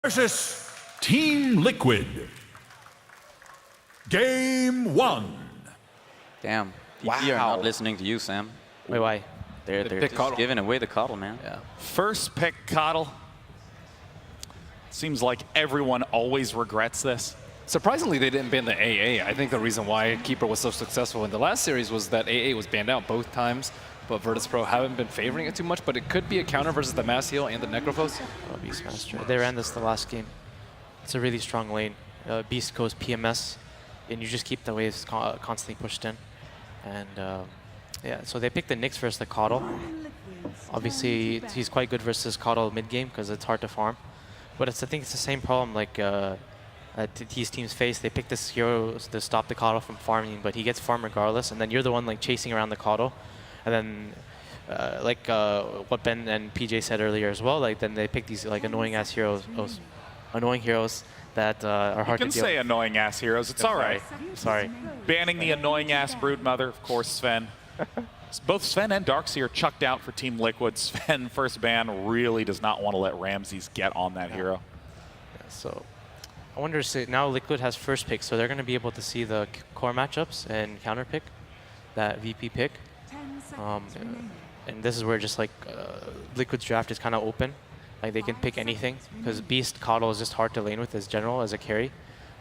versus Team Liquid. Game 1. Damn. Wow. We are not listening to you, Sam. Wait, why? They're just Coddle. giving away the coddle, man. Yeah. First pick Coddle. Seems like everyone always regrets this. Surprisingly, they didn't ban the AA. I think the reason why Keeper was so successful in the last series was that AA was banned out both times, but Virtus.pro haven't been favoring it too much, but it could be a counter versus the Mass Heal and the Necrophos. Oh, Beastmaster. They ran this the last game. It's a really strong lane. Beast goes PMS, and you just keep the waves constantly pushed in. And yeah, so they picked the Nyx versus the Coddle. Obviously, he's quite good versus Coddle mid-game because it's hard to farm. But I think it's the same problem like these teams face. They pick this hero to stop the Coddle from farming, but he gets farmed regardless, and then you're the one like chasing around the Coddle. And then, like what Ben and PJ said earlier as well, like then they pick these like annoying-ass heroes, annoying heroes that are hard to deal with. You can say annoying-ass heroes. It's all right. Sorry. Banning the annoying-ass Broodmother, of course, Sven. Both Sven and Darkseer chucked out for Team Liquid. Sven, first ban, really does not want to let Ramses get on that hero. Yeah, so I wonder, now Liquid has first pick, so they're going to be able to see the core matchups and counter pick that VP pick. And this is where just like Liquid's draft is kind of open. Like they can pick anything because Beast Coddle is just hard to lane with as general as a carry.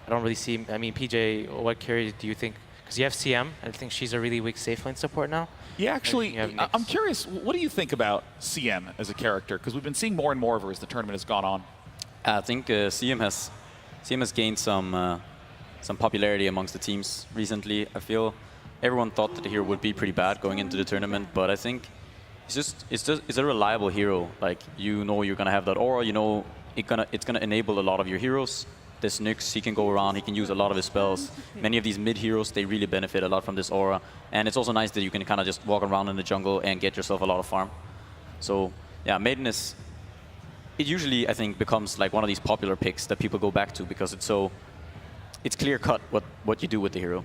I don't really see. I mean, PJ, what carry do you think? Because you have CM, I think she's a really weak safe lane support now. Yeah, actually, I'm curious. What do you think about CM as a character? Because we've been seeing more and more of her as the tournament has gone on. I think CM has gained some popularity amongst the teams recently. I feel everyone thought that the hero would be pretty bad going into the tournament, but I think it's a reliable hero. Like you know you're gonna have that aura. You know it's gonna enable a lot of your heroes. This Nyx, he can go around, he can use a lot of his spells. Many of these mid heroes, they really benefit a lot from this aura. And it's also nice that you can kind of just walk around in the jungle and get yourself a lot of farm. So yeah, Maiden it usually, I think, becomes like one of these popular picks that people go back to because it's clear cut what you do with the hero.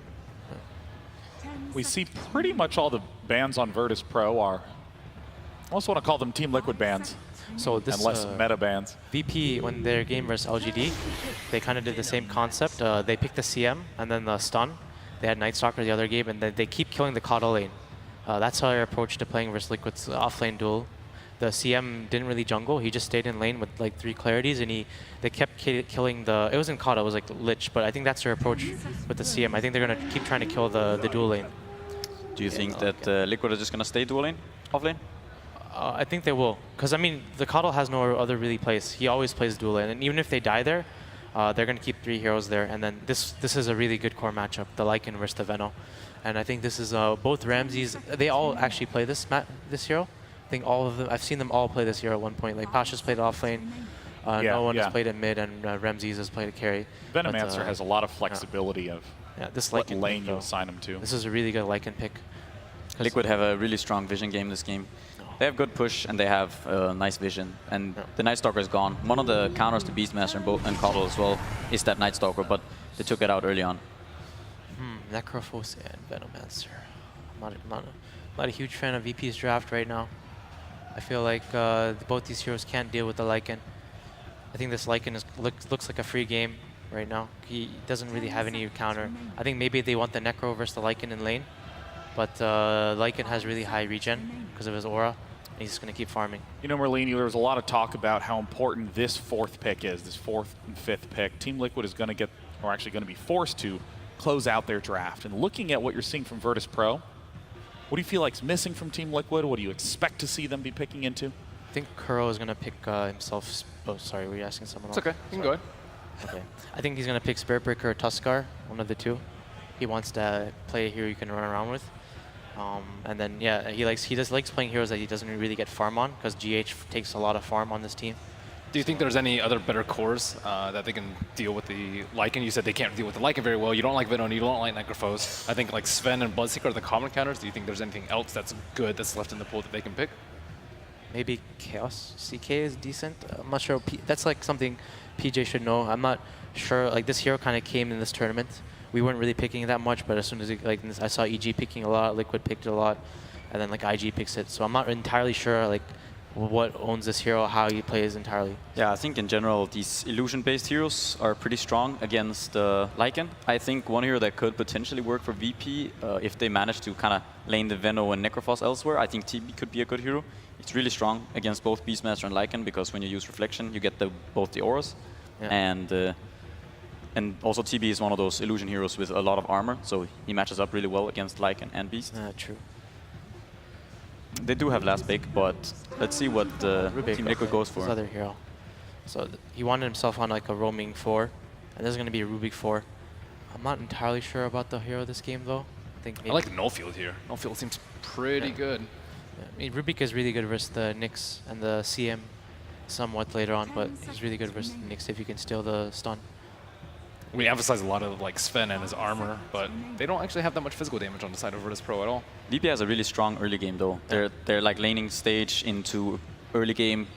We see pretty much all the bans on Virtus.pro are, I also want to call them Team Liquid bans. So this and less meta bans. VP, when their game versus LGD, they kind of did the same concept. They picked the CM and then the stun. They had Night Stalker the other game, and then they keep killing the Coddle lane. That's how their approach to playing versus Liquid's off-lane duel. The CM didn't really jungle. He just stayed in lane with like 3 clarities, and they kept killing the. It wasn't Coddle, it was like Lich, but I think that's their approach with the CM. I think they're gonna keep trying to kill the duel lane. Do you think that Liquid is just gonna stay dual lane, off lane? I think they will, because I mean the Coddle has no other really place. He always plays dual lane, and even if they die there, they're going to keep 3 heroes there. And then this is a really good core matchup, the Lycan versus the Veno, and I think this is both Ramses. They all actually play this hero. I think all of them. I've seen them all play this hero at one point. Like Pasha's played off lane, no one has played at mid, and Ramses has played a carry. Venomancer has a lot of flexibility of this what Lycan lane pick, you assign him to. This is a really good Lycan pick. Liquid have a really strong vision game this game. They have good push and they have nice vision. And the Night Stalker is gone. One of the counters to Beastmaster and Coddle as well is that Night Stalker, but they took it out early on. Necrophos and Venomancer. I'm not a huge fan of VP's draft right now. I feel like both these heroes can't deal with the Lycan. I think this Lycan looks like a free game right now. He doesn't really have any counter. I think maybe they want the Necro versus the Lycan in lane. But Lycan has really high regen because of his aura, and he's just going to keep farming. You know, Merlini, there was a lot of talk about how important this 4th pick is, this 4th and 5th pick. Team Liquid is going to get, or actually going to be forced to, close out their draft. And looking at what you're seeing from Virtus.pro, what do you feel like is missing from Team Liquid? What do you expect to see them be picking into? I think Kuro is going to pick himself. Oh, sorry, were you asking someone else? It's okay, you can go ahead. Okay. I think he's going to pick Spirit Breaker or Tuskar, one of the 2. He wants to play a hero you can run around with. And then, yeah, he just likes playing heroes that he doesn't really get farm on, because GH takes a lot of farm on this team. Do you think there's any other better cores that they can deal with the Lycan? You said they can't deal with the Lycan very well. You don't like Veno, you don't like Necrophos. I think like Sven and Bloodseeker are the common counters. Do you think there's anything else that's good that's left in the pool that they can pick? Maybe Chaos CK is decent. I'm not sure. That's like something PJ should know. I'm not sure. Like this hero kind of came in this tournament. We weren't really picking it that much, but as soon as I saw EG picking a lot, Liquid picked it a lot, and then like IG picks it. So I'm not entirely sure like what owns this hero, how he plays entirely. Yeah, I think in general these illusion-based heroes are pretty strong against Lycan. I think one hero that could potentially work for VP if they manage to kind of lane the Veno and Necrophos elsewhere, I think TB could be a good hero. It's really strong against both Beastmaster and Lycan because when you use Reflection, you get both the auras. Yeah. And also TB is one of those illusion heroes with a lot of armor, so he matches up really well against Lycan and Beast. True. They do have last pick, but let's see what Team Liquid goes for. His other hero. So he wanted himself on like a roaming 4, and this is going to be a Rubik 4. I'm not entirely sure about the hero this game though. I like the null field here. Null field seems pretty good. Yeah. I mean, Rubik is really good versus the Nyx and the CM somewhat later on, but he's really good versus the Nyx if you can steal the stun. We emphasize a lot of like Sven and his armor, but they don't actually have that much physical damage on the side of Virtus.pro at all. VP has a really strong early game though. They're like laning stage into early game,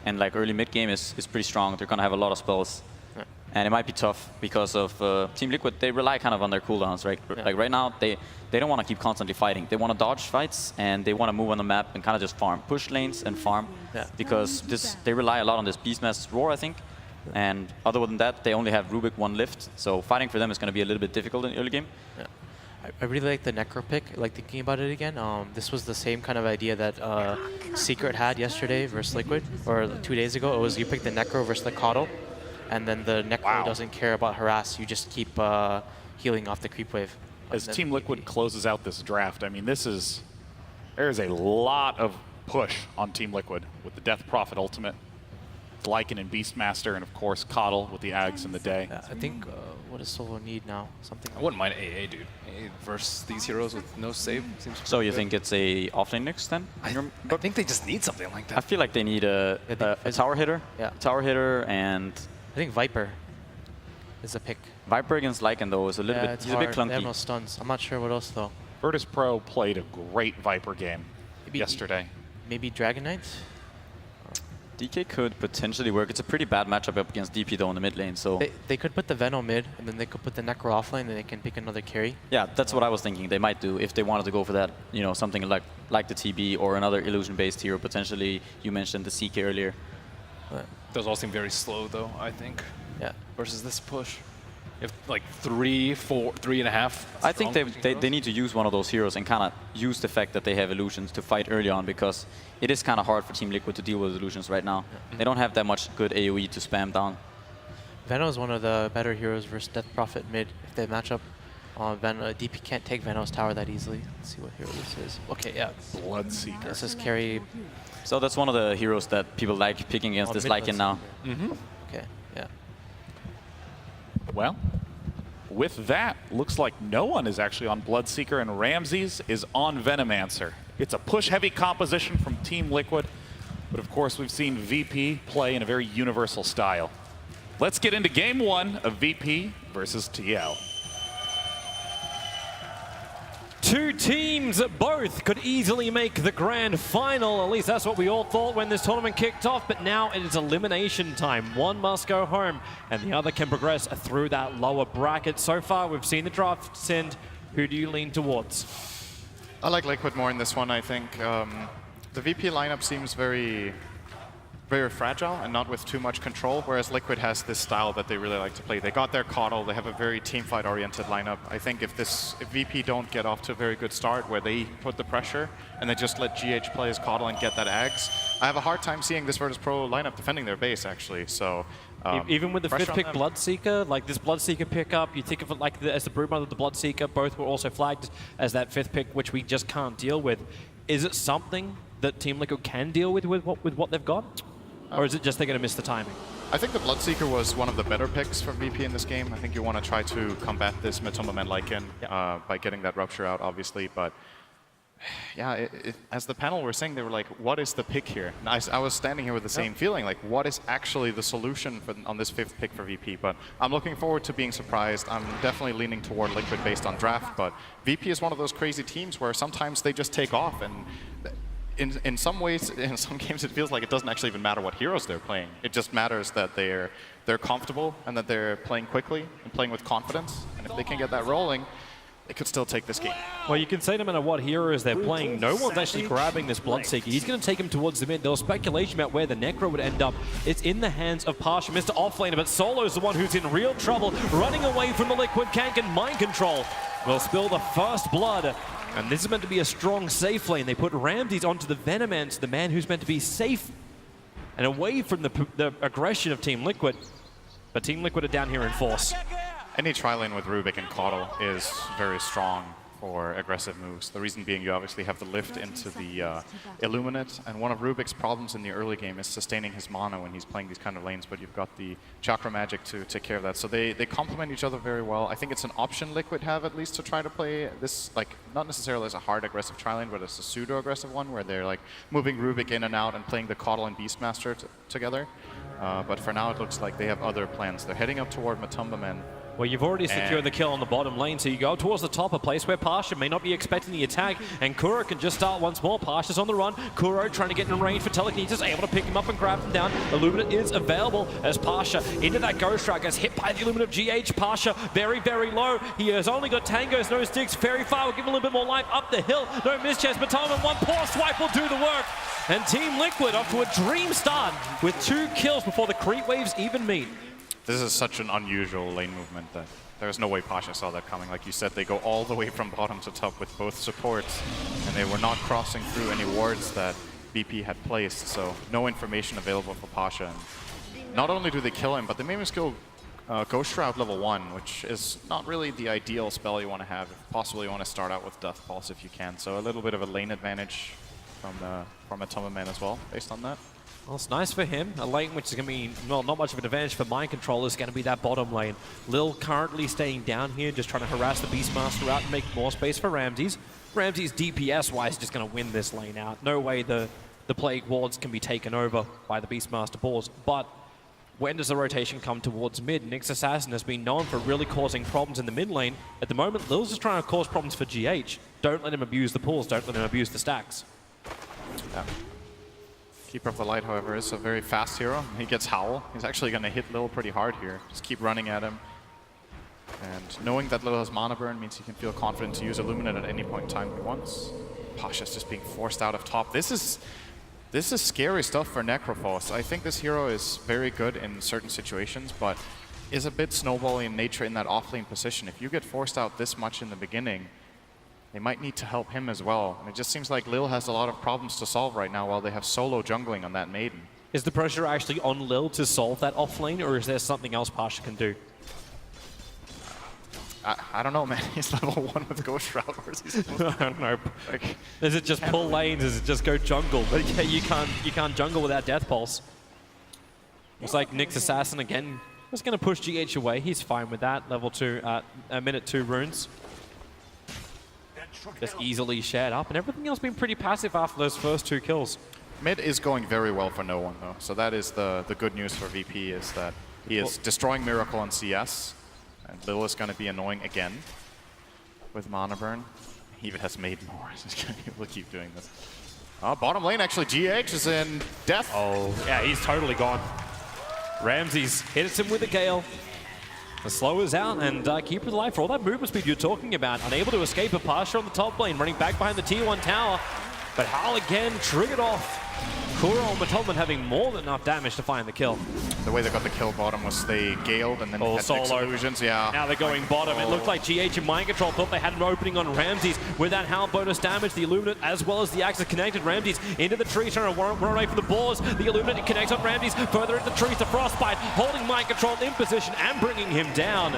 and like early mid game is pretty strong. They're gonna have a lot of spells, and it might be tough because of Team Liquid. They rely kind of on their cooldowns, right? Like right now, they don't want to keep constantly fighting. They want to dodge fights and they want to move on the map and kind of just farm, push lanes and farm, because they rely a lot on this Beastmaster's Roar, I think. And other than that, they only have Rubik 1 lift, so fighting for them is going to be a little bit difficult in the early game. Yeah. I really like the Necro pick, like thinking about it again. This was the same kind of idea that Secret had yesterday versus Liquid, or 2 days ago. It was you pick the Necro versus the Coddle, and then the Necro doesn't care about harass. You just keep healing off the creep wave. As Team Liquid closes out this draft, I mean, there is a lot of push on Team Liquid with the Death Prophet ultimate, Lycan and Beastmaster, and of course Coddle with the Ags in the day. Yeah, I think what does Solo need now? Something. I wouldn't mind AA, dude. AA versus these heroes with no save seems. So you think it's a offlane Nyx then? I think they just need something like that. I feel like they need a tower hitter. Yeah. Tower hitter, and I think Viper is a pick. Viper against Lycan though is a little bit. He's a bit clunky. They have no stuns. I'm not sure what else though. Virtus.pro played a great Viper game yesterday. Maybe Dragon Knight? DK could potentially work. It's a pretty bad matchup up against DP though in the mid lane. So they could put the Venom mid, and then they could put the Necro offlane, and they can pick another carry. Yeah, that's what I was thinking. They might do if they wanted to go for that. You know, something like the TB or another illusion-based hero. Potentially, you mentioned the CK earlier. Those all seem very slow though, I think. Yeah. Versus this push. If like 3, 4, 3.5. I think they need to use one of those heroes and kind of use the fact that they have illusions to fight early on, because it is kind of hard for Team Liquid to deal with illusions right now. Yeah. They don't have that much good AoE to spam down. Veno is one of the better heroes versus Death Prophet mid. If they match up, DP can't take Veno's tower that easily. Let's see what hero this is. Okay, yeah. Bloodseeker. This is carry. So that's one of the heroes that people like picking against this Lycan now. Okay, yeah. Well, with that, looks like no one is actually on Bloodseeker, and Ramses is on Venomancer. It's a push-heavy composition from Team Liquid, but of course we've seen VP play in a very universal style. Let's get into game 1 of VP versus TL. Two teams both could easily make the grand final. At least that's what we all thought when this tournament kicked off. But now it is elimination time. One must go home and the other can progress through that lower bracket. So far, we've seen the draft send. Who do you lean towards? I like Liquid more in this one, I think. The VP lineup seems very fragile and not with too much control, whereas Liquid has this style that they really like to play. They got their Coddle, they have a very teamfight-oriented lineup. I think if VP don't get off to a very good start where they put the pressure and they just let GH play his Coddle and get that Ags, I have a hard time seeing this Virtus.pro lineup defending their base, actually. So even with the 5th pick Bloodseeker, like this Bloodseeker pickup, you think of it like as the Broodmother, the Bloodseeker, both were also flagged as that 5th pick, which we just can't deal with. Is it something that Team Liquid can deal with what they've got? Or is it just they're going to miss the timing? I think the Bloodseeker was one of the better picks from VP in this game. I think you want to try to combat this Matumba Man Lycan by getting that Rupture out, obviously. But yeah, as the panel were saying, they were like, what is the pick here? And I was standing here with the same feeling, like, what is actually the solution on this 5th pick for VP? But I'm looking forward to being surprised. I'm definitely leaning toward Liquid based on draft, but VP is one of those crazy teams where sometimes they just take off, and in some ways, in some games, it feels like it doesn't actually even matter what heroes they're playing. It just matters that they're comfortable and that they're playing quickly and playing with confidence. And if they can get that rolling, they could still take this game. Well, you can say no matter what heroes they're playing, no one's actually grabbing this Bloodseeker. He's going to take him towards the mid. There was speculation about where the Necro would end up. It's in the hands of Pasha, Mr. Offlaner, but Solo's the one who's in real trouble, running away from the Liquid. Can't get mind control. Will spill the first blood. And this is meant to be a strong safe lane. They put Ramses onto the Venomance, the man who's meant to be safe and away from the aggression of Team Liquid. But Team Liquid are down here in force. Any tri-lane with Rubik and Caudle is very strong for aggressive moves. The reason being you obviously have the lift into the Illuminate, and one of Rubik's problems in the early game is sustaining his mana when he's playing these kind of lanes, but you've got the Chakra Magic to take care of that. So they complement each other very well. I think it's an option Liquid have at least to try to play this, like, not necessarily as a hard aggressive tri-lane, but as a pseudo-aggressive one where they're like moving Rubik in and out and playing the Caudle and Beastmaster together. But for now it looks like they have other plans. They're heading up toward Matumba Men. Well, you've already secured the kill on the bottom lane, so you go towards the top, a place where Pasha may not be expecting the attack, and Kuro can just start once more. Pasha's on the run. Kuro trying to get in range for Telekinesis, able to pick him up and grab him down. Illuminate is available as Pasha into that Ghost Strike, gets hit by the Illuminate of GH. Pasha very, very low. He has only got Tangos, no sticks. Very far, will give him a little bit more life up the hill. No mischance, but Tolman, one poor swipe will do the work. And Team Liquid off to a dream start with 2 kills before the creep waves even meet. This is such an unusual lane movement that there's no way Pasha saw that coming. Like you said, they go all the way from bottom to top with both supports, and they were not crossing through any wards that BP had placed, so no information available for Pasha. And not only do they kill him, but they made him skill Ghost Shroud level 1, which is not really the ideal spell you want to have. Possibly you want to start out with Death Pulse if you can, so a little bit of a lane advantage from a Atomic Man as well, based on that. Well, it's nice for him. A lane which is going to be, well, not much of an advantage for Mind Control is going to be that bottom lane. Lil currently staying down here, just trying to harass the Beastmaster out and make more space for Ramses. Ramses, DPS-wise, just going to win this lane out. No way the Plague Wards can be taken over by the Beastmaster balls. But when does the rotation come towards mid? Nyx Assassin has been known for really causing problems in the mid lane. At the moment, Lil's just trying to cause problems for GH. Don't let him abuse the pools. Don't let him abuse the stacks. Yeah. Keeper of the Light, however, is a very fast hero. He gets Howl. He's actually going to hit Lil pretty hard here. Just keep running at him. And knowing that Lil has mana burn means he can feel confident to use Illuminate at any point in time he wants. Pasha's just being forced out of top. This is scary stuff for Necrophos. I think this hero is very good in certain situations, but is a bit snowbally in nature in that offlane position. If you get forced out this much in the beginning, they might need to help him as well. And it just seems like Lil has a lot of problems to solve right now while they have solo jungling on that Maiden. Is the pressure actually on Lil to solve that offlane, or is there something else Pasha can do? I don't know, man. He's level 1 with Ghost Shroud. Where's he supposed to I don't know. Like, is it just pull lanes? Is it just go jungle? But yeah, you can't jungle without Death Pulse. Looks like Nyx Assassin again. Just going to push GH away. He's fine with that. Level 2, minute 2 runes. Just easily shared up, and everything else been pretty passive after those first 2 kills. Mid is going very well for no one, though. So that is the good news for VP, is that he is destroying Miracle on CS, and Lil is going to be annoying again with mana burn. He even has made more, so he's going to be able to keep doing this. Bottom lane, actually, GH is in death. Oh, yeah, he's totally gone. Ramses hits him with a Gale. The slow is out, and Keeper of the Light, for all that movement speed you're talking about, unable to escape a Pasha on the top lane, running back behind the Tier 1 tower. But Howl again triggered off. Kuro and Matolman having more than enough damage to find the kill. The way they got the kill bottom was they galed and then had solo illusions. Yeah. Now they're going bottom. It looked like GH and Mind Control thought they had an opening on Ramses. With that Howl bonus damage, the Illuminate as well as the Axe connected. Ramses into the tree, trying to run away from the boars. The Illuminate connects on Ramses. Further into the trees, the Frostbite holding Mind Control in position and bringing him down.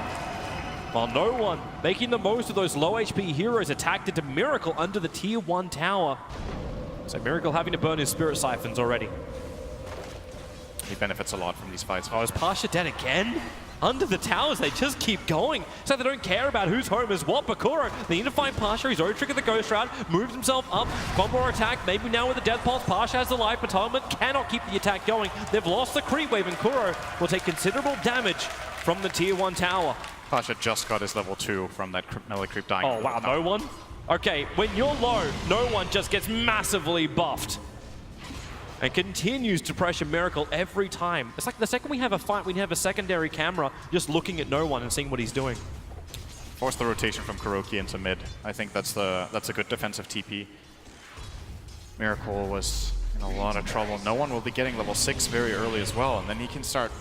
While no one making the most of those low HP heroes attacked into Miracle under the Tier 1 tower. So Miracle having to burn his Spirit Siphons already. He benefits a lot from these fights. Oh, is Pasha dead again? Under the towers, they just keep going. So they don't care about whose home is what. Bakuro, they need to find Pasha. He's already triggered the Ghost Shroud, moves himself up. Combo attack, maybe now with the Death Pulse. Pasha has the life, but Atonement cannot keep the attack going. They've lost the creep wave, and Kuro will take considerable damage from the Tier 1 tower. Pasha just got his level 2 from that melee creep dying. Oh, wow, no one? Okay, when you're low, no one just gets massively buffed. And continues to pressure Miracle every time. It's like the second we have a fight, we have a secondary camera just looking at no one and seeing what he's doing. Force the rotation from Kuroki into mid. I think that's a good defensive TP. Miracle was in a lot of trouble. No one will be getting level 6 very early as well, and then he can start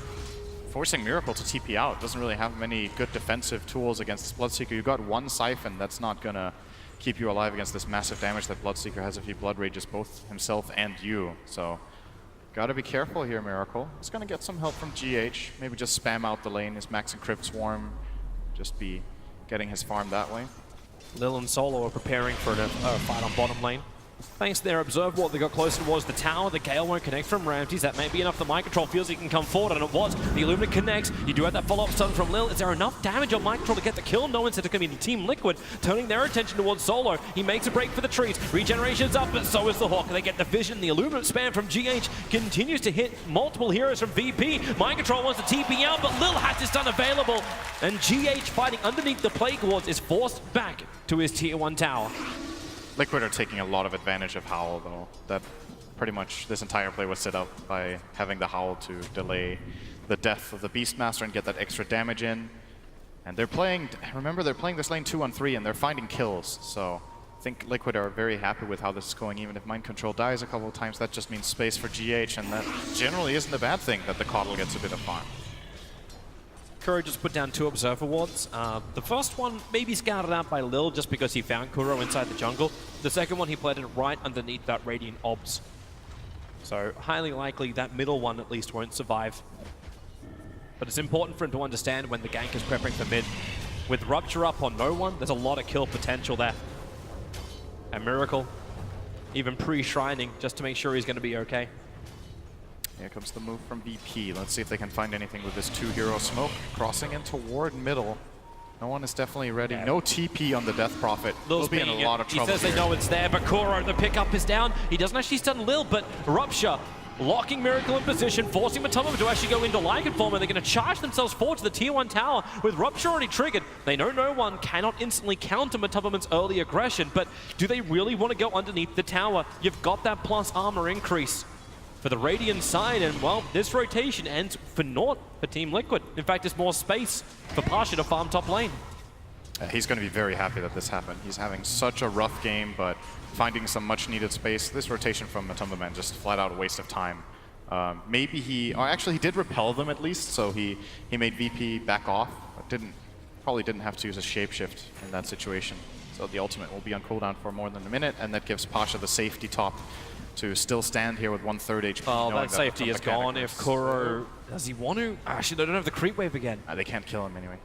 forcing Miracle to TP out. Doesn't really have many good defensive tools against this Bloodseeker. You got one Siphon, that's not gonna keep you alive against this massive damage that Bloodseeker has if he Blood Rages both himself and you. So gotta be careful here, Miracle. He's gonna get some help from GH. Maybe just spam out the lane, his Max and Crypt Swarm. Just be getting his farm that way. Lil and Solo are preparing for a fight on bottom lane. Thanks to their Observe Ward, they got closer towards the tower. The Gale won't connect from Ramses. That may be enough. The Mind Control feels he can come forward, and it was. The Illumina connects. You do have that follow-up stun from Lil. Is there enough damage on Mind Control to get the kill? No one said it's going to be Team Liquid, turning their attention towards Solo. He makes a break for the trees. Regeneration's up, but so is the Hawk. They get the vision. The Illumina spam from GH continues to hit multiple heroes from VP. Mind Control wants to TP out, but Lil has his stun available. And GH fighting underneath the Plague Wards is forced back to his Tier 1 tower. Liquid are taking a lot of advantage of Howl, though. That pretty much this entire play was set up by having the Howl to delay the death of the Beastmaster and get that extra damage in. And they're playing, remember, they're playing this lane 2-on-3 and they're finding kills. So I think Liquid are very happy with how this is going. Even if Mind Control dies a couple of times, that just means space for GH, and that generally isn't a bad thing that the Coddle gets a bit of farm. Kuro just put down 2 Observer Wards. The first one maybe scouted out by Lil just because he found Kuro inside the jungle. The second one he planted right underneath that Radiant Obs. So highly likely that middle one at least won't survive. But it's important for him to understand when the gank is prepping for mid. With Rupture up on no one, there's a lot of kill potential there. And Miracle, even pre-shrining just to make sure he's going to be okay. Here comes the move from VP. Let's see if they can find anything with this 2-hero smoke. Crossing in toward middle. No one is definitely ready. Yeah. No TP on the Death Prophet. They'll be in a lot of trouble. He says they know it's there, but Kuro, the pickup is down. He doesn't actually stun Lil, but Rupture locking Miracle in position, forcing Matoma to actually go into Lycan form, and they're going to charge themselves forward to the Tier 1 tower. With Rupture already triggered, they know no one cannot instantly counter Matoma's early aggression, but do they really want to go underneath the tower? You've got that plus armor increase for the Radiant side, and well, this rotation ends for naught for Team Liquid. In fact, there's more space for Pasha to farm top lane. He's going to be very happy that this happened. He's having such a rough game, but finding some much needed space. This rotation from Matoma just flat out a waste of time. Maybe he, or actually he did repel them at least, so he made VP back off, but probably didn't have to use a shapeshift in that situation. So the ultimate will be on cooldown for more than a minute, and that gives Pasha the safety top to still stand here with 1/3 HP. Oh, that safety is gone if Kuro... Does he want to? Actually, they don't have the creep wave again. They can't kill him anyway.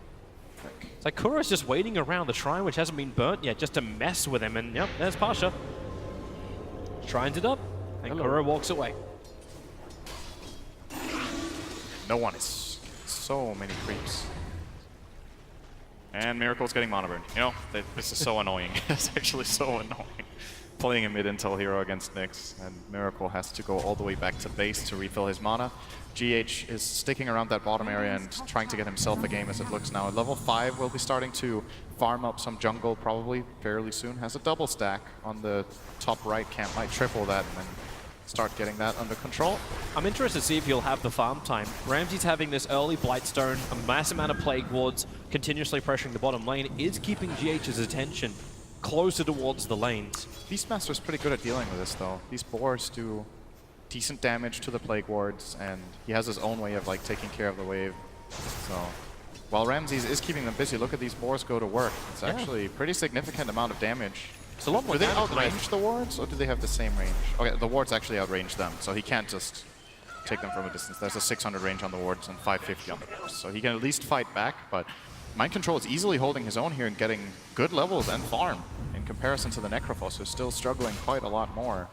It's like Kuro's just waiting around the shrine, which hasn't been burnt yet, just to mess with him. And yep, there's Pasha. Shrines it up, and Kuro walks away. No one is... So many creeps. And Miracle's getting mana burn. You know, this is so annoying. It's actually so annoying. Playing a mid-intel hero against Nyx, and Miracle has to go all the way back to base to refill his mana. GH is sticking around that bottom area and trying to get himself a game as it looks now. At level 5, we'll be starting to farm up some jungle probably fairly soon. Has a double stack on the top right camp, might triple that and then start getting that under control. I'm interested to see if he'll have the farm time. Ramsey's having this early Blightstone, a mass amount of Plague Wards, continuously pressuring the bottom lane, is keeping GH's attention closer towards the lanes. Beastmaster's pretty good at dealing with this though. These boars do decent damage to the Plague Wards, and he has his own way of like taking care of the wave. So while Ramses is keeping them busy, look at these boars go to work. It's actually a pretty significant amount of damage. It's a lot more. Do they outrange the wards, or do they have the same range? Okay, the wards actually outrange them, so he can't just take them from a distance. There's a 600 range on the wards and 550 on the wards, so he can at least fight back, but Mind Control is easily holding his own here and getting good levels and farm in comparison to the Necrophos, who's still struggling quite a lot more.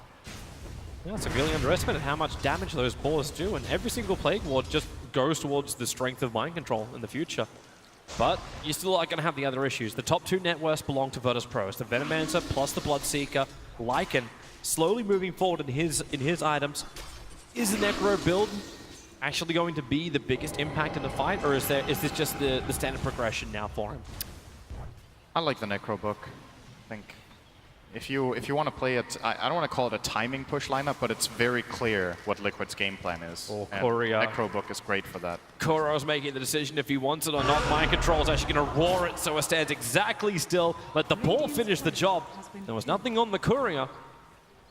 Yeah, it's really underestimated how much damage those boars do, and every single Plague Ward just goes towards the strength of Mind Control in the future. But you still are going to have the other issues. The top 2 net worths belong to Virtus.pro. It's the Venomancer plus the Bloodseeker. Lycan slowly moving forward in his items. Is the Necro build actually going to be the biggest impact in the fight, or is this just the standard progression now for him? I like the Necro book. I think if you want to play it, I don't want to call it a timing push lineup, but it's very clear what Liquid's game plan is. Oh, and Courier. Necrobook is great for that. Kuro's making the decision if he wants it or not. Mind Control's actually going to roar it so it stands exactly still. Let the ball finish the job. There was nothing on the Courier.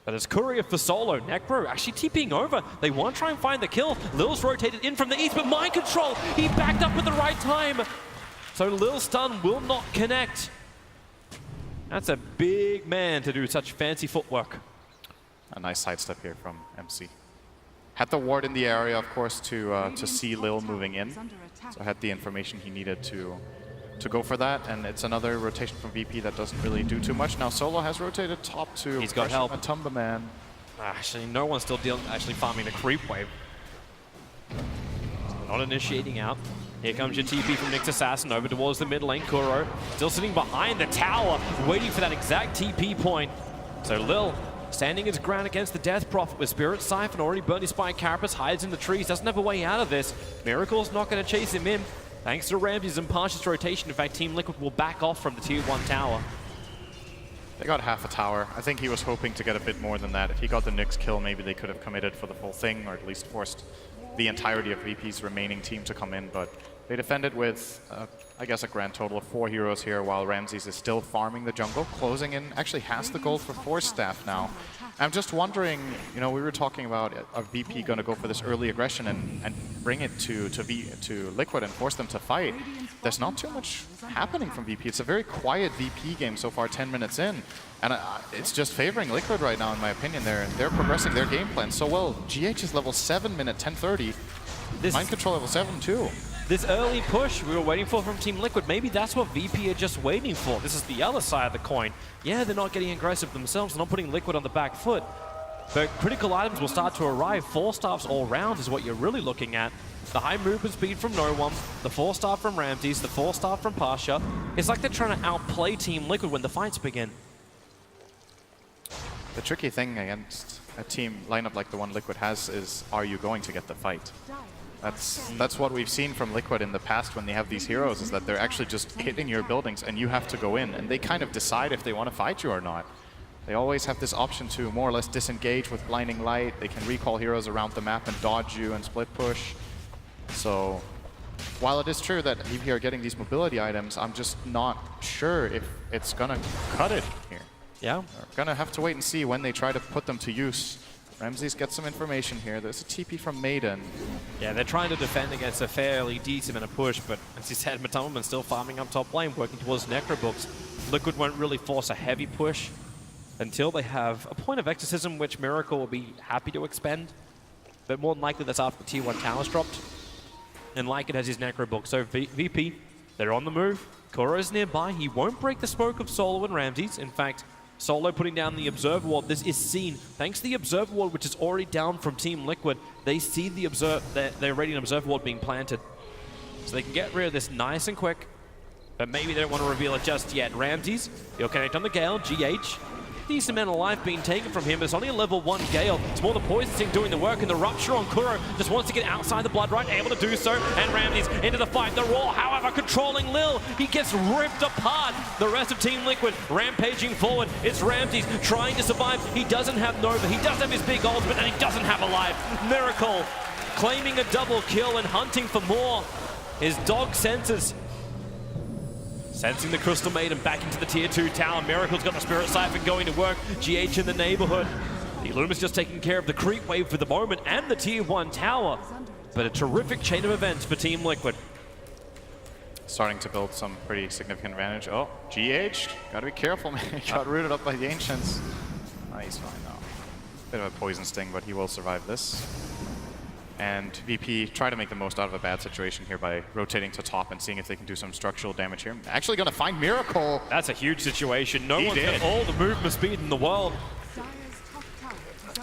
But it's Courier for solo. Necro actually TPing over. They want to try and find the kill. Lil's rotated in from the east, but Mind Control, he backed up at the right time. So Lil's stun will not connect. That's a big man to do such fancy footwork. A nice sidestep here from MC. Had the ward in the area, of course, to see Lil moving in. So had the information he needed to go for that. And it's another rotation from VP that doesn't really do too much. Now Solo has rotated top to He's got help. Matumba Man. Actually, no one's still actually farming the creep wave. Not initiating out. Here comes your TP from Nyx Assassin over towards the mid lane. Kuro still sitting behind the tower, waiting for that exact TP point. So Lil standing his ground against the Death Prophet with Spirit Siphon, already burned his Spike Carapace, hides in the trees, doesn't have a way out of this. Miracle's not going to chase him in. Thanks to Ramsey's and Partial's rotation, in fact, Team Liquid will back off from the Tier 1 tower. They got half a tower. I think he was hoping to get a bit more than that. If he got the Nyx kill, maybe they could have committed for the full thing, or at least forced the entirety of VP's remaining team to come in, but they defended with, I guess, a grand total of 4 heroes here, while Ramses is still farming the jungle, closing in, actually has the gold for 4 staff now. I'm just wondering, you know, we were talking about a VP going to go for this early aggression and bring it to Liquid and force them to fight. There's not too much happening from VP. It's a very quiet VP game so far, 10 minutes in. And it's just favoring Liquid right now, in my opinion. They're progressing their game plan so well. GH is level 7 minute 10:30. Mind Control level 7 too. This early push we were waiting for from Team Liquid, maybe that's what VP are just waiting for. This is the other side of the coin. Yeah, they're not getting aggressive themselves, they're not putting Liquid on the back foot. But critical items will start to arrive. 4 stars all round is what you're really looking at. The high movement speed from no one, the 4-star from Ramses, the 4-star from Pasha. It's like they're trying to outplay Team Liquid when the fights begin. The tricky thing against a team lineup like the one Liquid has is, are you going to get the fight? That's what we've seen from Liquid in the past when they have these heroes, is that they're actually just hitting your buildings and you have to go in, and they kind of decide if they want to fight you or not. They always have this option to more or less disengage with blinding light. They can recall heroes around the map and dodge you and split push. So while it is true that VP are getting these mobility items, I'm just not sure if it's gonna cut it here. Yeah. We're gonna have to wait and see when they try to put them to use. Ramses gets some information here. There's a TP from Maiden. Yeah, they're trying to defend against a fairly decent amount of push, but as you said, Matumba's still farming up top lane, working towards Necrobooks. Liquid won't really force a heavy push until they have a point of exorcism, which Miracle will be happy to expend. But more than likely, that's after the Tier 1 tower's dropped. And Lycan has his Necrobook. So VP, they're on the move. Kuro's nearby. He won't break the smoke of Solo and Ramses. In fact, Solo putting down the Observer Ward. This is seen. Thanks to the Observer Ward, which is already down from Team Liquid, they see the they're already an Observer Ward being planted. So they can get rid of this nice and quick. But maybe they don't want to reveal it just yet. Ramses, he'll connect on the Gale. GH, decent amount of life being taken from him. It's only a level 1 Gale. It's more the Poison Sting doing the work, and the Rupture on Kuro just wants to get outside the Blood Right, able to do so. And Ramses into the fight. The Roar, however, controlling Lil. He gets ripped apart. The rest of Team Liquid rampaging forward. It's Ramses trying to survive. He doesn't have Nova. He does have his big ultimate, and he doesn't have a life. Miracle claiming a double kill and hunting for more. His dog senses. Sensing the Crystal Maiden back into the Tier 2 tower. Miracle's got the Spirit Siphon going to work. GH in the neighborhood. The Illumin's just taking care of the creep wave for the moment and the Tier 1 tower. But a terrific chain of events for Team Liquid. Starting to build some pretty significant advantage. Oh, GH, gotta be careful, man. He got rooted up by the Ancients. He's fine now. Bit of a Poison Sting, but he will survive this. And VP try to make the most out of a bad situation here by rotating to top and seeing if they can do some structural damage here. Actually gonna find Miracle. That's a huge situation. No one's got all the movement speed in the world.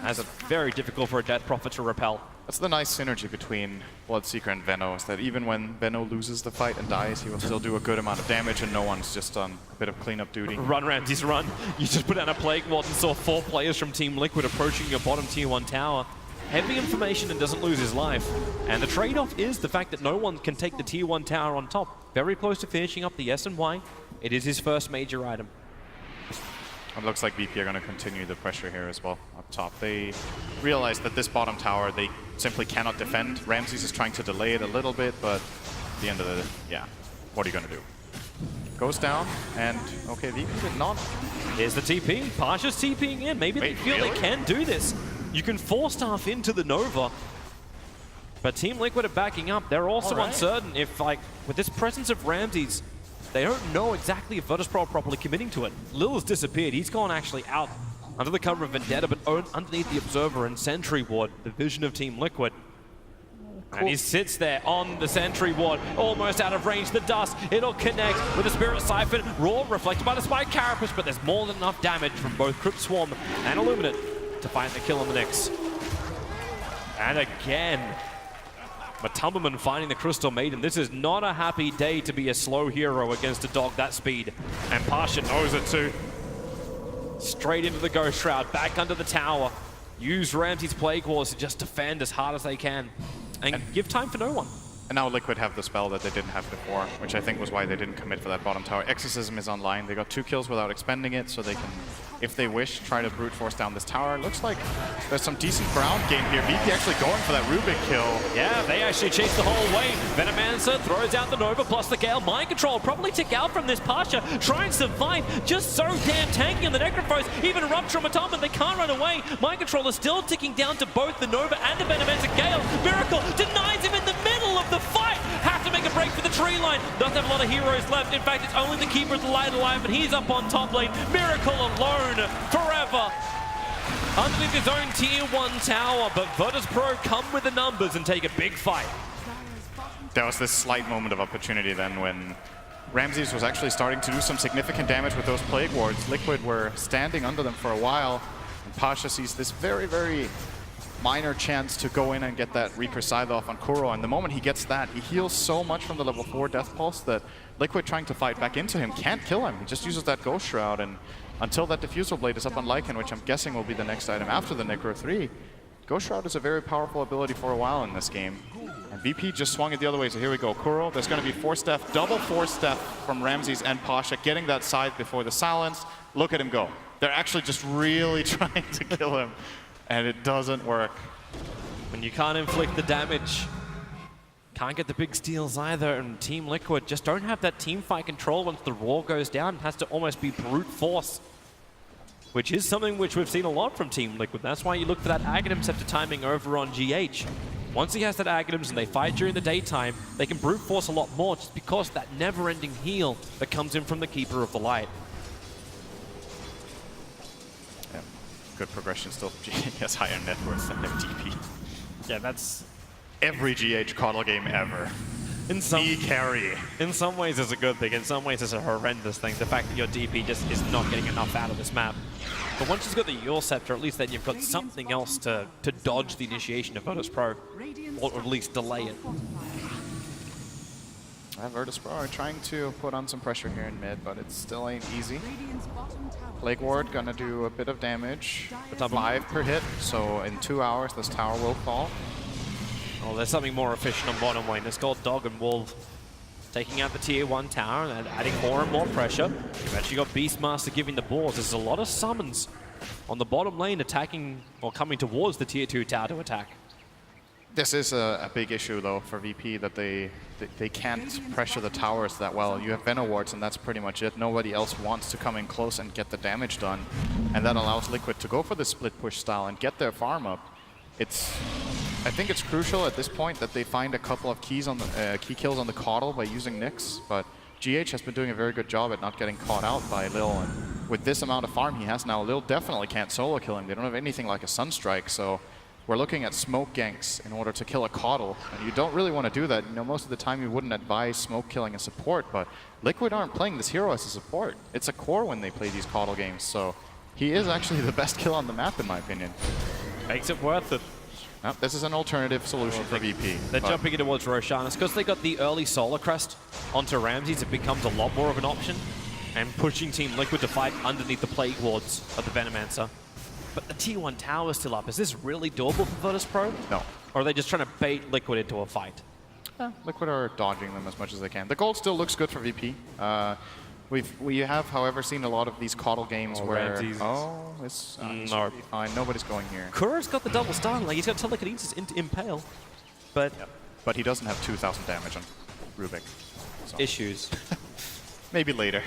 That's very difficult for a Death Prophet to repel. That's the nice synergy between Bloodseeker and Venno, is that even when Venno loses the fight and dies, he will still do a good amount of damage, and no one's just on a bit of cleanup duty. Run, Ramses, run. You just put down a Plague Ward and saw 4 players from Team Liquid approaching your bottom Tier 1 tower. Heavy information and doesn't lose his life. And the trade-off is the fact that no one can take the Tier 1 tower on top. Very close to finishing up the S and Y. It is his first major item. It looks like VP are going to continue the pressure here as well up top. They realize that this bottom tower they simply cannot defend. Ramses is trying to delay it a little bit, but at the end of the, yeah, what are you going to do? Goes down, and okay, VP did not. Here's the TP. Pasha's TPing in. Maybe they feel really? they can do this. You can force staff into the Nova. But Team Liquid are backing up. They're also uncertain if, like, with this presence of Ramses, they don't know exactly if Virtus.pro are properly committing to it. Lil has disappeared. He's gone actually out under the cover of Vendetta, but underneath the Observer and Sentry Ward, the vision of Team Liquid. Cool. And he sits there on the Sentry Ward, almost out of range. The dust, it'll connect with the Spirit Siphon. Raw reflected by the Spike Carapace, but there's more than enough damage from both Crypt Swarm and Illuminate to find the kill on the Nyx. And again, Matumberman finding the Crystal Maiden. This is not a happy day to be a slow hero against a dog that speed. And Pasha knows it too. Straight into the Ghost Shroud, back under the tower. Use Ramses' Plague Wars to just defend as hard as they can. And give time for no one. And now Liquid have the spell that they didn't have before, which I think was why they didn't commit for that bottom tower. Exorcism is online. They got 2 kills without expending it, so they can, if they wish, try to brute force down this tower. It looks like there's some decent ground game here. VP actually going for that Rubik kill. Yeah, they actually chase the whole way. Venomancer throws out the Nova plus the Gale. Mind Control probably tick out from this Pasha. Try and survive. Just so damn tanky on the Necrophos. Even Rupture and Matumberman, they can't run away. Mind Control is still ticking down to both the Nova and the Venomancer. Gale, Miracle denies him in the middle of the fight. Have to make a break for the tree line. Doesn't have a lot of heroes left. In fact, it's only the Keeper of the Light alive, and he's up on top lane. Miracle alone forever. Underneath his own tier 1 tower, but Virtus.pro come with the numbers and take a big fight. There was this slight moment of opportunity then when Ramses was actually starting to do some significant damage with those Plague Wards. Liquid were standing under them for a while, and Pasha sees this very, very minor chance to go in and get that Reaper Scythe off on Kuro, and the moment he gets that, he heals so much from the level 4 Death Pulse that Liquid trying to fight back into him can't kill him. He just uses that Ghost Shroud, and until that Diffusal Blade is up on Lycan, which I'm guessing will be the next item after the Necro 3, Ghost Shroud is a very powerful ability for a while in this game. And VP just swung it the other way, so here we go. Kuro, there's going to be 4-step, double 4-step from Ramses and Pasha, getting that scythe before the silence. Look at him go. They're actually just really trying to kill him, and it doesn't work. When you can't inflict the damage, can't get the big steals either, and Team Liquid just don't have that team fight control once the Raw goes down. It has to almost be brute force, which is something which we've seen a lot from Team Liquid. That's why you look for that Aghanim Scepter timing over on GH. Once he has that Aghanims and they fight during the daytime, they can brute force a lot more just because of that never-ending heal that comes in from the Keeper of the Light. Yeah, good progression still. GH has higher net worth than FTP. Yeah, that's every GH CODL game ever. in some carry. In some ways it's a good thing, in some ways it's a horrendous thing. The fact that your DP just is not getting enough out of this map. But once you've got the Yule Scepter, at least then you've got something else to dodge the initiation of Virtus.pro, or at least delay it. Virtus.pro are trying to put on some pressure here in mid, but it still ain't easy. Plague Ward gonna do a bit of damage. 5 per hit, so in 2 hours this tower will fall. Oh, there's something more efficient on bottom lane. It's called Dog and Wolf. Taking out the tier 1 tower and adding more and more pressure. You've actually got Beastmaster giving the balls. There's a lot of summons on the bottom lane attacking or coming towards the tier 2 tower to attack. This is a big issue though for VP, that they can't pressure the towers that well. You have Venom Wards and that's pretty much it. Nobody else wants to come in close and get the damage done. And that allows Liquid to go for the split push style and get their farm up. I think it's crucial at this point that they find a couple of keys on the key kills on the CODL by using Nyx, but GH has been doing a very good job at not getting caught out by Lil, and with this amount of farm he has now, Lil definitely can't solo kill him. They don't have anything like a Sunstrike, so we're looking at smoke ganks in order to kill a CODL, and you don't really want to do that. You know, most of the time you wouldn't advise smoke killing a support, but Liquid aren't playing this hero as a support. It's a core when they play these CODL games, so he is actually the best kill on the map in my opinion. Makes it worth it. No, this is an alternative solution for VP. They're jumping in towards Roshan. It's because they got the early Solar Crest onto Ramses. It becomes a lot more of an option, and pushing Team Liquid to fight underneath the Plague Wards of the Venomancer. But the tier 1 tower is still up. Is this really doable for Virtus.pro? No. Or are they just trying to bait Liquid into a fight? Liquid are dodging them as much as they can. The gold still looks good for VP. We have, however, seen a lot of these Coddle games where Ramses. it's No. fine. Nobody's going here. Kuro's got the double stun, like he's got telekinesis into Impale, but But he doesn't have 2,000 damage on Rubik. issues. Maybe later.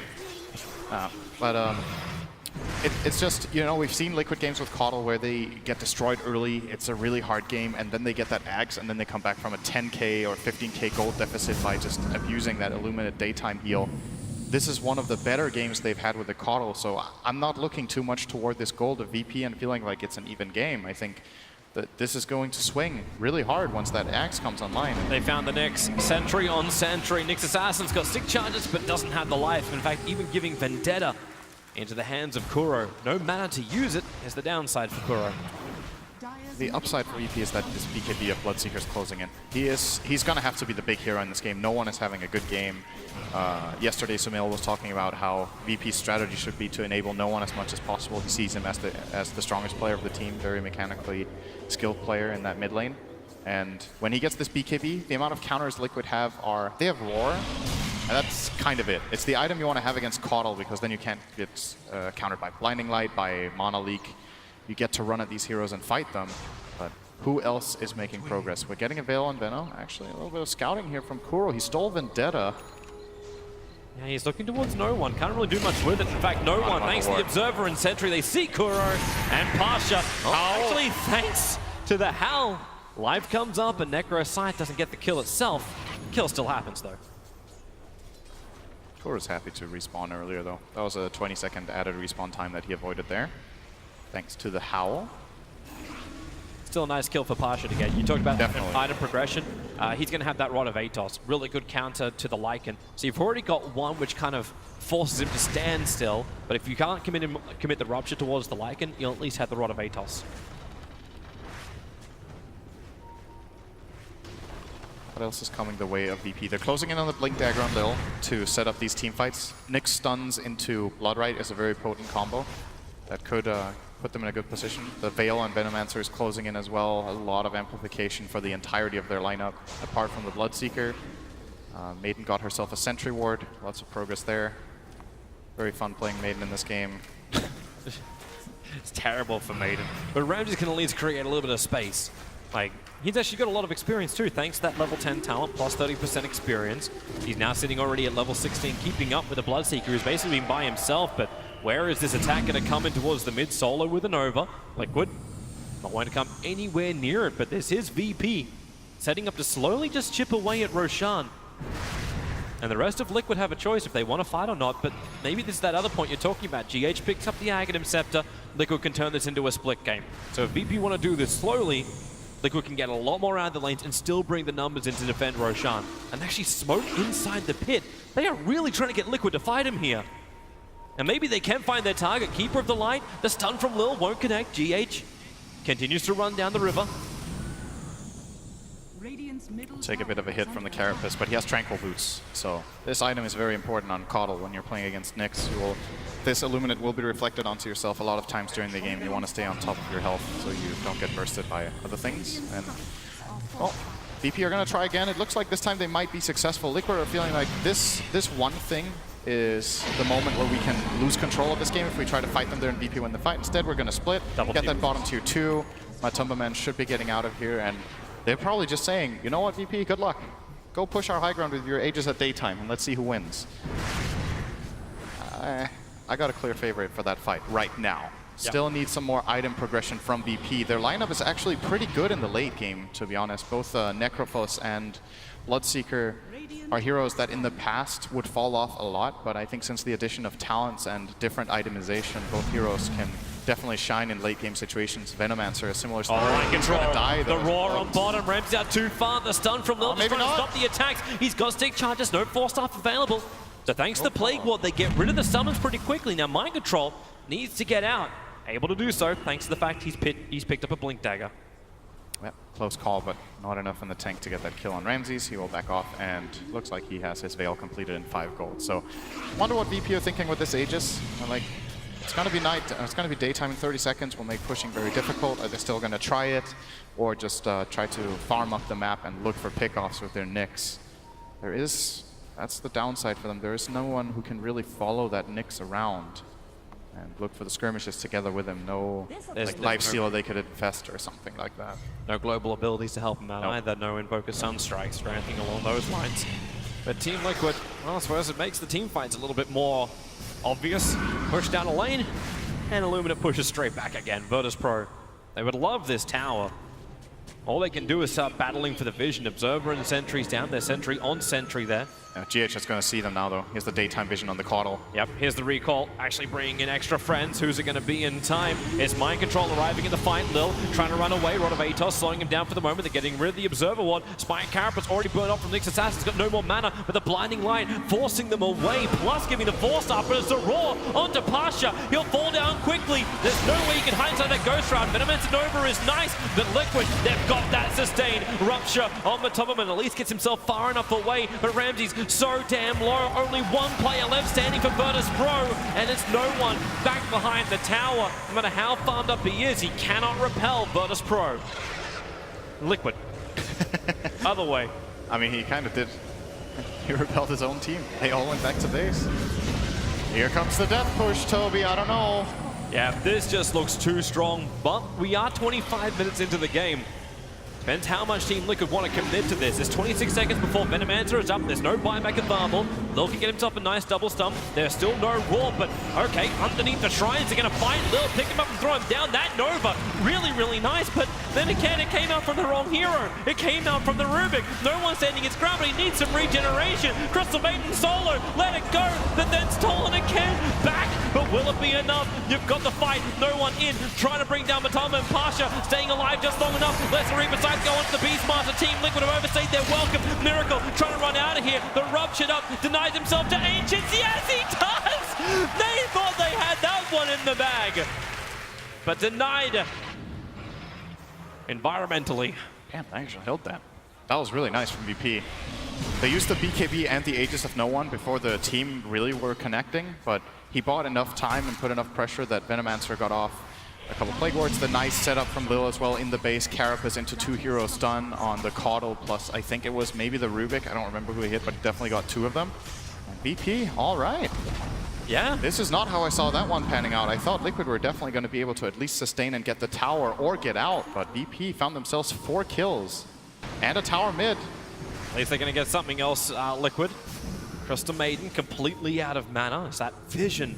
It's just, you know, we've seen Liquid games with Coddle where they get destroyed early, it's a really hard game, and then they get that Axe, and then they come back from a 10k or 15k gold deficit by just abusing that Illuminate Daytime heal. This is one of the better games they've had with the Coddle, so I'm not looking too much toward this gold of VP and feeling like it's an even game. I think that this is going to swing really hard once that Axe comes online. They found the Nyx. Sentry on Sentry. Nyx Assassin's got stick charges, but doesn't have the life. In fact, even giving Vendetta into the hands of Kuro. No mana to use it is the downside for Kuro. The upside for EP is that this BKB of Bloodseeker is closing in. He's going to have to be the big hero in this game. No one is having a good game. Yesterday, Sumail was talking about how VP's strategy should be to enable no one as much as possible. He sees him as the strongest player of the team, very mechanically skilled player in that mid lane. And when he gets this BKB, the amount of counters Liquid have they have Roar, and that's kind of it. It's the item you want to have against Coddle, because then you can't get countered by Blinding Light, by Mana Leak. You get to run at these heroes and fight them, but who else is making progress? We're getting a Veil on Venom. Actually, a little bit of scouting here from Kuro. He stole Vendetta. Yeah, he's looking towards no one. Can't really do much with it. In fact, no one. Thanks to the Observer and Sentry, they see Kuro and Pasha. Actually, thanks to the Hell, life comes up and Necro Sight doesn't get the kill itself. Kill still happens, though. Kuro's happy to respawn earlier, though. That was a 20-second added respawn time that he avoided there. Thanks to the Howl. Still a nice kill for Pasha to get. You talked about Definitely. item progression. He's going to have that Rod of Atos. Really good counter to the Lycan. So you've already got one which kind of forces him to stand still. But if you can't commit the Rupture towards the Lycan, you'll at least have the Rod of Atos. What else is coming the way of VP? They're closing in on the Blink Dagger on Lil to set up these team fights. Nyx stuns into Bloodright is a very potent combo that could put them in a good position. The Veil on Venomancer is closing in as well. A lot of amplification for the entirety of their lineup, apart from the Bloodseeker. Maiden got herself a Sentry Ward. Lots of progress there. Very fun playing Maiden in this game. It's terrible for Maiden. But Ramsey's can at least create a little bit of space. Like, he's actually got a lot of experience too, thanks to that level 10 talent, plus 30% experience. He's now sitting already at level 16, keeping up with the Bloodseeker, who's basically been by himself, but where is this attack going to come in towards the mid solo with a Nova? Liquid not going to come anywhere near it, but this is VP setting up to slowly just chip away at Roshan. And the rest of Liquid have a choice if they want to fight or not, but maybe this is that other point you're talking about. GH picks up the Aghanim Scepter, Liquid can turn this into a split game. So if VP want to do this slowly, Liquid can get a lot more out of the lanes and still bring the numbers in to defend Roshan. And actually smoke inside the pit. They are really trying to get Liquid to fight him here. And maybe they can find their target. Keeper of the Light, the stun from Lil won't connect. GH continues to run down the river. Take a bit of a hit from the Carapace, but he has Tranquil Boots. So this item is very important on Coddle when you're playing against Nyx. This Illuminate will be reflected onto yourself a lot of times during the game. You want to stay on top of your health so you don't get bursted by other things. And well, VP are going to try again. It looks like this time they might be successful. Liquid are feeling like this one thing is the moment where we can lose control of this game if we try to fight them there and VP win the fight. Instead, we're going to split, get that bottom tier 2. My Tumberman should be getting out of here, and they're probably just saying, you know what, VP, good luck. Go push our high ground with your Aegis at daytime, and let's see who wins. I got a clear favorite for that fight right now. Still need some more item progression from VP. Their lineup is actually pretty good in the late game, to be honest. Both Necrophos and Bloodseeker are heroes that in the past would fall off a lot, but I think since the addition of talents and different itemization, both heroes can definitely shine in late game situations. Venomancer, a similar story. He's gonna die, the roar on bottom, Ramsey out too far. The stun from Lil trying to stop the attacks. He's got stick charges, no force staff available. So thanks to Plague Ward, they get rid of the summons pretty quickly. Now Mind Control needs to get out. Able to do so thanks to the fact he's picked up a Blink Dagger. Yep, close call, but not enough in the tank to get that kill on Ramses. He will back off, and looks like he has his Veil completed in 5 gold. So, wonder what VP are thinking with this Aegis. Like, it's gonna be night, it's gonna be daytime in 30 seconds. Will make pushing very difficult. Are they still gonna try it, or just try to farm up the map and look for pickoffs with their Nyx? There is That's the downside for them. There is no one who can really follow that Nyx around and look for the skirmishes together with him. No like lifesteal they could infest or something like that. No global abilities to help him out either. No Invoker Sunstrikes or anything along those lines. But Team Liquid, well, I suppose it makes the team fights a little bit more obvious. Push down a lane, and Illuminate pushes straight back again. Virtus.pro, they would love this tower. All they can do is start battling for the vision. Observer and Sentry's down there. Sentry on Sentry there. GH is going to see them now, though. He has the daytime vision on the Caudal. Yep, here's the recall. Actually bringing in extra friends. Who's it going to be in time? It's Mind Control arriving in the fight. Lil trying to run away. Rod of Atos slowing him down for the moment. They're getting rid of the Observer Ward. Spike Carapace already burned off from Nyx Assassin's got no more mana, but the Blinding Light forcing them away, plus giving the Force up. But it's a Roar onto Pasha. He'll fall down quickly. There's no way you can hide inside that Ghost Round. Venomancer Nova is nice, but Liquid, they've got that sustained Rupture on Matomaman. At least gets himself far enough away, but Ramsey's so damn low. Only one player left standing for Virtus.pro, and it's no one back behind the tower. No matter how farmed up he is, he cannot repel Virtus.pro. Liquid. Other way. I mean, he kind of did. He repelled his own team. They all went back to base. Here comes the death push, Toby. I don't know. Yeah, this just looks too strong, but we are 25 minutes into the game. Depends how much Team Liquid want to commit to this. There's 26 seconds before Venomancer is up. There's no buyback available. Lil can get himself a nice double stump. There's still no Roar, but okay, underneath the shrines, they're going to find Lil, pick him up and throw him down. That Nova, really, really nice, but then again, it came out from the wrong hero. It came out from the Rubik. No one's standing his ground, but he needs some regeneration. Crystal Maiden solo, let it go, but then stolen again. Back, but will it be enough? You've got the fight, no one in. Trying to bring down Matama and Pasha, staying alive just long enough. Lesser Reaper side go on to the Beastmaster. Team Liquid have overstayed their welcome. Miracle trying to run out of here. The Ruptured up, denies himself to Ancients. Yes, he does! They thought they had that one in the bag, but denied environmentally. Damn, I actually held that. That was really nice from VP. They used the BKB and the Aegis of No One before the team really were connecting, but he bought enough time and put enough pressure that Venomancer got off a couple Plague Wards. The nice setup from Lil as well in the base. Carapace into 2-hero stun on the Caudal, plus I think it was maybe the Rubik. I don't remember who he hit, but he definitely got 2 of them. And VP, all right. Yeah. This is not how I saw that one panning out. I thought Liquid were definitely going to be able to at least sustain and get the tower or get out, but VP found themselves 4 kills and a tower mid. At least they're going to get something else, Liquid. Crystal Maiden completely out of mana. It's that vision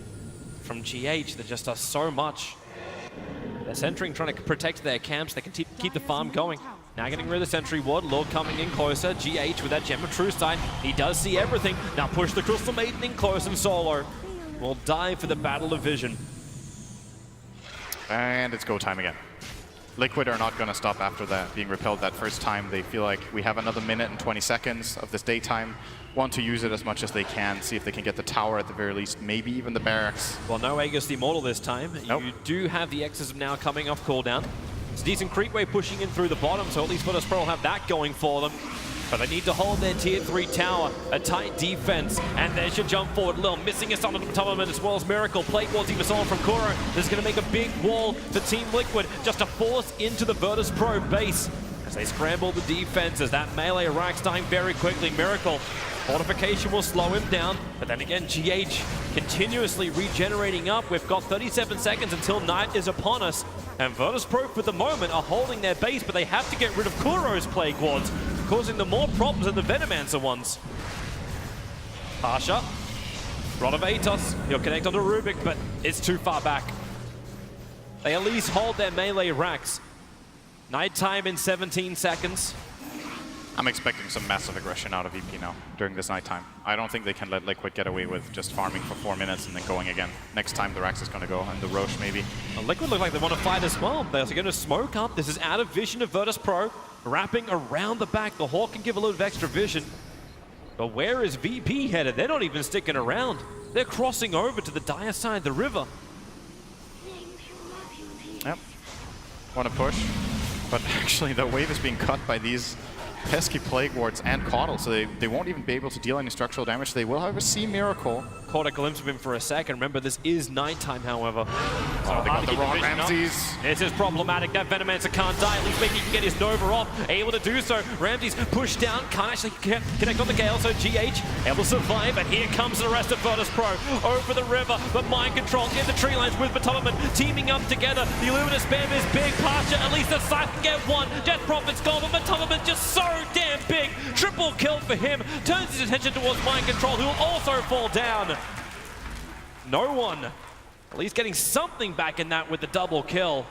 from GH that just does so much. They're centering, trying to protect their camps. They can keep the farm going. Now getting rid of the Sentry Ward. Lord coming in closer. GH with that Gem of True Sight. He does see everything. Now push the Crystal Maiden in close, and Solo will die for the Battle of Vision. And it's go time again. Liquid are not going to stop after that, being repelled that first time. They feel like we have another minute and 20 seconds of this daytime. Want to use it as much as they can, see if they can get the tower at the very least, maybe even the barracks. Well, no Aegis the Immortal this time. Nope. You do have the Exorcism now coming off cooldown. It's a decent creep wave pushing in through the bottom, so at least Virtus.pro will have that going for them. But they need to hold their tier 3 tower, a tight defense, and there's your jump forward. Lil missing a summon from Tubberman as well as Miracle. Plague Ward's even stolen from Kuro. This is going to make a big wall for Team Liquid, just to force into the Virtus.pro base. As they scramble the defenses, that melee Rack's dying very quickly. Miracle, fortification will slow him down, but then again, GH continuously regenerating up. We've got 37 seconds until night is upon us, and Virtus.pro for the moment are holding their base, but they have to get rid of Kuro's Plague Wards, causing them more problems than the Venomancer ones. Pasha, Rod of Atos, he'll connect onto Rubik, but it's too far back. They at least hold their melee racks. Nighttime in 17 seconds. I'm expecting some massive aggression out of VP now during this nighttime. I don't think they can let Liquid get away with just farming for 4 minutes and then going again. Next time the Rax is going to go, and the Roche maybe. Well, Liquid look like they want to fight as well. They're going to smoke up. This is out of vision of Virtus.pro. Wrapping around the back. The Hawk can give a little bit of extra vision. But where is VP headed? They're not even sticking around. They're crossing over to the dire side of the river. Yep. Want to push. But actually the wave is being cut by these pesky Plague Wards and Coddle, so they won't even be able to deal any structural damage. They will, however, see Miracle. Caught a glimpse of him for a second. Remember, this is nighttime, however. Oh, they got the wrong Ramses. This is problematic. That Venomancer can't die. At least maybe he can get his Nova off. Able to do so. Ramses pushed down. Can't actually connect on the Gale. So GH able to survive. And here comes the rest of Virtus.pro over the river. But mind control in the tree lines with Matomaman teaming up together. The Illumina spam is big. Pasha, at least the side can get one. Death Prophet's gone, but Matomaman just so damn big. Triple kill for him. Turns his attention towards mind control, who will also fall down. No one. At least getting something back in that with the double kill.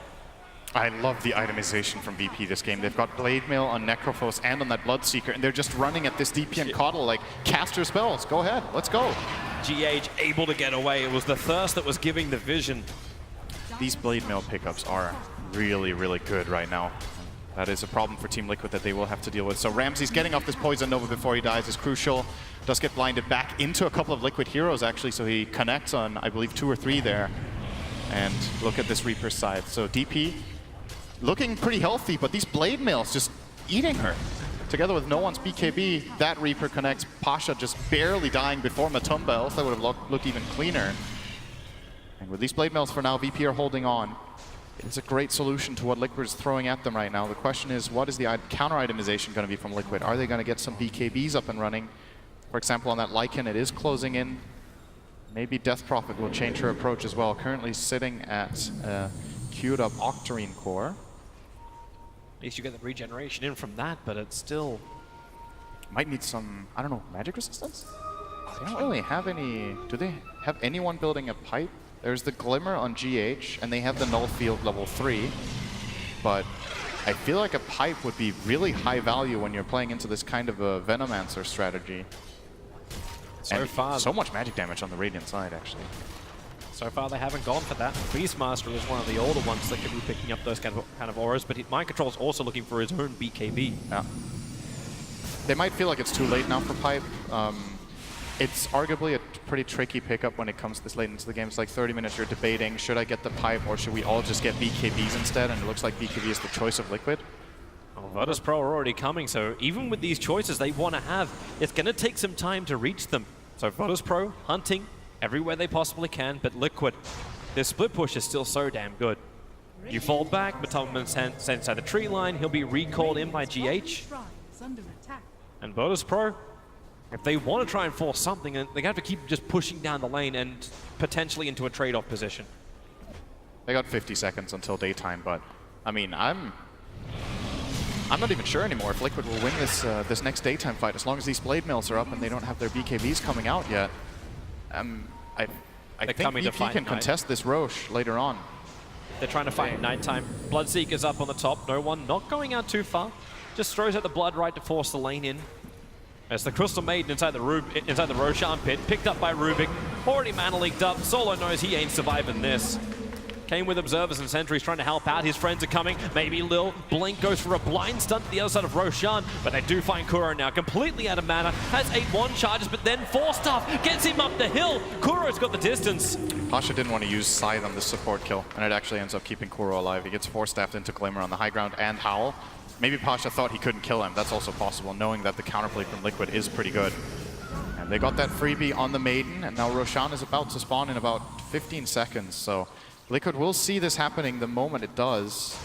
I love the itemization from VP this game. They've got Blade Mail on Necrophos and on that Bloodseeker, and they're just running at this DP and Coddle like, cast your spells, go ahead, let's go. GH able to get away. It was the thirst that was giving the vision. These Blade Mail pickups are really, really good right now. That is a problem for Team Liquid that they will have to deal with. So Ramses getting off this Poison Nova before he dies is crucial. Does get blinded back into a couple of Liquid heroes, actually, so he connects on, I believe, 2 or 3 there. And look at this Reaper's side. So DP looking pretty healthy, but these Blade Mails just eating her. Together with no one's BKB, that Reaper connects. Pasha just barely dying before Matumba, else that would have looked even cleaner. And with these Blade Mails for now, VP are holding on. It's a great solution to what Liquid is throwing at them right now. The question is, what is the counter itemization going to be from Liquid? Are they going to get some BKBs up and running? For example, on that Lycan, it is closing in. Maybe Death Prophet will change her approach as well. Currently sitting at queued up Octarine core. At least you get the regeneration in from that, but it's still... Might need some, I don't know, magic resistance? They don't really have any... Do they have anyone building a pipe? There's the Glimmer on GH, and they have the Null Field level 3. But I feel like a pipe would be really high value when you're playing into this kind of a Venomancer strategy. So far, so much magic damage on the Radiant side, actually. So far, they haven't gone for that. Beastmaster is one of the older ones that could be picking up those kind of auras, but Mind Control is also looking for his own BKB. Yeah. They might feel like it's too late now for pipe. It's arguably a pretty tricky pickup when it comes this late into the game. It's like 30 minutes you're debating, should I get the pipe or should we all just get BKBs instead? And it looks like BKB is the choice of Liquid. Well, Virtus.pro are already coming, so even with these choices they want to have, it's going to take some time to reach them. So Virtus.pro hunting everywhere they possibly can, but Liquid, their split push is still so damn good. You fall back, Matomaman sent inside the tree line, he'll be recalled in by GH. And Virtus.pro, if they want to try and force something, they have to keep just pushing down the lane and potentially into a trade-off position. They got 50 seconds until daytime, but I mean, I'm not even sure anymore if Liquid will win this this next daytime fight as long as these Blade Mails are up and they don't have their BKBs coming out yet. I think VP can contest this Roche later on. They're trying to fight nighttime. Bloodseeker's up on the top. No one not going out too far. Just throws out the Blood right to force the lane in. As the Crystal Maiden inside the Roshan pit, picked up by Rubik. Already mana leaked up. Solo knows he ain't surviving this. Came with observers and sentries trying to help out. His friends are coming. Maybe Lil. Blink goes for a blind stunt to the other side of Roshan, but they do find Kuro now. Completely out of mana. Has 8-1 charges, but then 4-stuff gets him up the hill. Kuro's got the distance. Pasha didn't want to use Scythe on the support kill, and it actually ends up keeping Kuro alive. He gets 4-staffed into Glimmer on the high ground and Howl. Maybe Pasha thought he couldn't kill him. That's also possible, knowing that the counterplay from Liquid is pretty good. And they got that freebie on the Maiden, and now Roshan is about to spawn in about 15 seconds, so Liquid will see this happening the moment it does.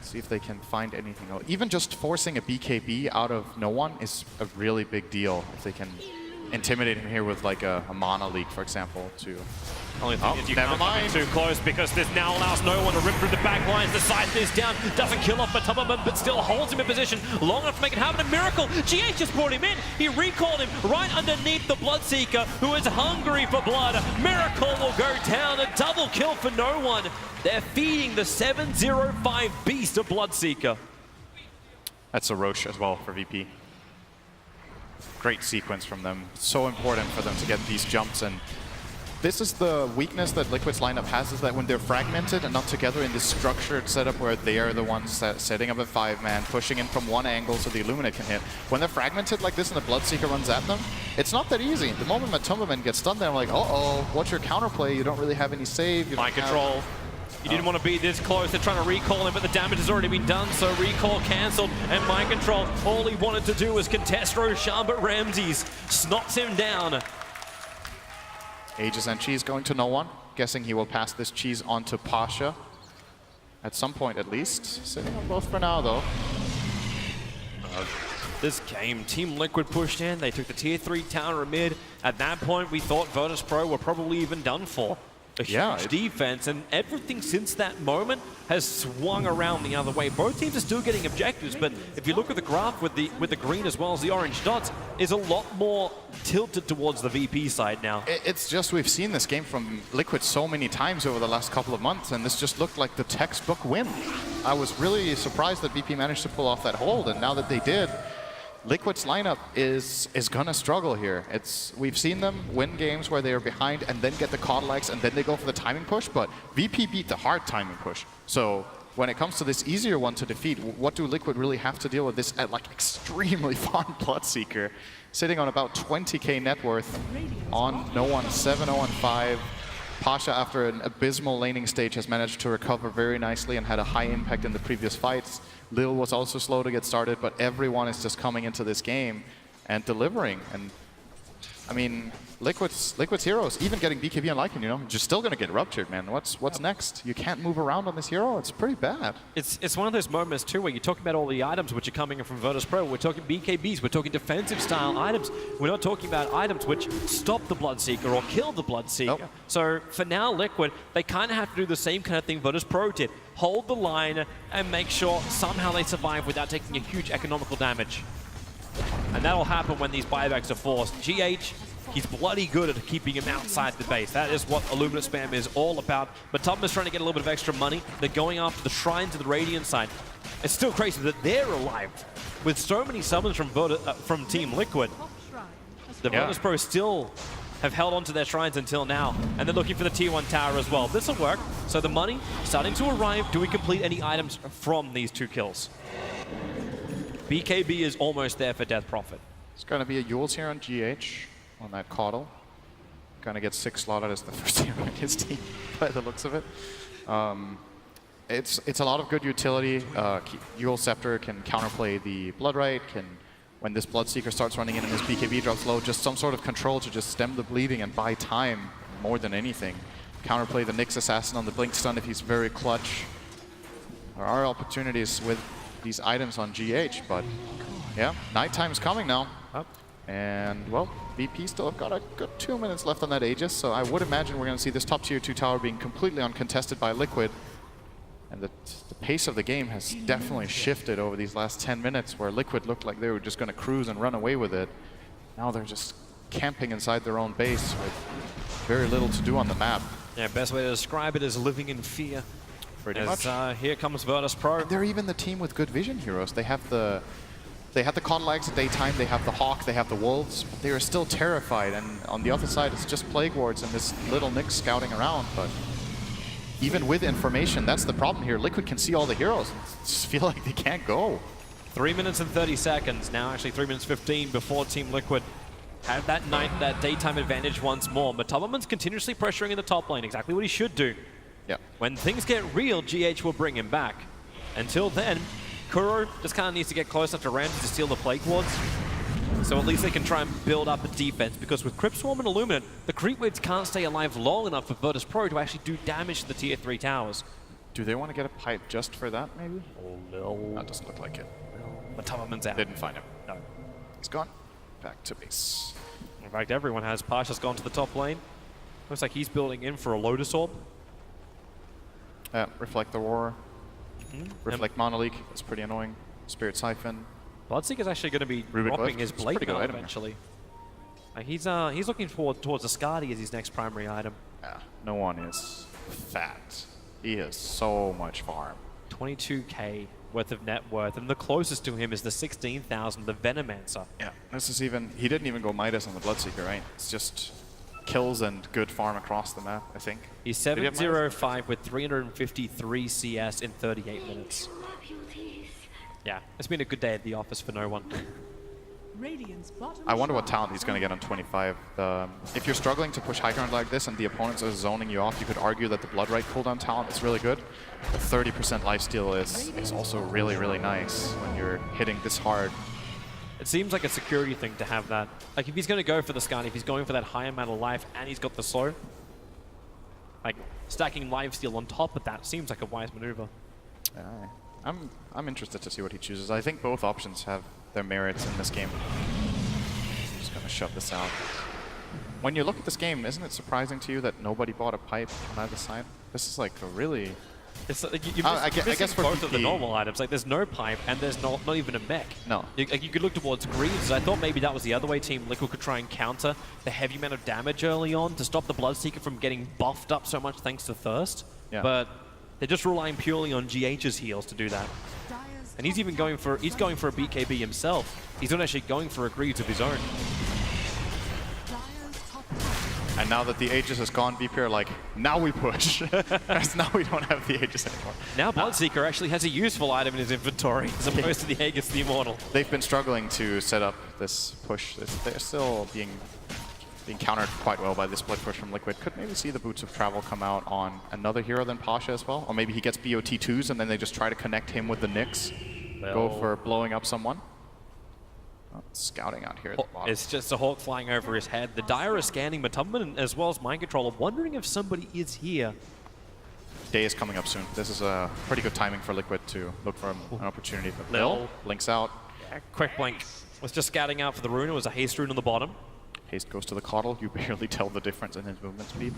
See if they can find anything else. Even just forcing a BKB out of no one is a really big deal. If they can intimidate him here with like a mana leak, for example, to... Only thing is you can't come too close because this now allows no one to rip through the back lines. The side is down, doesn't kill off Matomaman, but still holds him in position long enough to make it happen. A miracle! GH just brought him in. He recalled him right underneath the Bloodseeker, who is hungry for blood. Miracle will go down. A double kill for no one. They're feeding the 705 beast of Bloodseeker. That's a Roche as well for VP. Great sequence from them. So important for them to get these jumps, and this is the weakness that Liquid's lineup has, is that when they're fragmented and not together in this structured setup where they are the ones setting up a 5-man, pushing in from one angle so the Illumina can hit. When they're fragmented like this and the Bloodseeker runs at them, it's not that easy. The moment Matomaman gets stunned, they're like, uh-oh, what's your counterplay? You don't really have any save. Mind control. You didn't want to be this close. They're trying to recall him, but the damage has already been done, so recall cancelled and mind control. All he wanted to do was contest Roshan, but Ramses snots him down. Aegis and Cheese going to no one. Guessing he will pass this Cheese on to Pasha. At some point at least. Sitting on both for now though. This game, Team Liquid pushed in. They took the tier 3 tower mid. At that point, we thought Virtus.pro were probably even done for. A huge defense, and everything since that moment has swung around the other way. Both teams are still getting objectives, but if you look at the graph with the green as well as the orange dots, is a lot more tilted towards the VP side now. It's just we've seen this game from Liquid so many times over the last couple of months, and this just looked like the textbook win. I was really surprised that VP managed to pull off that hold, and now that they did, Liquid's lineup is gonna struggle here. We've seen them win games where they are behind and then get the Caudilacs and then they go for the timing push, but VP beat the hard timing push. So when it comes to this easier one to defeat, what do Liquid really have to deal with this like extremely farm Bloodseeker sitting on about 20k net worth on no one, 7-0-5. Pasha, after an abysmal laning stage, has managed to recover very nicely and had a high impact in the previous fights. Lil was also slow to get started, but everyone is just coming into this game and delivering. And I mean, Liquid's heroes, even getting BKB and Lycan, you know, just still gonna get ruptured, man. What's next? You can't move around on this hero. It's pretty bad. It's one of those moments too where you're talking about all the items which are coming in from Virtus.pro. We're talking BKBs, we're talking defensive style items. We're not talking about items which stop the Bloodseeker or kill the Bloodseeker. Nope. So for now, Liquid, they kind of have to do the same kind of thing Virtus.pro did. Hold the line and make sure somehow they survive without taking a huge economical damage. And that'll happen when these buybacks are forced. GH, he's bloody good at keeping him outside the base. That is what Illumina spam is all about. But Tubman is trying to get a little bit of extra money. They're going after the shrines of the Radiant side. It's still crazy that they're alive. With so many summons from Team Liquid, the Virtus.pro still have held on to their shrines until now. And they're looking for the tier 1 tower as well. This will work. So the money starting to arrive. Do we complete any items from these 2 kills? BKB is almost there for Death Prophet. It's going to be a Yules here on GH on that Caudal. Going to get 6 slotted as the first hero in his team by the looks of it. It's a lot of good utility. Yules Scepter can counterplay the Bloodright, when this Bloodseeker starts running in and his BKB drops low, just some sort of control to just stem the bleeding and buy time more than anything. Counterplay the Nyx Assassin on the Blink Stun if he's very clutch. There are opportunities with these items on GH, but yeah, nighttime's coming now. And well, VP still have got a good 2 minutes left on that Aegis, so I would imagine we're going to see this top tier 2 tower being completely uncontested by Liquid. And the pace of the game has definitely shifted over these last 10 minutes, where Liquid looked like they were just going to cruise and run away with it. Now they're just camping inside their own base with very little to do on the map. Yeah, best way to describe it is living in fear. Pretty much. Here comes Virtus.pro. They're even the team with good vision heroes. They have the Caudilacs at daytime, they have the Hawk, they have the Wolves, but they are still terrified. And on the other side, it's just Plague Wards and this little Nyx scouting around. But even with information, that's the problem here. Liquid can see all the heroes and just feel like they can't go. 3 minutes and 30 seconds. Now actually 3 minutes 15 before Team Liquid have that daytime advantage once more. But Tubman's continuously pressuring in the top lane, exactly what he should do. Yeah. When things get real, GH will bring him back. Until then, Kuro just kind of needs to get close enough to Ramsey to steal the Plague Wards. So at least they can try and build up a defense, because with Crypt Swarm and Illuminate, the Creep Waves can't stay alive long enough for Virtus.pro to actually do damage to the tier 3 towers. Do they want to get a pipe just for that, maybe? Oh no. That doesn't look like it. But Tubman's out. Didn't find him. No. He's gone. Back to base. In fact, everyone has. Pasha's gone to the top lane. Looks like he's building in for a Lotus Orb. Reflect the Roar. Reflect Monolith is pretty annoying. Spirit Siphon. Bloodseeker's actually going to be dropping his Blade now eventually. He's looking towards the Skadi as his next primary item. Yeah, no one is fat. He has so much farm. 22k worth of net worth, and the closest to him is the 16,000, the Venomancer. Yeah, this is even, he didn't even go Midas on the Bloodseeker, right? It's just kills and good farm across the map, I think. He's 705 with 353 CS in 38 minutes. Yeah, it's been a good day at the office for no one. I wonder what talent he's going to get on 25. If you're struggling to push high ground like this and the opponents are zoning you off, you could argue that the Blood Right cooldown talent is really good. But 30% lifesteal is also really, really nice when you're hitting this hard. It seems like a security thing to have that. Like if he's going to go for the Scan, if he's going for that high amount of life and he's got the slow, like stacking lifesteal on top of that seems like a wise maneuver. I'm interested to see what he chooses. I think both options have their merits in this game. I'm just going to shove this out. When you look at this game, isn't it surprising to you that nobody bought a pipe on either side? This is like a really... It's like I guess for both of the normal items, like there's no pipe and there's not even a mech. No. You could look towards Greaves. I thought maybe that was the other way Team Liquid could try and counter the heavy amount of damage early on to stop the Bloodseeker from getting buffed up so much thanks to Thirst. Yeah. But they're just relying purely on GH's heals to do that. And he's even going for a BKB himself. He's not actually going for a Greaves of his own. And now that the Aegis is gone, BP are like, now we push. Because now we don't have the Aegis anymore. Now Bloodseeker actually has a useful item in his inventory as opposed to the Aegis the Immortal. They've been struggling to set up this push. They're still being countered quite well by this split push from Liquid. Could maybe see the Boots of Travel come out on another hero than Pasha as well. Or maybe he gets BOT2s and then they just try to connect him with the Nyx. Go for blowing up someone. Scouting out here at the bottom. It's just a Hawk flying over his head. The Dire is scanning Matumban as well as Mind Controller, wondering if somebody is here. Day is coming up soon. This is a pretty good timing for Liquid to look for an opportunity. But Lil blinks out. Yeah, quick blink. Was just scouting out for the rune. It was a haste rune on the bottom. Haste goes to the Coddle. You barely tell the difference in his movement speed.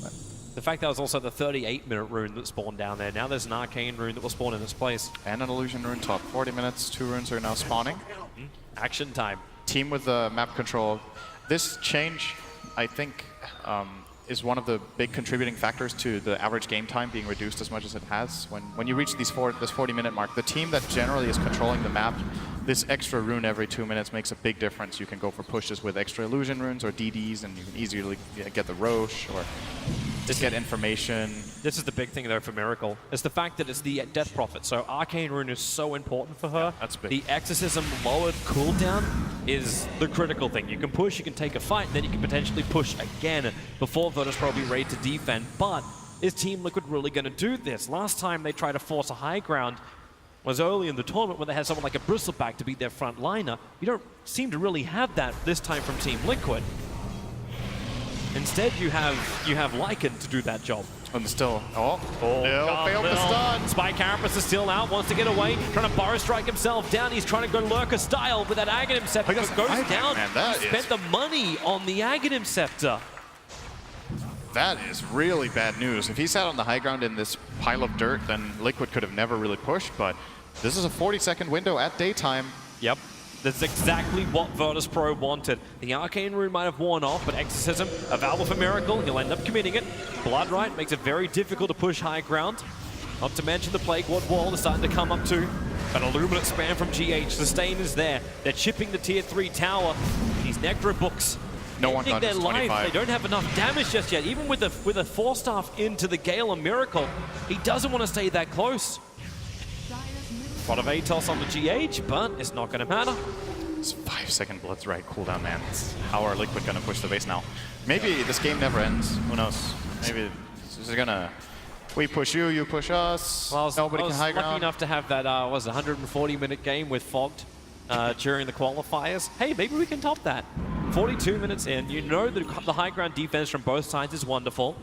But the fact that was also the 38-minute rune that spawned down there. Now there's an Arcane rune that will spawn in its place. And an Illusion rune top. 40 minutes, 2 runes are now spawning. Action time. Team with the map control. This change, I think, is one of the big contributing factors to the average game time being reduced as much as it has. When you reach this 40-minute mark, the team that generally is controlling the map, this extra rune every 2 minutes makes a big difference. You can go for pushes with extra illusion runes or DDs, and you can easily get the Roche or just get information. This is the big thing though for Miracle. It's the fact that it's the Death Prophet. So Arcane Rune is so important for her. That's big. The Exorcism lowered cooldown is the critical thing. You can push, you can take a fight, then you can potentially push again before Virtus.pro be ready to defend. But is Team Liquid really going to do this? Last time they tried to force a high ground was early in the tournament when they had someone like a Bristleback to be their front liner. You don't seem to really have that this time from Team Liquid. Instead, you have Lycan to do that job. And still, Lil failed the stun. Spike Carapace is still out, wants to get away, trying to Burrow Strike himself down. He's trying to go Lurker style with that Aghanim Scepter. Goes down. Man, he spent the money on the Aghanim Scepter. That is really bad news. If he sat on the high ground in this pile of dirt, then Liquid could have never really pushed, but this is a 40-second window at daytime. Yep. That's exactly what Virtus.pro wanted. The Arcane Rune might have worn off, but Exorcism, a Valve for Miracle, he'll end up committing it. Blood Right makes it very difficult to push high ground. Not to mention the Plague Ward Wall is starting to come up too. An Illuminate spam from GH. Sustain is there. They're chipping the Tier 3 tower. These Nectar books. No one got their his life. 25. They don't have enough damage just yet. Even with a 4-staff into the Gale and Miracle, he doesn't want to stay that close. A lot of ATOS on the GH, but it's not going to matter. It's 5-second Blood's Right cooldown, man. How are Liquid going to push the base now? Maybe this game never ends. Who knows? Maybe this is going to... We push you, you push us. Well, Nobody I was can high ground. lucky enough to have that 140-minute game with Fogged during the qualifiers. Hey, maybe we can top that. 42 minutes in. You know that the high ground defense from both sides is wonderful.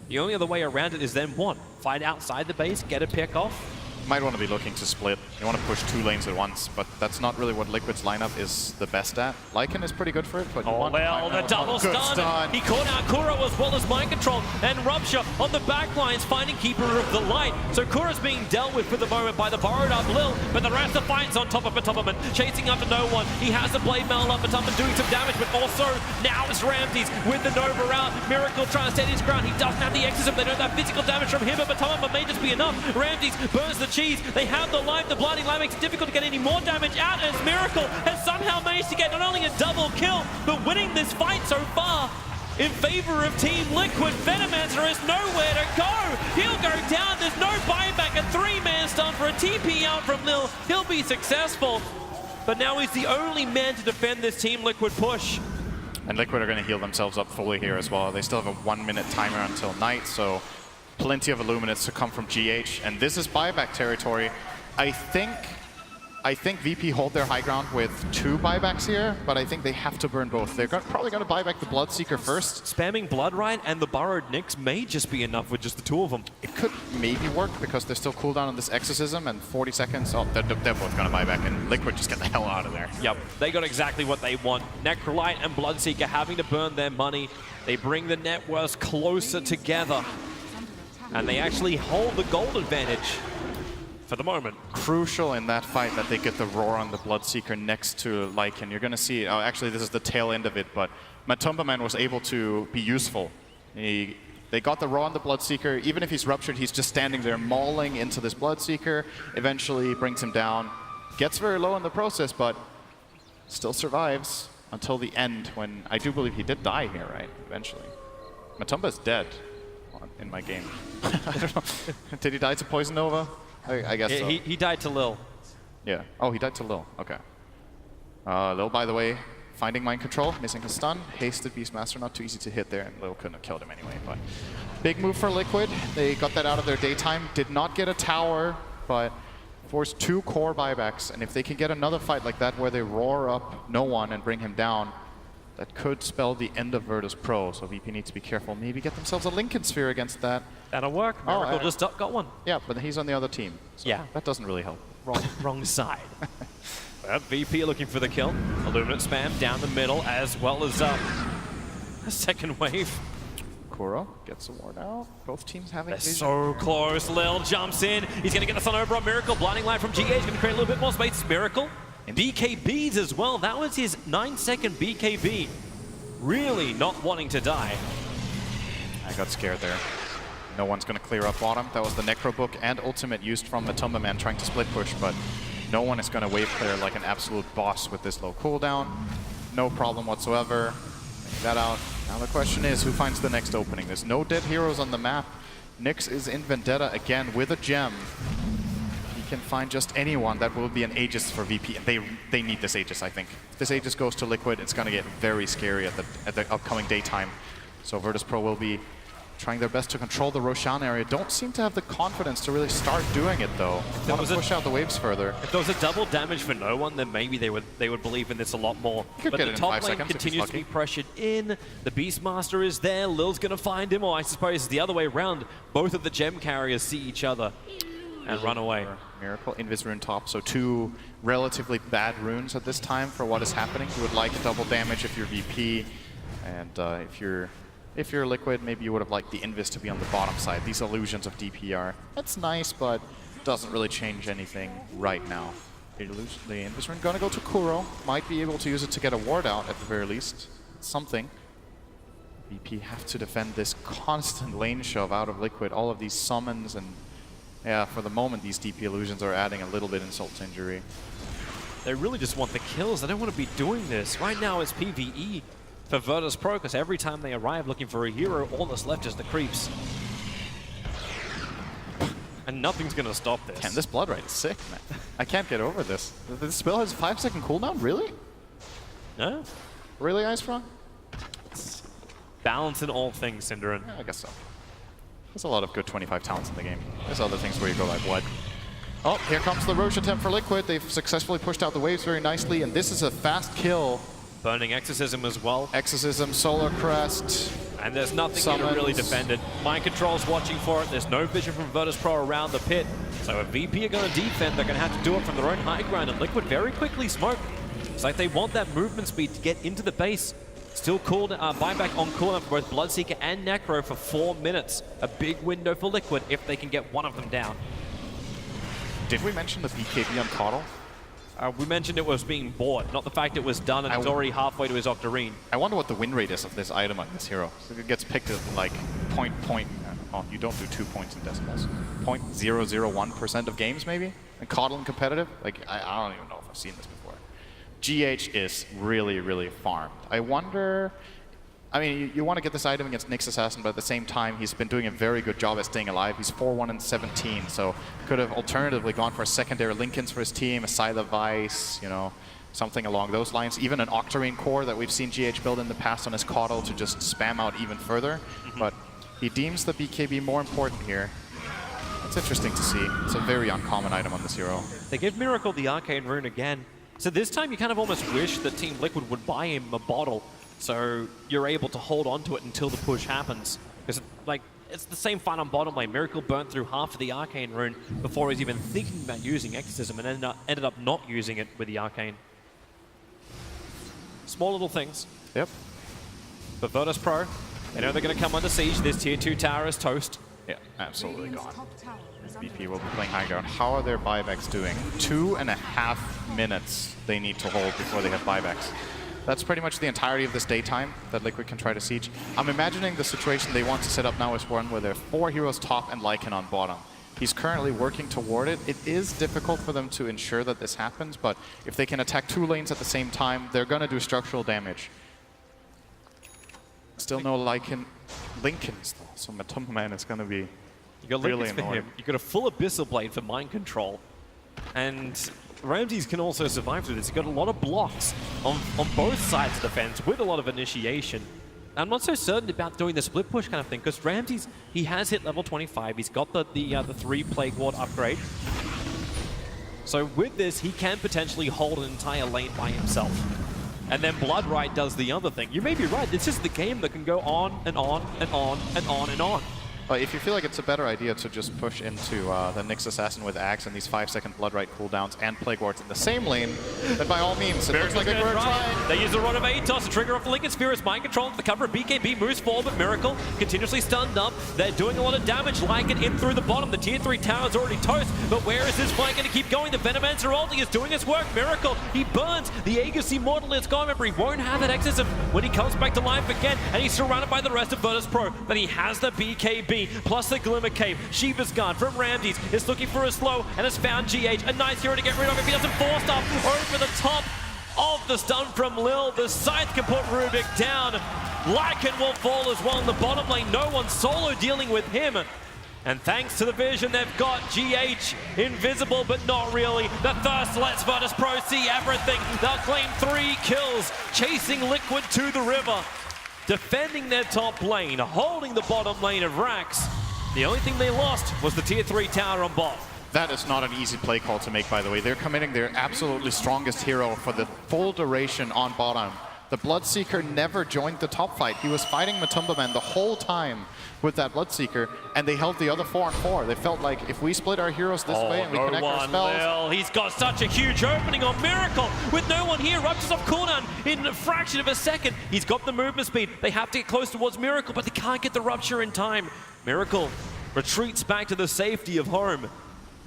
The only other way around it is then what? Fight outside the base, get a pick off. Might want to be looking to split. You want to push 2 lanes at once, but that's not really what Liquid's lineup is the best at. Lycan is pretty good for it, but you want well, the double stun. He caught out Kuro as well as Mind Control, and Rupture on the back lines finding Keeper of the Light. So Kuro's being dealt with for the moment by the borrowed up Lil, but the rest of the fight's on top of Matumban, chasing after no one. He has the Blade Mail up, Matumban doing some damage, but also now it's Ramses with the Nova out. Miracle trying to stand his ground. He doesn't have the Exorcism. They don't have physical damage from him, but Matumban may just be enough. Ramses burns the cheese. They have the life. The Blinding Light makes it difficult to get any more damage out, as Miracle has somehow managed to get not only a double kill, but winning this fight so far in favor of Team Liquid. Venomancer has nowhere to go. He'll go down. There's no buyback. A 3-man stun for a TP out from Lil. He'll be successful. but now he's the only man to defend this Team Liquid push. And Liquid are going to heal themselves up fully here as well. They still have a 1-minute timer until night, so plenty of Illuminates to come from GH. And this is buyback territory. I think VP hold their high ground with 2 buybacks here, but I think they have to burn both. They're probably going to buy back the Bloodseeker first. Spamming Blood Rite and the Burrowed Nyx may just be enough with just the 2 of them. It could maybe work because there's still cooldown on this Exorcism and 40 seconds. Oh, they're both going to buy back, and Liquid just get the hell out of there. Yep, they got exactly what they want. Necrolite and Bloodseeker having to burn their money. They bring the net worth closer together, and they actually hold the gold advantage for the moment. Crucial in that fight that they get the roar on the Bloodseeker next to Lycan. You're going to see, oh, actually this is the tail end of it, but Matumba Man was able to be useful. They got the roar on the Bloodseeker. Even if he's ruptured, he's just standing there mauling into this Bloodseeker. Eventually brings him down. Gets very low in the process, but still survives until the end, when I do believe he did die here, right? Eventually. Matumba's dead in my game. I don't know. Did he die to Poison Nova? I guess so. He died to Lil. Yeah. Oh, he died to Lil. Okay. Lil, by the way, finding mind control, missing his stun. Hasted Beastmaster, not too easy to hit there, and Lil couldn't have killed him anyway. But big move for Liquid. They got that out of their daytime. Did not get a tower, but forced 2 core buybacks. And if they can get another fight like that where they roar up no one and bring him down, that could spell the end of Virtus.pro, so VP needs to be careful. Maybe get themselves a Lincoln Sphere against that. That'll work. Miracle just got one. Yeah, but he's on the other team. So yeah. That doesn't really help. Wrong side. But VP looking for the kill. Illuminate spam down the middle, as well as a second wave. Kuro gets a ward out. Both teams having They're vision. so close. Lil jumps in. He's going to get the stun over on Miracle. Blinding light from GH. Going to create a little bit more space. Miracle. BKBs as well. That was his 9-second BKB. Really not wanting to die. I got scared there. No one's going to clear up bottom. That was the Necro Book and Ultimate used from Matumba Man trying to split push, but no one is going to wave clear like an absolute boss with this low cooldown. No problem whatsoever. Take that out. Now the question is, who finds the next opening? There's no dead heroes on the map. Nyx is in Vendetta again with a gem. He can find just anyone. That will be an Aegis for VP, and they need this Aegis, I think. If this Aegis goes to Liquid, it's going to get very scary at the upcoming daytime. So Virtus.pro will be trying their best to control the Roshan area. Don't seem to have the confidence to really start doing it, though. They want to push out the waves further. If there was a double damage for no one, then maybe they would believe in this a lot more. But the top lane continues to be pressured in. The Beastmaster is there. Lil's going to find him, or I suppose it's the other way around. Both of the gem carriers see each other and run away. Miracle, Invis rune top, so 2 relatively bad runes at this time for what is happening. You would like double damage if you're VP, and if you're Liquid, maybe you would have liked the Invis to be on the bottom side. These illusions of DPR, that's nice, but doesn't really change anything right now. The Invis rune gonna go to Kuro. Might be able to use it to get a ward out at the very least. Something. VP have to defend this constant lane shove out of Liquid. All of these summons, and yeah, for the moment, these DP illusions are adding a little bit insult to injury. They really just want the kills. They don't want to be doing this. Right now it's PvE for Virtus.pro, because every time they arrive looking for a hero, all that's left is the creeps. And nothing's going to stop this. Damn, this Blood Rite is sick, man. I can't get over this. This spell has a 5-second cooldown? Really? No? Really, Icefrog? Balance in all things, Synderin. Yeah, I guess so. There's a lot of good 25 talents in the game. There's other things where you go like, what? Oh, here comes the Roche attempt for Liquid. They've successfully pushed out the waves very nicely, and this is a fast kill. Burning Exorcism as well. Exorcism, Solar Crest. And there's nothing to really defend it. Mind Control's watching for it. There's no vision from Virtus.pro around the pit. So if VP are going to defend, they're going to have to do it from their own high ground. And Liquid very quickly smoke. It's like they want that movement speed to get into the base. Still buyback on cooldown for both Bloodseeker and Necro for 4 minutes. A big window for Liquid if they can get one of them down. Did we mention the BKB on Coddle? We mentioned it was being bought, not the fact it was done and it's already halfway to his Octarine. I wonder what the win rate is of this item on this hero. If it gets picked at like oh, you don't do 2 points in decimals. 0.001% of games maybe? And Coddle in competitive? Like, I don't even know if I've seen this before. GH is really, really farmed. I wonder I mean, you want to get this item against Nyx Assassin, but at the same time, he's been doing a very good job at staying alive. He's 4-1 and 17, so could have alternatively gone for a secondary Linkens for his team, a Scythe Vice, you know, something along those lines. Even an Octarine core that we've seen GH build in the past on his Caudal to just spam out even further. But he deems the BKB more important here. It's interesting to see. It's a very uncommon item on this hero. They give Miracle the Arcane Rune again. So this time you kind of almost wish that Team Liquid would buy him a bottle so you're able to hold on to it until the push happens. Because like, it's the same fight on bottom lane. Miracle burnt through half of the Arcane Rune before he was even thinking about using Exorcism and ended up not using it with the Arcane. Small little things. Yep. But Virtus.pro, they know they're going to come under siege. This tier 2 tower is toast. Yeah, absolutely gone. BP will be playing high ground. How are their buybacks doing? 2.5 minutes they need to hold before they have buybacks. That's pretty much the entirety of this daytime that Liquid can try to siege. I'm imagining the situation they want to set up now is one where there are 4 heroes top and Lycan on bottom. He's currently working toward it. It is difficult for them to ensure that this happens, but if they can attack 2 lanes at the same time, they're going to do structural damage. Still no Lycan. Linkens, though, so Matumman is going to be You got really Linkens for annoying. him. You got a full Abyssal Blade for mind control. And Ramses can also survive through this. He's got a lot of blocks on both sides of the fence with a lot of initiation. I'm not so certain about doing the split push kind of thing, because Ramses, he has hit level 25. He's got the 3 Plague Ward upgrade. So with this, he can potentially hold an entire lane by himself. And then Bloodright does the other thing. You may be right. This is the game that can go on and on and on and on and on. If you feel like it's a better idea to just push into the Nyx Assassin with Axe and these 5-second Bloodright cooldowns and Plague Wards in the same lane, then by all means, it looks like a great try. They use the Rod of Atos to trigger off the Lincoln Sphere as mind control to the cover of BKB moves forward, but Miracle continuously stunned up. They're doing a lot of damage, Lycan in through the bottom. The tier 3 tower is already toast, but where is this fight going to keep going? The Venomancer ulti is doing its work. Miracle, he burns. The Aegis Immortal is gone. Remember, he won't have that Exorcism when he comes back to life again, and he's surrounded by the rest of Virtus.pro. Then he has the BKB, plus the Glimmer Cape. Shiva's Guard from Ramses is looking for a slow and has found GH. A nice hero to get rid of if he doesn't force up over the top of the stun from Lil. The Scythe can put Rubik down. Lycan will fall as well in the bottom lane. No one solo dealing with him. And thanks to the vision, they've got GH invisible, but not really. The Thirst lets Virtus.pro see everything. They'll claim 3 kills, chasing Liquid to the river. Defending their top lane, holding the bottom lane of Rax. The only thing they lost was the tier 3 tower on bot. That is not an easy play call to make, by the way. They're committing their absolutely strongest hero for the full duration on bottom. The Bloodseeker never joined the top fight. He was fighting Matumbaman the whole time with that Bloodseeker, and they held the other 4-on-4. They felt like if we split our heroes this way and we connect our spells... Lil. He's got such a huge opening on Miracle with no one here. Ruptures off cooldown in a fraction of a second. He's got the movement speed. They have to get close towards Miracle, but they can't get the Rupture in time. Miracle retreats back to the safety of home.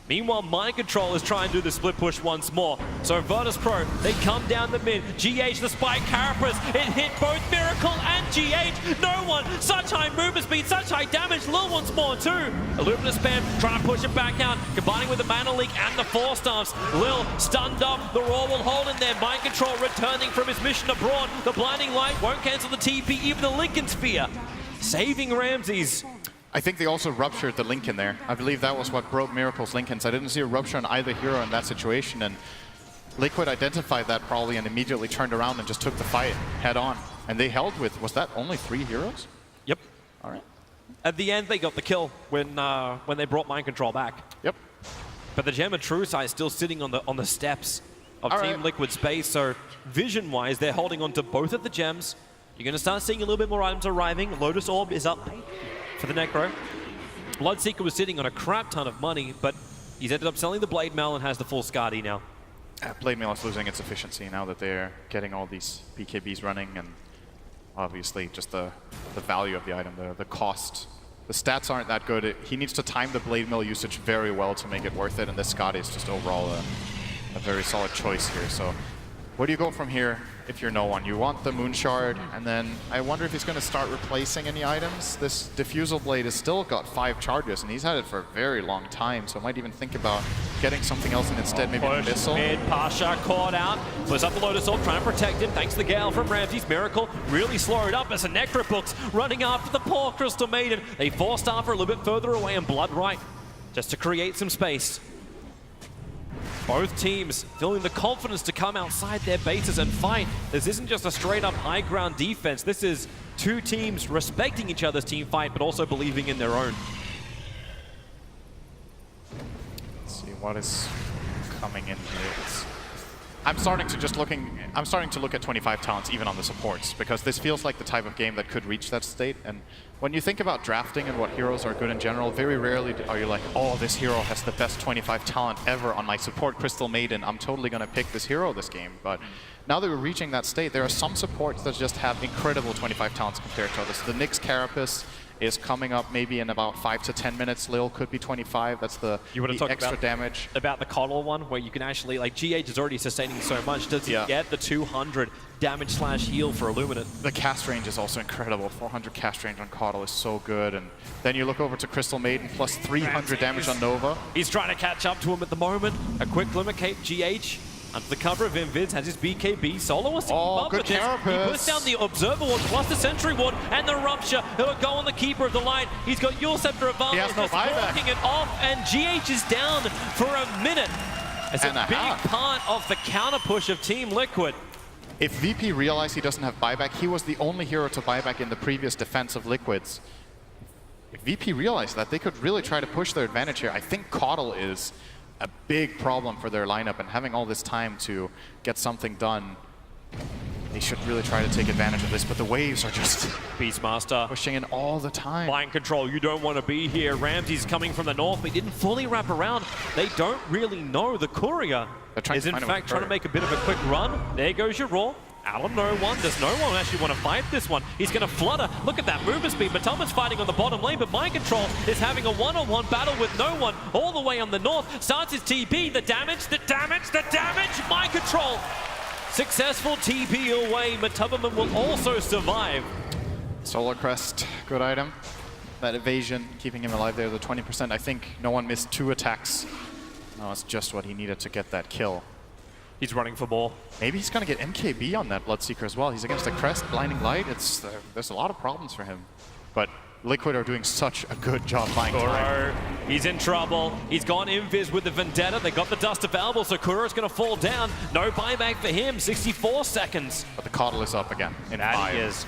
Meanwhile, Mind Control is trying to do the split push once more. So Virtus.pro, they come down the mid. GH, the Spike Carapace, it hit both Miracle and GH. No one, such high movement speed, such high damage. Lil wants more too. Illumina spam, trying to push it back out, combining with the Mana Leak and the Force Staffs. Lil stunned up, the Raw will hold in there. Mind Control returning from his mission abroad. The Blinding Light won't cancel the TP, even the Lincoln Sphere. Saving Ramses. I think they also ruptured the Lincoln there. I believe that was what broke Miracle's Lincolns. I didn't see a rupture on either hero in that situation, and Liquid identified that probably and immediately turned around and just took the fight head on. And they held with, was that only 3 heroes? Yep. All right. At the end, they got the kill when they brought Mind Control back. Yep. But the Gem of True Sight is still sitting on the steps of Team Liquid's base, so vision-wise, they're holding on to both of the gems. You're going to start seeing a little bit more items arriving. Lotus Orb is up for the Necro. Bloodseeker was sitting on a crap ton of money, but he's ended up selling the Blade Mail and has the full Skadi now. Blade Mail is losing its efficiency now that they're getting all these BKBs running, and obviously just the value of the item, the cost. The stats aren't that good. He needs to time the Blade Mail usage very well to make it worth it, and this Skadi is just overall a very solid choice here. So where do you go from here if you're no one? You want the Moon Shard, and then I wonder if he's going to start replacing any items. This Diffusal Blade has still got 5 charges, and he's had it for a very long time, so I might even think about getting something else in instead, maybe a missile. Mid, Pasha caught out, puts up the Lotus Orb, trying to protect him, thanks to the Gale from Ramses. Miracle really slowed up as the Necrobooks running after the poor Crystal Maiden. They force Starver a little bit further away and Blood right, just to create some space. Both teams feeling the confidence to come outside their bases and fight. This isn't just a straight up high ground defense. This is two teams respecting each other's team fight, but also believing in their own. Let's see what is coming in here. I'm starting to look at 25 talents even on the supports, because this feels like the type of game that could reach that state. And when you think about drafting and what heroes are good in general, very rarely are you like, oh, this hero has the best 25 talent ever on my support Crystal Maiden. I'm totally going to pick this hero this game. But now that we're reaching that state, there are some supports that just have incredible 25 talents compared to others. The Nyx Carapace is coming up maybe in about 5 to 10 minutes. Lil could be 25. That's the extra damage. About the Coddle one, where you can actually, like, GH is already sustaining so much. Does he get the 200 damage / heal for Illuminate? The cast range is also incredible. 400 cast range on Coddle is so good. And then you look over to Crystal Maiden, plus 300 damage on Nova. He's trying to catch up to him at the moment. A quick limit cape, GH. Under the cover of Invids, has his BKB. Solo wants to keep up with this. He puts down the Observer Ward plus the Sentry Ward and the Rupture. It'll go on the Keeper of the Light. He's got Yule Scepter of Valor. He has no buyback. Walking it off, and GH is down for a minute. It's a big part of the counter push of Team Liquid. If VP realized he doesn't have buyback, he was the only hero to buyback in the previous defense of Liquids. If VP realized that, they could really try to push their advantage here. I think Coddle is a big problem for their lineup, and having all this time to get something done, they should really try to take advantage of this, but the waves are just Beastmaster pushing in all the time. Mind control, you don't want to be here. Ramsey's coming from the north, but he didn't fully wrap around. They don't really know the Courier is in fact trying to make a bit of a quick run. There goes your Raw. Out of no one. Does no one actually want to fight this one? He's going to flutter. Look at that movement speed. Matoma's fighting on the bottom lane, but Mind Control is having a one-on-one battle with no one all the way on the north. Starts his TP. The damage, the damage, the damage. Mind Control. Successful TP away. Matomaman will also survive. Solar Crest, good item. That evasion, keeping him alive there, the 20%. I think no one missed 2 attacks. No, it's just what he needed to get that kill. He's running for more. Maybe he's going to get MKB on that Bloodseeker as well. He's against a Crest, Blinding Light. There's a lot of problems for him. But Liquid are doing such a good job buying time. He's in trouble. He's gone Invis with the Vendetta. They got the Dust of Elbow, so Kuro's going to fall down. No buyback for him. 64 seconds. But the Coddle is up again in 5. He is.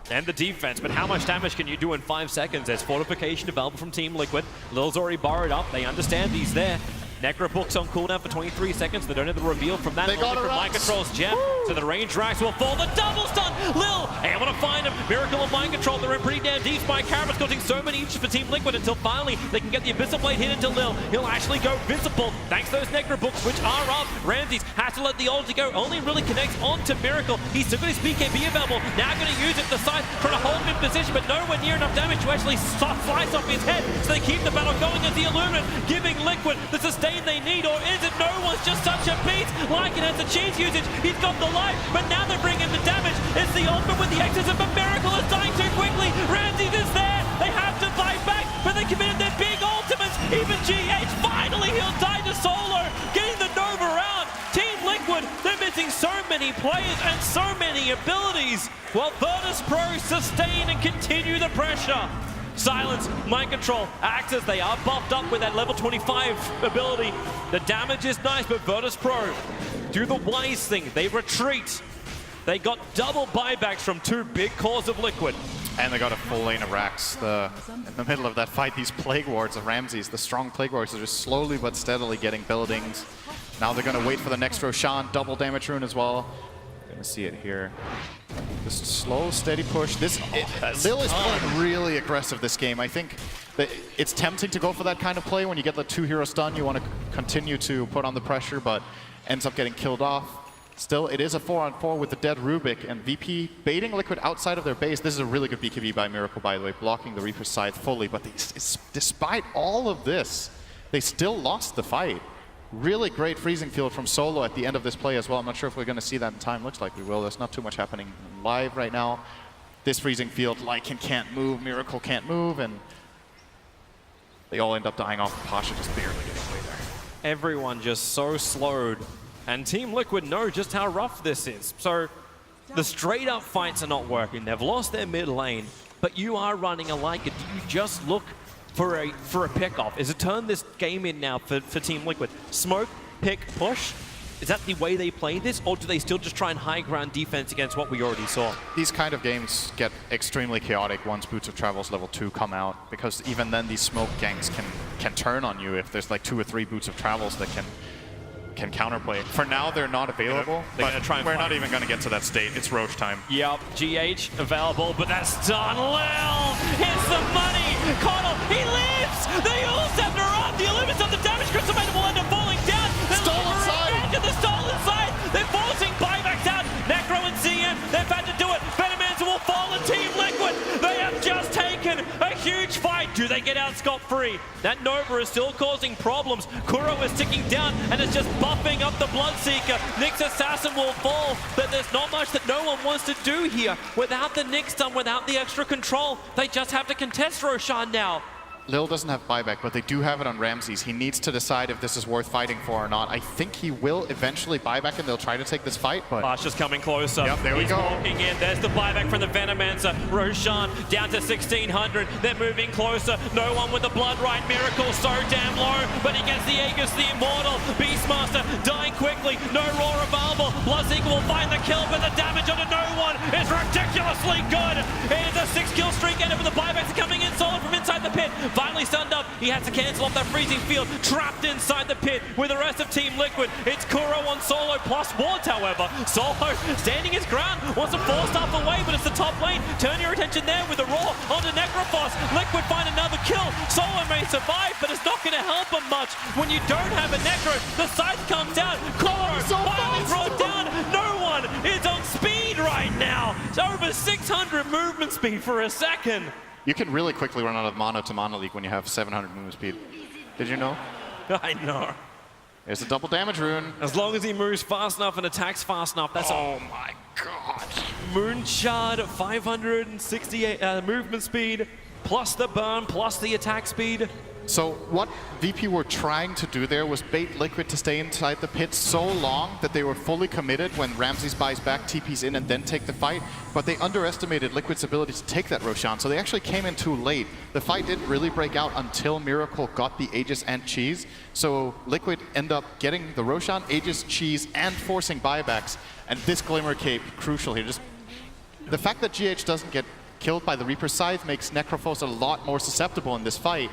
And the defense, but how much damage can you do in 5 seconds? There's Fortification available from Team Liquid. Lil's already borrowed up. They understand he's there. Necrobooks on cooldown for 23 seconds. They don't have the reveal from that. They got from Mind Control's gem. So the range racks will fall. The double stun! Lil able to find him. Miracle of Mind Control. They're in pretty damn deep. Spy Carapace causing so many inches for Team Liquid until finally they can get the Abyssal Blade hit into Lil. He'll actually go visible thanks to those Necrobooks, which are up. Ramses has to let the ulti go. Only really connects onto Miracle. He's still got his BKB available. Now going to use it. The side trying to hold him in position, but nowhere near enough damage to actually slice off his head. So they keep the battle going as the Illuminate giving Liquid the sustain they need. Or is it no one's just such a beast? Lycan has the cheese usage. He's got the life, but now they're bringing the damage. It's the ultimate with the exorcism, but Miracle is dying too quickly. Ramses is there. They have to fight back, but they committed their big ultimates. Even GH, finally he'll die to solo, getting the Nova round. Team Liquid, they're missing so many players and so many abilities, while Virtus.pro sustain and continue the pressure. Silence, Mind Control, acts as they are buffed up with that level 25 ability. The damage is nice, but Virtus.pro do the wise thing. They retreat. They got double buybacks from 2 big cores of Liquid. And they got a full lane of racks. In the middle of that fight, these Plague Wards of Ramses, the strong Plague Wards are just slowly but steadily getting buildings. Now they're going to wait for the next Roshan, double damage rune as well. Gonna see it here. Just slow, steady push. Lil is playing really aggressive this game. I think that it's tempting to go for that kind of play when you get the 2-hero stun. You want to continue to put on the pressure, but ends up getting killed off. Still, it is a 4-on-4 with the dead Rubik, and VP baiting Liquid outside of their base. This is a really good BKB by Miracle, by the way, blocking the Reaper's Scythe fully. But despite all of this, they still lost the fight. Really great freezing field from Solo at the end of this play as well. I'm not sure if we're going to see that in time. Looks like we will. There's not too much happening live right now. This freezing field, Lycan can't move, Miracle can't move, and they all end up dying off. Pasha just barely getting away there. Everyone just so slowed, and Team Liquid know just how rough this is. So the straight up fights are not working. They've lost their mid lane, but you are running a Lycan. Do you just look for a pick off? Is it turn this game in now for Team Liquid? Smoke, pick, push? Is that the way they play this, or do they still just try and high ground defense against what we already saw? These kind of games get extremely chaotic once Boots of Travel's level 2 come out, because even then these smoke ganks can turn on you if there's like 2 or 3 Boots of Travels that can counterplay. For now, they're not available, They're gonna try and we're fight. not even going to get to that state. It's Roche time. Yep, GH available, but that's done. Lil hits the money. Connell, he lives! The Ul Scepter up! The limits of the damage Crucimator will end up falling down. Stolen side! To the stolen side! They're forcing buybacks out. Necro and CM, they've had to do it. Venomancer will fall and Team Liquid. They have just taken a huge fight. Do they get out scot-free? That Nova is still causing problems. Kuro is ticking down and is just buffing up the Bloodseeker. Nyx Assassin will fall, but there's not much that no one wants to do here. Without the Nyx stun, without the extra control, they just have to contest Roshan now. Lil doesn't have buyback, but they do have it on Ramses. He needs to decide if this is worth fighting for or not. I think he will eventually buyback and they'll try to take this fight, but... Pasha's coming closer. Yep, there we He's go. walking in. There's the buyback from the Venomancer. Roshan down to 1600. They're moving closer. No one with the Blood Right. Miracle so damn low, but he gets the Aegis, the Immortal. Beastmaster dying quickly. No Roar available. Bloodseeker will find the kill, but the damage onto no one is ridiculously good. It is a 6-kill streak, and with the buybacks are coming in solid from inside the pit. Finally stunned up. He has to cancel off that freezing field. Trapped inside the pit with the rest of Team Liquid. It's Kuro on Solo plus wards, however. Solo standing his ground. Wants to force stuff away, but it's the top lane. Turn your attention there with the Roar onto Necrophos. Liquid find another kill. Solo may survive, but it's not going to help him much. When you don't have a Necro, the scythe comes out. Kuro finally brought down. No one is on speed right now. It's over 600 movement speed for a second. You can really quickly run out of mono to mono league when you have 700 movement speed. Did you know? I know. There's a double damage rune. As long as he moves fast enough and attacks fast enough, that's Oh my god. Moon Shard, 568 movement speed, plus the burn, plus the attack speed. So what VP were trying to do there was bait Liquid to stay inside the pit so long that they were fully committed when Ramses buys back, TP's in, and then take the fight. But they underestimated Liquid's ability to take that Roshan, so they actually came in too late. The fight didn't really break out until Miracle got the Aegis and Cheese. So Liquid end up getting the Roshan, Aegis, Cheese, and forcing buybacks. And this Glimmer Cape, crucial here. Just the fact that GH doesn't get killed by the Reaper Scythe makes Necrophos a lot more susceptible in this fight.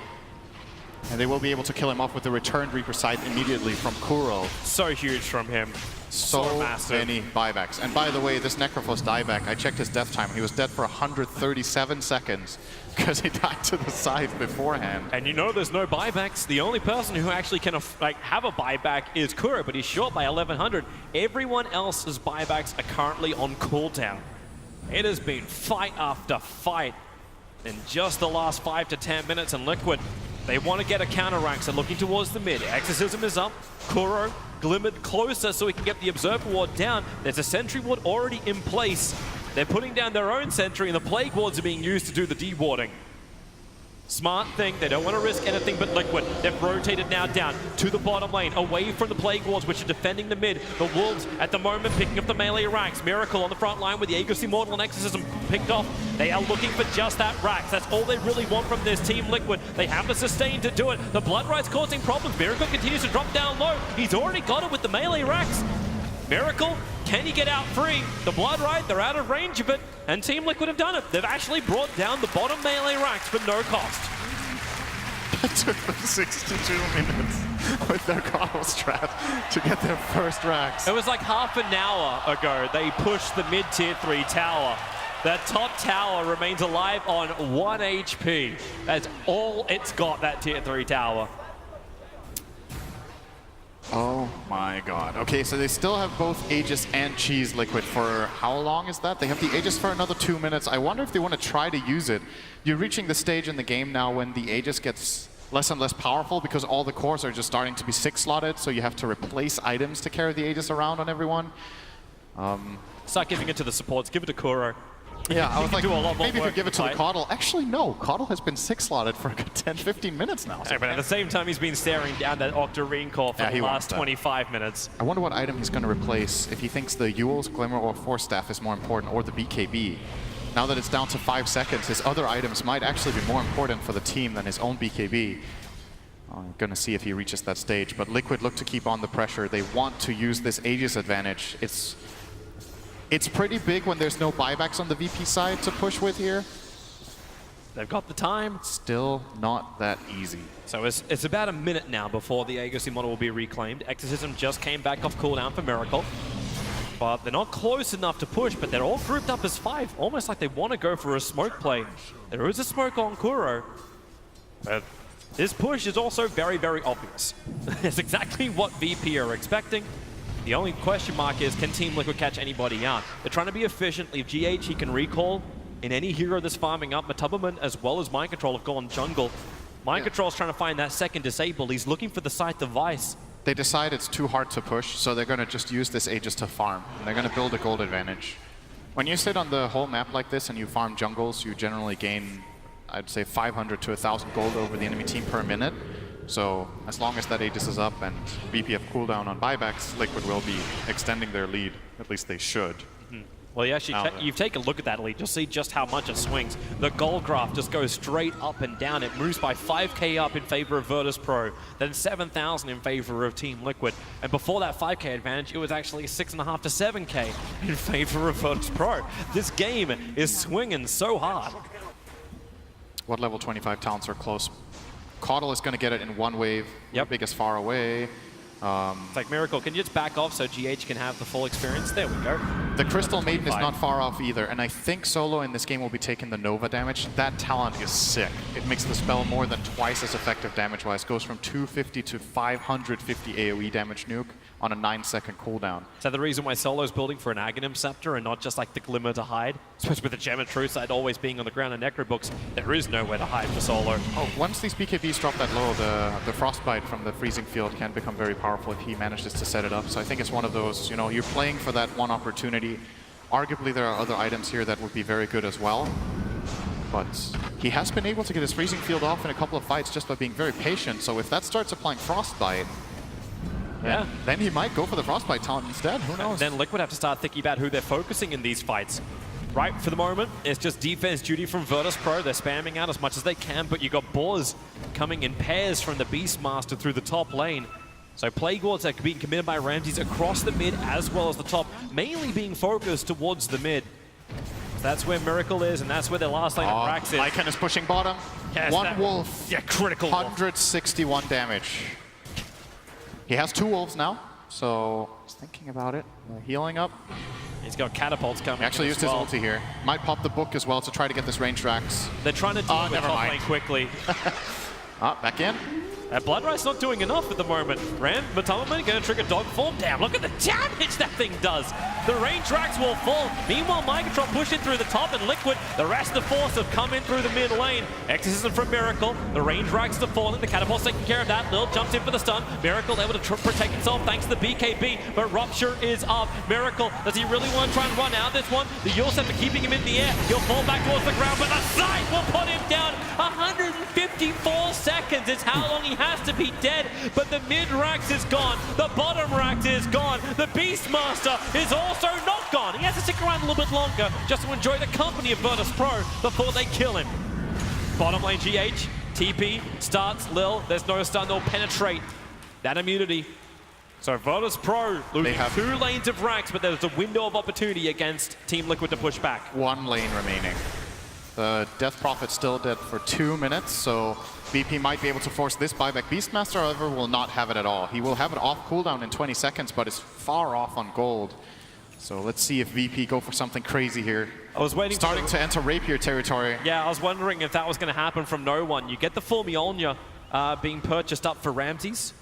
And they will be able to kill him off with the returned Reaper Scythe immediately from Kuro. So huge from him. So massive. many buybacks. And by the way, this Necrophos dieback, I checked his death time. He was dead for 137 seconds because he died to the Scythe beforehand. And you know there's no buybacks. The only person who actually can have a buyback is Kuro, but he's short by 1100. Everyone else's buybacks are currently on cooldown. It has been fight after fight in just the last 5 to 10 minutes, and Liquid, they want to get a counter-rank, so looking towards the mid. Exorcism is up. Kuro glimmered closer so he can get the Observer Ward down. There's a Sentry Ward already in place. They're putting down their own Sentry, and the Plague Wards are being used to do the dewarding. Smart thing, they don't want to risk anything but Liquid. They've rotated now down to the bottom lane, away from the Plague Wards, which are defending the mid. The Wolves, at the moment, picking up the melee ranks. Miracle on the front line with the Aegis Immortal and Exorcism picked off. They are looking for just that Rax. That's all they really want from this Team Liquid. They have the sustain to do it. The Blood Right's causing problems. Miracle continues to drop down low. He's already got it with the melee Rax. Miracle, can he get out free? The Blood Right, they're out of range of it, and Team Liquid have done it. They've actually brought down the bottom melee racks for no cost. It took them 62 minutes with their Connell strat to get their first racks. It was like half an hour ago they pushed the mid-tier 3 tower. That top tower remains alive on 1 HP. That's all it's got, that tier 3 tower. Oh my god. Okay, so they still have both Aegis and Cheese Liquid for how long is that? They have the Aegis for another 2 minutes. I wonder if they want to try to use it. You're reaching the stage in the game now when the Aegis gets less and less powerful because all the cores are just starting to be 6-slotted, so you have to replace items to carry the Aegis around on everyone. Start giving it to the supports, give it to Kuro. Yeah, I was like, do a lot more maybe if you work give it to the inside. Caudle. Actually, no. Caudle has been 6-slotted for a good 10-15 minutes now. Hey, but at the same time, he's been staring down that Octarine core for Yeah, the he last wants that. 25 minutes. I wonder what item he's going to replace, if he thinks the Eul's Glimmer or Force Staff is more important, or the BKB. Now that it's down to 5 seconds, his other items might actually be more important for the team than his own BKB. I'm going to see if he reaches that stage, but Liquid look to keep on the pressure. They want to use this Aegis advantage. It's pretty big when there's no buybacks on the VP side to push with here. They've got the time. Still not that easy. So it's about a minute now before the Aegis model will be reclaimed. Exorcism just came back off cooldown for Miracle. But they're not close enough to push, but they're all grouped up as 5, almost like they want to go for a smoke play. There is a smoke on Kuro, but this push is also very, very obvious. It's exactly what VP are expecting. The only question mark is, can Team Liquid catch anybody out? They're trying to be efficient. If GH he can recall in any hero that's farming up, Matubberman as well as Mind Control have gone jungle. Mind Control's trying to find that second disable. He's looking for the side device. They decide it's too hard to push, so they're going to just use this Aegis to farm. And they're going to build a gold advantage. When you sit on the whole map like this and you farm jungles, you generally gain, I'd say, 500 to 1,000 gold over the enemy team per minute. So as long as that Aegis is up and VP have cooldown on buybacks, Liquid will be extending their lead. At least they should. Well, you actually you've taken a look at that lead. You'll see just how much it swings. The gold graph just goes straight up and down. It moves by 5k up in favor of Virtus.pro, then 7,000 in favor of Team Liquid. And before that 5k advantage, it was actually 6.5 to 7k in favor of Virtus.pro. This game is swinging so hard. What level 25 talents are close? Caudle is going to get it in one wave. Yep. Big is far away. It's like, Miracle, can you just back off so GH can have the full experience? There we go. The Crystal Maiden is not far off either, and I think Solo in this game will be taking the Nova damage. That talent is sick. It makes the spell more than twice as effective damage-wise. Goes from 250 to 550 AoE damage nuke on a 9-second cooldown. Is that the reason why Solo's building for an Aghanim Scepter and not just like the Glimmer to hide? Especially with the Gem of Truth side always being on the ground in Necrobooks, there is nowhere to hide for Solo. Oh, once these BKBs drop that low, the Frostbite from the Freezing Field can become very powerful if he manages to set it up. So I think it's one of those, you know, you're playing for that one opportunity. Arguably, there are other items here that would be very good as well. But he has been able to get his Freezing Field off in a couple of fights just by being very patient. So if that starts applying Frostbite, Yeah. then he might go for the Frostbite talent instead. Who knows? Then Liquid have to start thinking about who they're focusing in these fights. Right, for the moment, it's just defense duty from Virtus.pro. They're spamming out as much as they can, but you got Boars coming in pairs from the Beastmaster through the top lane. So Plague Wards are being committed by Ramses across the mid as well as the top, mainly being focused towards the mid. That's where Miracle is, and that's where their last lane of Rax is. Lycan is pushing bottom. Yes, One wolf. Yeah, critical wolf. 161 damage. He has 2 wolves now, so he's thinking about it. Healing up. He's got catapults coming. He actually used his ulti here. Might pop the book as well to try to get this range Rax. They're trying to deal with never top mind. lane quickly. Back in. Bloodright's not doing enough at the moment. Ram, Matubberman going to trigger dog form. Damn, look at the damage that thing does. The range racks will fall. Meanwhile, Mind Control pushing through the top and Liquid. The rest of the force have come in through the mid lane. Exorcism from Miracle. The range racks are falling. The catapult's taking care of that. Lil jumps in for the stun. Miracle able to protect himself thanks to the BKB, but Rupture is up. Miracle, does he really want to try and run out this one? The Yule Scepter keeping him in the air. He'll fall back towards the ground, but the side will put him down. 154 seconds is how long he has to be dead, but the mid Rax is gone. The bottom Rax is gone. The Beastmaster is also not gone. He has to stick around a little bit longer just to enjoy the company of Virtus.pro before they kill him. Bottom lane GH, TP, starts, Lil, there's no stun, they'll penetrate that immunity. So Virtus.pro losing 2 lanes of Rax, but there's a window of opportunity against Team Liquid to push back. 1 lane remaining. The Death Prophet's still dead for 2 minutes, so VP might be able to force this buyback. Beastmaster, however, will not have it at all. He will have it off cooldown in 20 seconds, but is far off on gold. So let's see if VP go for something crazy here. I was waiting Starting to enter Rapier territory. Yeah, I was wondering if that was going to happen from no one. You get the full Mjolnir being purchased up for Ramses.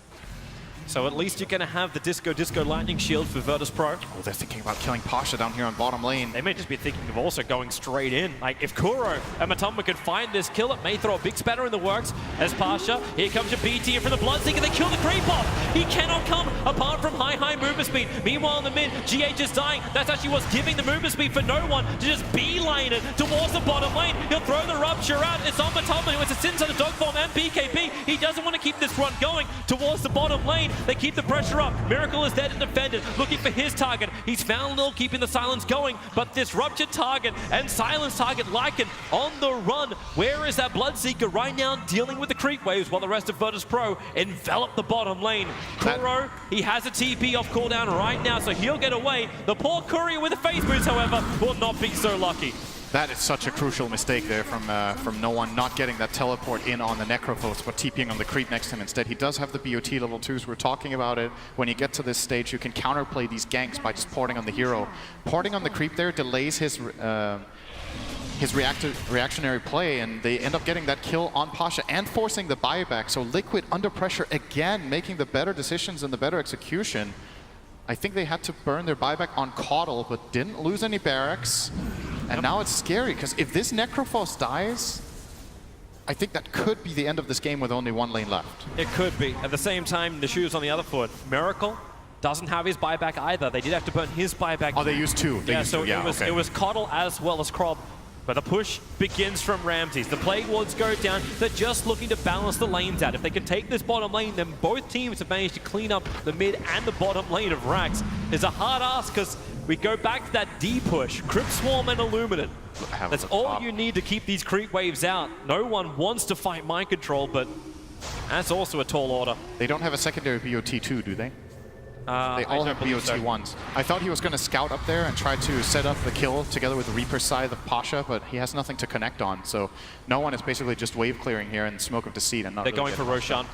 So at least you're going to have the Disco Lightning Shield for Virtus.pro. Oh, they're thinking about killing Pasha down here on bottom lane. They may just be thinking of also going straight in. Like, if Kuro and Matumba could find this kill, it may throw a big spatter in the works. As Pasha, here comes your BT in from the Bloodseeker. They kill the creep off. He cannot come apart from high movement speed. Meanwhile, in the mid, GH is dying. That's actually what's giving the movement speed for no one to just beeline it towards the bottom lane. He'll throw the Rupture out. It's on Matumba, who has a Sins on the dog form and BKB. He doesn't want to keep this run going towards the bottom lane. They keep the pressure up. Miracle is dead and defended, looking for his target. He's found Lil, keeping the silence going, but this Ruptured target and silence target Lycan on the run. Where is that Bloodseeker right now, dealing with the creep waves while the rest of Virtus.pro envelop the bottom lane? Kuro, he has a TP off cooldown right now, so he'll get away. The poor Courier with a phase boost, however, will not be so lucky. That is such a crucial mistake there from no one not getting that teleport in on the Necrophos, but TPing on the creep next to him instead. He does have the BOT level 2s. We're talking about it. When you get to this stage, you can counterplay these ganks by just porting on the hero. Porting on the creep there delays his reactionary play, and they end up getting that kill on Pasha and forcing the buyback. So Liquid under pressure again, making the better decisions and the better execution. I think they had to burn their buyback on Caudle, but didn't lose any barracks. And now it's scary, because if this Necrophos dies, I think that could be the end of this game with only one lane left. It could be. At the same time, the shoe's on the other foot. Miracle doesn't have his buyback either. They did have to burn his buyback. Oh, they used two. It was Caudle as well as Krob. But the push begins from Ramses. The Plague Wards go down. They're just looking to balance the lanes out. If they can take this bottom lane, then both teams have managed to clean up the mid and the bottom lane of Rax. It's a hard ask, because we go back to that D push. Crypt Swarm and Illuminate. That's all you need to keep these creep waves out. No one wants to fight Mind Control, but that's also a tall order. They don't have a secondary BOT2, do they? They all have BOT1s. I thought he was going to scout up there and try to set up the kill together with the Reaper side of Pasha, but he has nothing to connect on. So no one is basically just wave clearing here in Smoke of Deceit and not. They're really going for Roshan.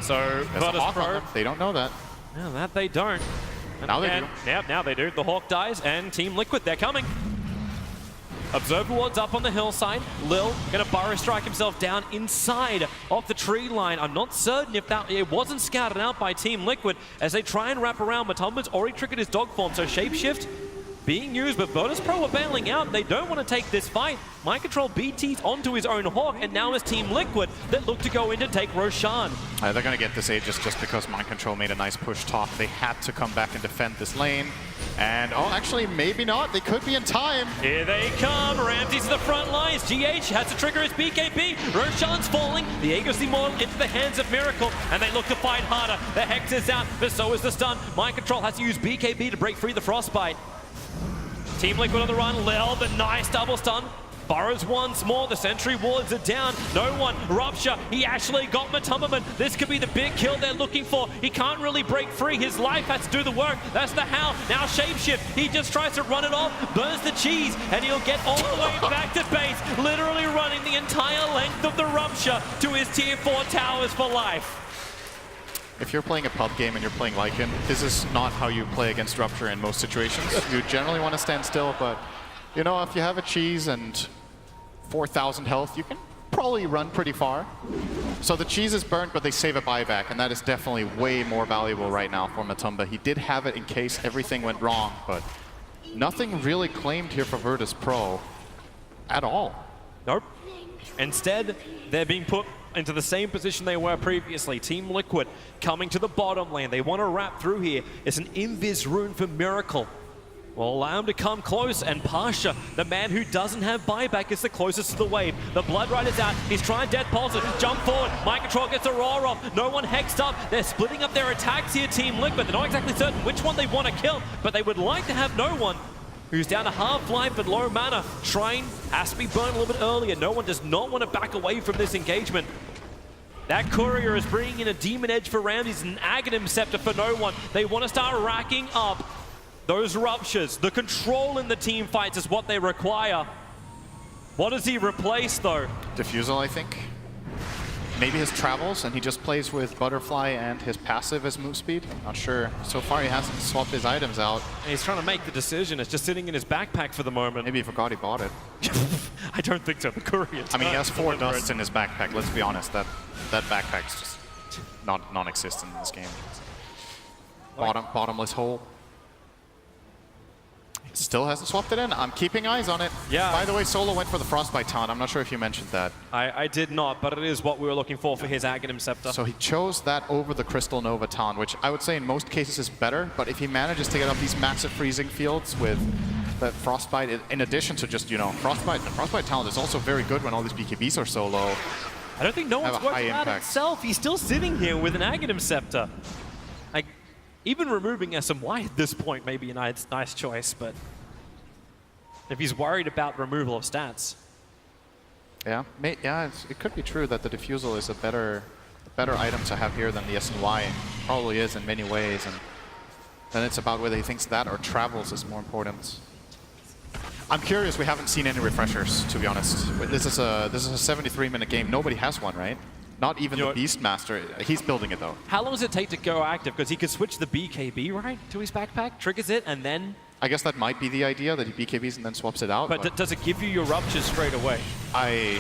So Virtus.pro. They don't know that. No, that they don't. And now they do. Yeah, now they do. The Hawk dies, and Team Liquid, they're coming. Observer Ward's up on the hillside. Lil gonna burrow strike himself down inside of the tree line. I'm not certain if that it wasn't scouted out by Team Liquid as they try and wrap around. Matumba's already triggered his dog form, so Shapeshift being used, but Virtus.pro are bailing out. They don't want to take this fight. Mind Control BT's onto his own Hawk, and now it's Team Liquid that look to go in to take Roshan. They're going to get this Aegis just because Mind Control made a nice push top. They had to come back and defend this lane. And, oh, actually, maybe not. They could be in time. Here they come. Ramses to the front lines. GH has to trigger his BKB. Roshan's falling. The Aegis Immortal into the hands of Miracle, and they look to fight harder. The Hex is out, but so is the stun. Mind Control has to use BKB to break free the Frostbite. Team Liquid on the run. Lil, the nice double stun. Burrows once more, the sentry wards are down. No one, Rupture, he actually got Matumba. This could be the big kill they're looking for. He can't really break free, his life has to do the work. That's the Howl, now Shapeshift. He just tries to run it off, burns the cheese, and he'll get all the way back to base, literally running the entire length of the Rupture to his tier 4 towers for life. If you're playing a pub game and you're playing Lycan, this is not how you play against Rupture in most situations. You generally want to stand still, but you know, if you have a cheese and 4,000 health, you can probably run pretty far. So the cheese is burnt, but they save a buyback, and that is definitely way more valuable right now for Matumba. He did have it in case everything went wrong, but nothing really claimed here for Virtus.pro at all. Nope. Instead, they're being put into the same position they were previously. Team Liquid coming to the bottom lane. They want to wrap through here. It's an Invis rune for Miracle. Will allow him to come close, and Pasha, the man who doesn't have buyback, is the closest to the wave. The Blood Rider's out. He's trying Death Pulse it. Jump forward. Mind Control gets a roar off. No one hexed up. They're splitting up their attacks here, Team Liquid. They're not exactly certain which one they want to kill, but they would like to have no one who's down to half life but low mana. Shrine has to be burned a little bit earlier. No one does not want to back away from this engagement. That Courier is bringing in a Demon Edge for Ramses and an Aghanim Scepter for no one. They want to start racking up those Ruptures. The control in the team fights is what they require. What does he replace, though? Diffusal, I think. Maybe his travels, and he just plays with Butterfly and his passive as move speed. Not sure. So far, he hasn't swapped his items out. And he's trying to make the decision. It's just sitting in his backpack for the moment. Maybe he forgot he bought it. I don't think so. The Courier. I mean, he has 4 dusts in his backpack. Let's be honest. That backpack's just non-existent in this game. bottomless hole. Still hasn't swapped it in. I'm keeping eyes on it. Yeah. By the way, Solo went for the Frostbite taunt. I'm not sure if you mentioned that. I did not, but it is what we were looking for his Aghanim Scepter. So he chose that over the Crystal Nova taunt, which I would say in most cases is better, but if he manages to get up these massive freezing fields with that Frostbite, in addition to just, you know, Frostbite, the Frostbite talent is also very good when all these BKBs are so low. I don't think no one's worked it out himself. He's still sitting here with an Aghanim Scepter. Like, even removing SMY at this point may be a nice choice, but if he's worried about removal of stats. Yeah, it could be true that the Diffusal is a better item to have here than the SNY. Probably is in many ways, and then it's about whether he thinks that or travels is more important. I'm curious. We haven't seen any refreshers, to be honest. This is a 73-minute game. Nobody has one, right? Not even the Beastmaster. He's building it though. How long does it take to go active? Because he could switch the BKB right to his backpack, triggers it, and then. I guess that might be the idea, that he BKBs and then swaps it out. But does it give you your ruptures straight away? I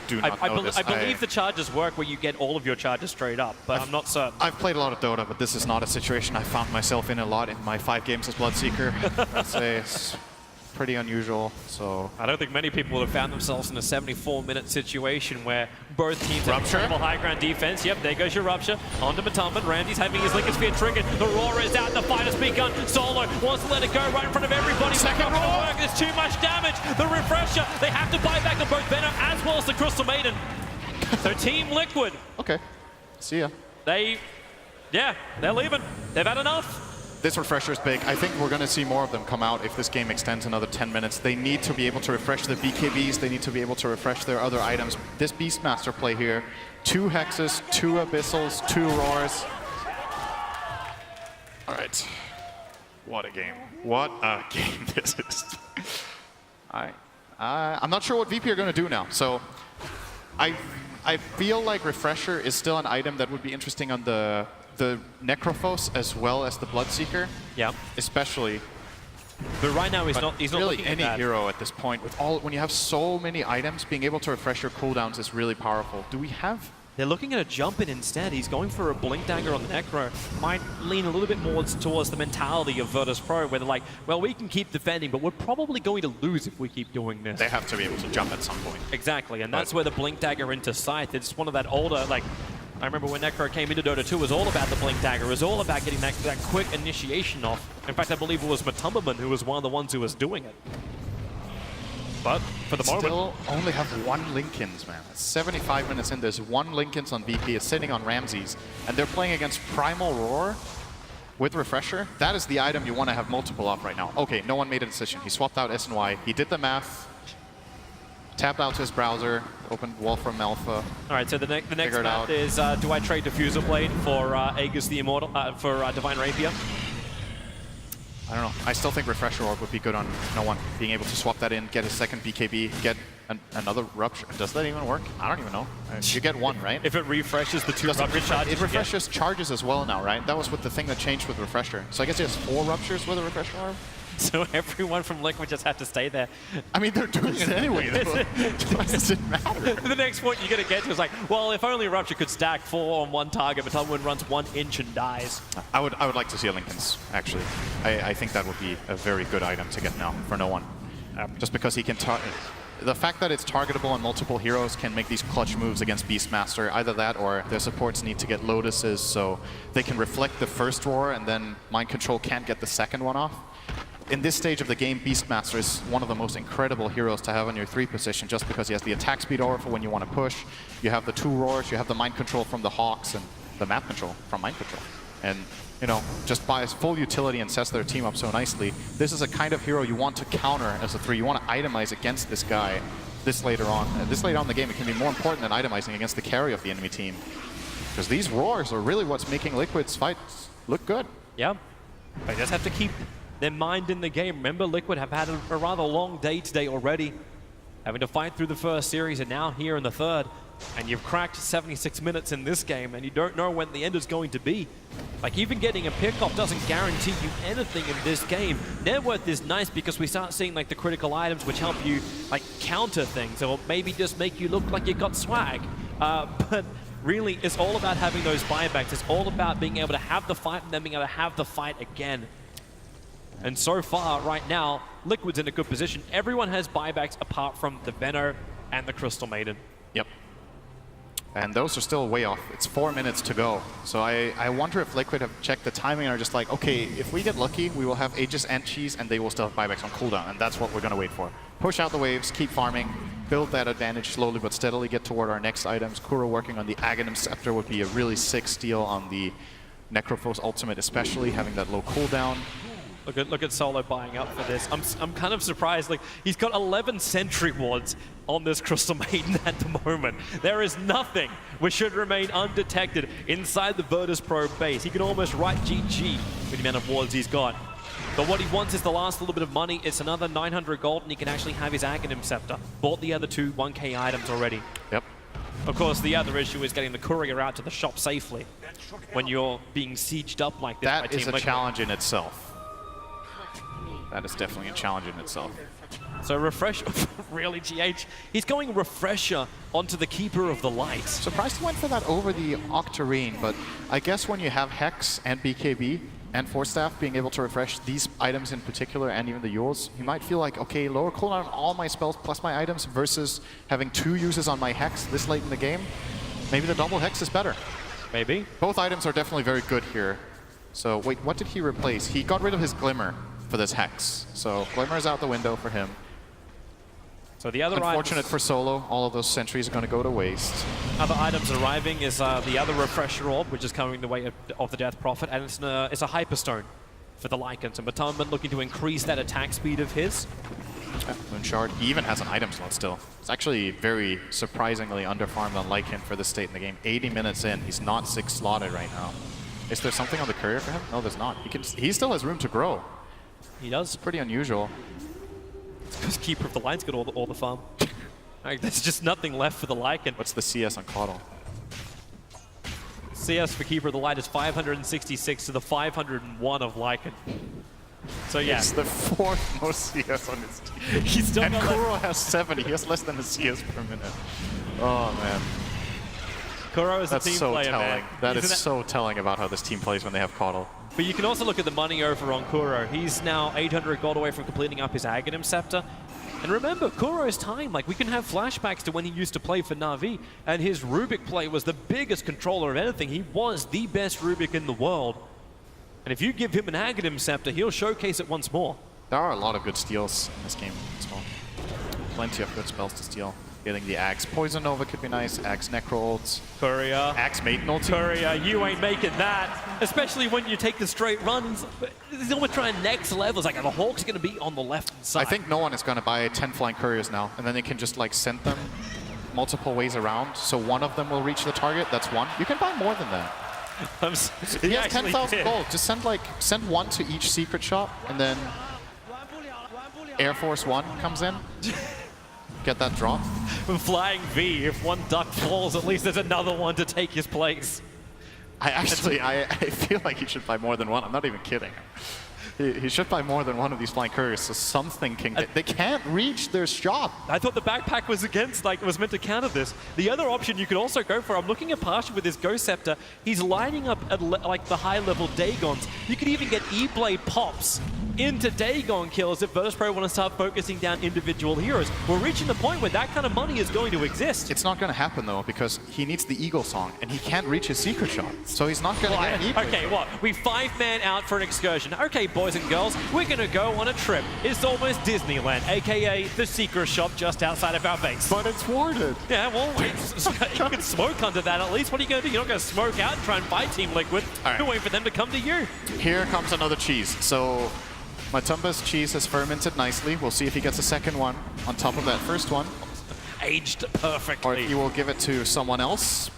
do not know this. I believe the charges work where you get all of your charges straight up, but I'm not certain. I've played a lot of Dota, but this is not a situation I found myself in a lot in my 5 games as Bloodseeker. I'd say it's pretty unusual, so. I don't think many people would have found themselves in a 74-minute situation where both teams have incredible high ground defense. Yep, there goes your Rupture. Onto Matumban. Randy's having his Lincoln Sphere triggered. The Roar is out. The fight has begun. Solo wants to let it go right in front of everybody. Second Roar! There's too much damage. The Refresher. They have to buy back on both Venom as well as the Crystal Maiden. So Team Liquid. Okay. See ya. They're leaving. They've had enough. This refresher is big. I think we're going to see more of them come out if this game extends another 10 minutes. They need to be able to refresh the BKBs. They need to be able to refresh their other items. This Beastmaster play here, 2 Hexes, 2 Abyssals, 2 Roars. All right. What a game. What a game this is. I'm not sure what VP are going to do now. So I feel like Refresher is still an item that would be interesting on the Necrophos as well as the Bloodseeker. Yeah. Especially. But right now he's not really looking any at that. hero at this point. When you have so many items, being able to refresh your cooldowns is really powerful. Do we have? They're looking at a jump in instead. He's going for a Blink Dagger on the Necro. Might lean a little bit more towards the mentality of Virtus.pro, where they're like, well, we can keep defending, but we're probably going to lose if we keep doing this. They have to be able to jump at some point. Exactly, and that's where the Blink Dagger into Scythe. It's one of that older, like, I remember when Necro came into Dota 2, it was all about the Blink Dagger. It was all about getting that quick initiation off. In fact, I believe it was Matumbaman who was one of the ones who was doing it. But for the moment, still only have 1 Linkens, man. It's 75 minutes in, there's 1 Linkens on VP. It's sitting on Ramses, and they're playing against Primal Roar with Refresher. That is the item you want to have multiple of right now. Okay, no one made a decision. He swapped out SNY. He did the math, tapped out to his browser, opened Wolfram Alpha. all right, so the next math is, do I trade Diffuser Blade for Aegis the Immortal, for Divine Rapier? I don't know. I still think Refresher Orb would be good on no one. Being able to swap that in, get a second BKB, get another Rupture. Does that even work? I don't even know. You get 1, right? If it refreshes the 2 Rupture charges, it refreshes charges as well now, right? That was with the thing that changed with Refresher. So I guess he has 4 Ruptures with a Refresher Orb. So everyone from Liquid just had to stay there. I mean, they're doing it anyway, though. Why does it matter? The next point you're going to get to is like, well, if only Rupture could stack 4 on 1 target, but someone runs 1 inch and dies. I would like to see a Linken's, actually. I think that would be a very good item to get now for no one. Just because he can the fact that it's targetable on multiple heroes can make these clutch moves against Beastmaster. Either that or their supports need to get Lotuses so they can reflect the first roar and then Mind Control can't get the second one off. In this stage of the game, Beastmaster is one of the most incredible heroes to have on your 3 position just because he has the attack speed aura for when you want to push. You have the 2 roars, you have the Mind Control from the Hawks and the map control from Mind Control. And, you know, just by his full utility and sets their team up so nicely, this is a kind of hero you want to counter as a 3. You want to itemize against this guy this later on. This later on in the game, it can be more important than itemizing against the carry of the enemy team. Because these roars are really what's making Liquid's fights look good. Yeah, they just have to keep their mind in the game. Remember, Liquid have had a rather long day today already, having to fight through the first series and now here in the third. And you've cracked 76 minutes in this game and you don't know when the end is going to be. Like, even getting a pick-off doesn't guarantee you anything in this game. Networth is nice because we start seeing like the critical items which help you like counter things or maybe just make you look like you got swag. But really, it's all about having those buybacks. It's all about being able to have the fight and then being able to have the fight again. And so far, right now, Liquid's in a good position. Everyone has buybacks apart from the Venno and the Crystal Maiden. Yep. And those are still way off. It's 4 minutes to go. So I wonder if Liquid have checked the timing and are just like, okay, if we get lucky, we will have Aegis and Cheese, and they will still have buybacks on cooldown, and that's what we're going to wait for. Push out the waves, keep farming, build that advantage slowly but steadily, get toward our next items. Kuro working on the Aghanim Scepter would be a really sick steal on the Necrophos ultimate, especially having that low cooldown. Look at Solo buying up for this. I'm kind of surprised. Like, he's got 11 sentry wards on this Crystal Maiden at the moment. There is nothing which should remain undetected inside the Virtus.pro base. He can almost write GG with the amount of wards he's got. But what he wants is the last little bit of money. It's another 900 gold, and he can actually have his Aghanim Scepter. Bought the other two 1k items already. Yep. Of course, the other issue is getting the courier out to the shop safely when you're being sieged up like this by That Team is a Liquid. challenge in itself. That is definitely a challenge in itself. So Refresh, really, GH? He's going Refresher onto the Keeper of the Light. Surprised he went for that over the Octarine, but I guess when you have Hex and BKB and Force Staff being able to refresh these items in particular and even the Yules, you might feel like, okay, lower cooldown on all my spells plus my items versus having 2 uses on my Hex this late in the game. Maybe the double Hex is better. Maybe. Both items are definitely very good here. So wait, what did he replace? He got rid of his Glimmer for this Hex. So Glimmer is out the window for him. So the other Unfortunate for Solo, all of those sentries are going to go to waste. Other items arriving is the other Refresher Orb, which is coming the way of the Death Prophet, and it's a Hyperstone for the Lycans. And Batumban looking to increase that attack speed of his. Moonshard, he even has an item slot still. It's actually very surprisingly underfarmed on Lycan for this state in the game. 80 minutes in, he's not 6 slotted right now. Is there something on the courier for him? No, there's not. He still has room to grow. He does. Pretty unusual. Because Keeper of the Light's got all the farm. Like, there's just nothing left for the Lycan. What's the CS on Caudle? CS for Keeper of the Light is 566 to the 501 of Lycan. So yeah. It's the 4th most CS on his team. He's still and got Kuro has 70. He has less than a CS per minute. Oh, man. Kuro is That's a team so player, telling. man. That is so telling about how this team plays when they have Caudle. But you can also look at the money over on Kuro. He's now 800 gold away from completing up his Aghanim Scepter. And remember, Kuro's time, like, we can have flashbacks to when he used to play for Na'Vi, and his Rubik play was the biggest controller of anything. He was the best Rubik in the world. And if you give him an Aghanim Scepter, he'll showcase it once more. There are a lot of good steals in this game as well. Plenty of good spells to steal. Getting the Axe Poison Nova could be nice. Axe Necro ults. Courier. Axe Maiden ulti. Courier, you ain't making that. Especially when you take the straight runs. He's almost trying next levels. Like, the Hawk's going to be on the left side. I think no one is going to buy 10 Flying Couriers now, and then they can just like send them multiple ways around, so one of them will reach the target. That's one. You can buy more than that. He has 10,000 gold. Just send one to each secret shop, and then Air Force One comes in. Get that drop. Flying V, if one duck falls, at least there's another one to take his place. I feel like he should buy more than one. I'm not even kidding. He should buy more than one of these Flying Couriers, so something can get. They can't reach their shop. I thought the backpack was was meant to counter this. The other option you could also go for, I'm looking at Pasha with his Ghost Scepter. He's lining up at like the high-level Dagons. You could even get E-Blade pops into Dagon kills if Virtus.pro want to start focusing down individual heroes. We're reaching the point where that kind of money is going to exist. It's not going to happen, though, because he needs the Eagle Song, and he can't reach his secret shot. So he's not going to get an E-Blade. Okay, what? We 5-man out for an excursion. Okay, boys and girls, we're going to go on a trip. It's almost Disneyland, a.k.a. the secret shop just outside of our base. But it's warded. Yeah, well, you can smoke under that at least. What are you going to do? You're not going to smoke out and try and fight Team Liquid. Right. You're waiting for them to come to you. Here comes another cheese. So Matumba's cheese has fermented nicely. We'll see if he gets a second one on top of that first one. Aged perfectly. Or if he will give it to someone else.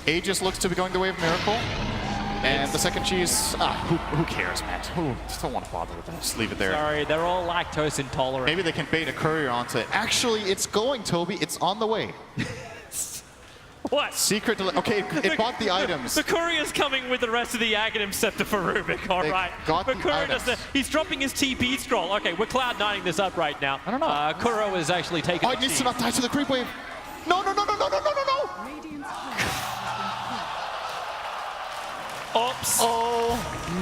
Aegis looks to be going the way of Miracle. And the second cheese, who cares, man? Just don't want to bother with that. Just leave it there. Sorry, they're all lactose intolerant. Maybe they can bait a courier onto it. Actually, it's going, Toby. It's on the way. What? Secret okay, it bought the items. The courier's coming with the rest of the Aghanim Scepter for Rubik, all right. Got but the Kuro items. he's dropping his TP scroll. Okay, we're cloud9ing this up right now. I don't know. Kuro is actually taking Oh, it needs to not die to the creep wave. No, no, no, no, no, no, no, no, no! Oops. Oh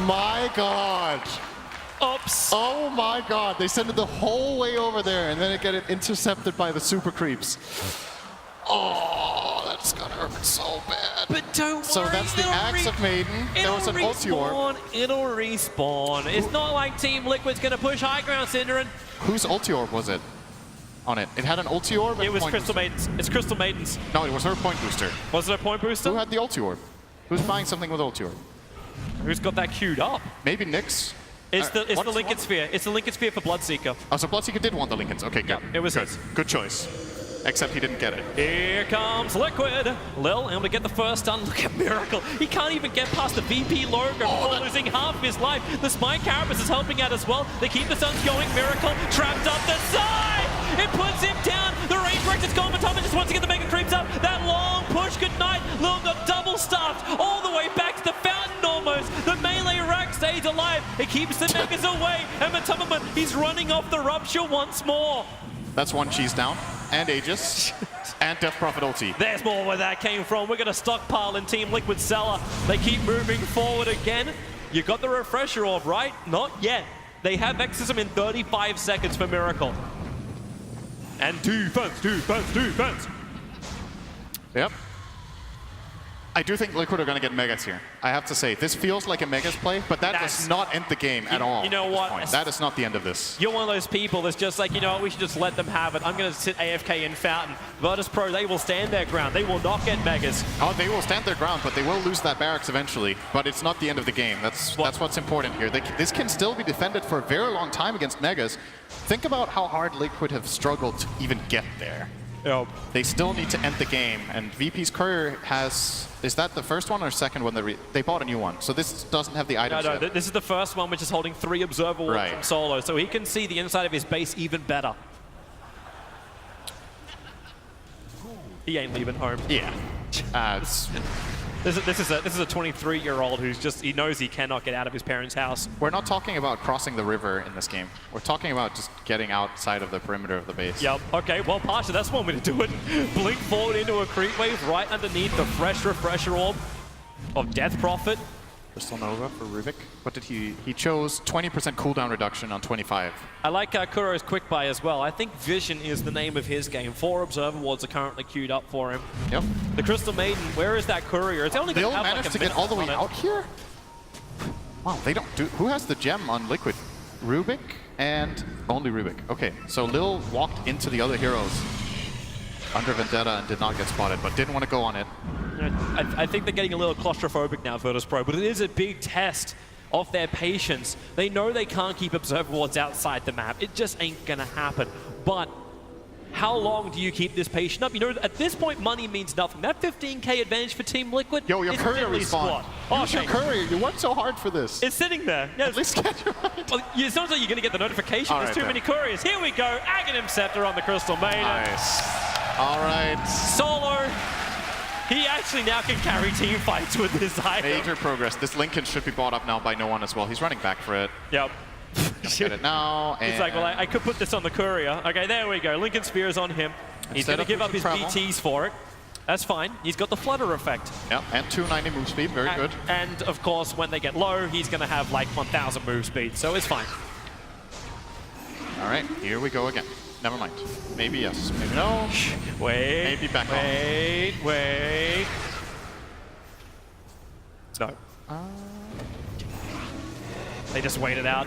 my god. Oops. Oh my god. They send it the whole way over there and then it get it intercepted by the super creeps. Oh, that's gonna hurt so bad. But don't worry. So that's the Axe of Maiden. There was an ulti orb. It'll respawn. It's not like Team Liquid's gonna push high ground, Synderen. Whose ulti orb was it? On it. It had an ulti orb and It was point Crystal booster. Maidens. It's Crystal Maidens. No, it was her point booster. Was it a point booster? Who had the ulti orb? Who's buying something with ulti orb? Who's got that queued up? Maybe Nyx? It's the What's Lincoln one? Sphere. It's the Lincoln Sphere for Bloodseeker. Oh, so Bloodseeker did want the Lincolns. Okay, good. It was good. his. Good choice. Except he didn't get it. Here comes Liquid. Lil able to get the first stun. Look at Miracle. He can't even get past the VP logo before losing half of his life. The Spike Carapace is helping out as well. They keep the stuns going. Miracle trapped up the side. It puts him down. The range breaks. It's gone. Matoma just wants to get the mega creeps up. That long push. Good night. Lil got double stuffed all the way back to the fountain almost. The melee rack stays alive. It keeps the megas away. And Matoma, he's running off the rupture once more. That's one cheese down. And Aegis. And Death Prophet ulti. There's more where that came from. We're going to stockpile in Team Liquid cellar. They keep moving forward again. You got the refresher orb, right? Not yet. They have Exorcism in 35 seconds for Miracle. And defense. Yep. I do think Liquid are going to get Megas here. I have to say, this feels like a Megas play, but that does not end the game at all. You know what? That is not the end of this. You're one of those people that's just like, you know what, we should just let them have it. I'm going to sit AFK in Fountain. Virtus.pro, they will stand their ground. They will not get Megas. Oh, they will stand their ground, but they will lose that barracks eventually. But it's not the end of the game. That's what's important here. This can still be defended for a very long time against Megas. Think about how hard Liquid have struggled to even get there. Yep. They still need to end the game, and VP's courier has... Is that the first one or second one? They bought a new one, so this doesn't have the items yet. This is the first one which is holding 3 observer wards from solo, so he can see the inside of his base even better. He ain't leaving home. Yeah. This is a 23-year-old who's just, he knows he cannot get out of his parents' house. We're not talking about crossing the river in this game. We're talking about just getting outside of the perimeter of the base. Yep. Okay, well, Pasha, that's one way to do it. Blink forward into a creep wave right underneath the fresh refresher orb of Death Prophet. Crystal Nova for Rubik. What did he chose 20% cooldown reduction on 25. I like Kuro's quick buy as well. I think Vision is the name of his game. 4 observer wards are currently queued up for him. Yep. The Crystal Maiden, where is that courier? It's only going to have managed like to get all the way out here? Wow, they don't do... Who has the gem on Liquid? Rubik and only Rubik. Okay, so Lil walked into the other heroes under Vendetta and did not get spotted, but didn't want to go on it. I think they're getting a little claustrophobic now, Virtus.pro, but it is a big test of their patience. They know they can't keep observer wards outside the map. It just ain't gonna happen. But how long do you keep this patient up? You know, at this point, money means nothing. That 15k advantage for Team Liquid. Yo, your is courier really respawned. squat. Use your courier. You worked so hard for this. It's sitting there. Yeah, at least get your right. Well, it's not like you're gonna get the notification. All There's right, too many couriers. Here we go. Aghanim Scepter on the Crystal Maiden. Nice. All right. Solo. He actually now can carry team fights with this item. Major progress. This Lincoln should be bought up now by no one as well. He's running back for it. Yep. Get it now. He's like, well, I could put this on the courier. Okay, there we go. Lincoln Spear is on him. He's going to give up his BTs for it. That's fine. He's got the flutter effect. Yep, and 290 move speed. Very good. And, of course, when they get low, he's going to have like 1,000 move speed, so it's fine. All right, here we go again. Never mind. Maybe yes, maybe no. Wait. Maybe back on. Wait. No. They just wait it out.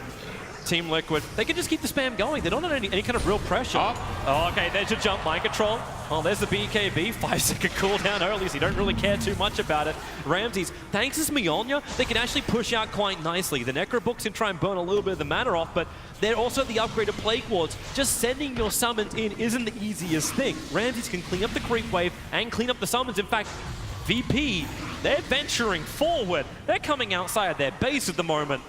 Team Liquid, they can just keep the spam going. They don't have any kind of real pressure. Oh, okay, there's your jump mind control. Oh, there's the BKB, 5-second cooldown early, so you don't really care too much about it. Ramses, thanks to Mionya, they can actually push out quite nicely. The Necrobooks can try and burn a little bit of the mana off, but they're also the upgraded Plague Wards. Just sending your summons in isn't the easiest thing. Ramses can clean up the creep wave and clean up the summons. In fact, VP, they're venturing forward. They're coming outside their base at the moment.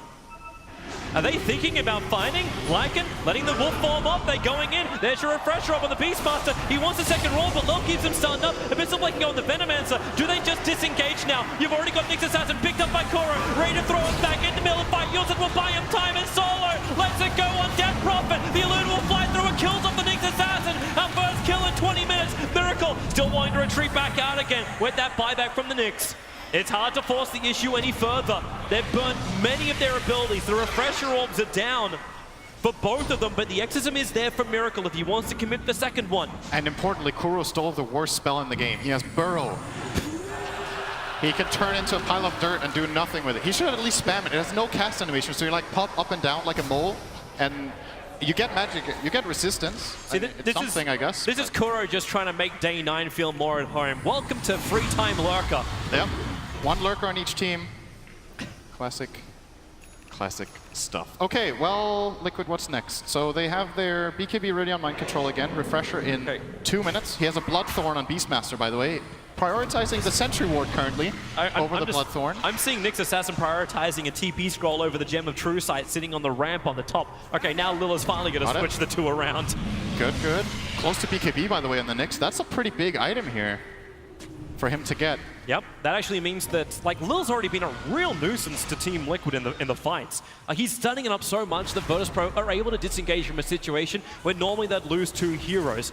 Are they thinking about fighting? Lycan, letting the wolf form up, they're going in. There's your refresher up on the Beastmaster. He wants a second roll, but Low keeps him stunned up. A bit of blanking on the Venomancer. Do they just disengage now? You've already got Nyx Assassin picked up by Koro. Ready to throw it back in the middle of the fight. Yulson will buy him time and solo. Let's it go on Death Prophet. The Elude will fly through and kills off the Nyx Assassin. Our first kill in 20 minutes. Miracle still wanting to retreat back out again with that buyback from the Nyx. It's hard to force the issue any further. They've burnt many of their abilities. The refresher orbs are down for both of them, but the exorcism is there for Miracle if he wants to commit the second one. And importantly, Kuro stole the worst spell in the game. He has Burrow. He can turn into a pile of dirt and do nothing with it. He should at least spam it. It has no cast animation, so you like pop up and down like a mole, and you get magic, you get resistance. See, it's something, I guess. This is Kuro just trying to make Day 9 feel more at home. Welcome to Free Time Lurker. Yep. One lurker on each team. Classic stuff. Okay, well, Liquid, what's next? So they have their BKB Radeon Mind Control again, refresher in 2 minutes. He has a Bloodthorn on Beastmaster, by the way. Prioritizing the Sentry Ward currently over the Bloodthorn. I'm seeing Nyx Assassin prioritizing a TP scroll over the Gem of True Sight sitting on the ramp on the top. Okay, now Lilla's finally going to switch the two around. Good, good. Close to BKB, by the way, on the Nyx. That's a pretty big item here for him to get. Yep, that actually means that like Lil's already been a real nuisance to Team Liquid in the fights. He's stunning it up so much that Virtus.pro are able to disengage from a situation where normally they'd lose 2 heroes.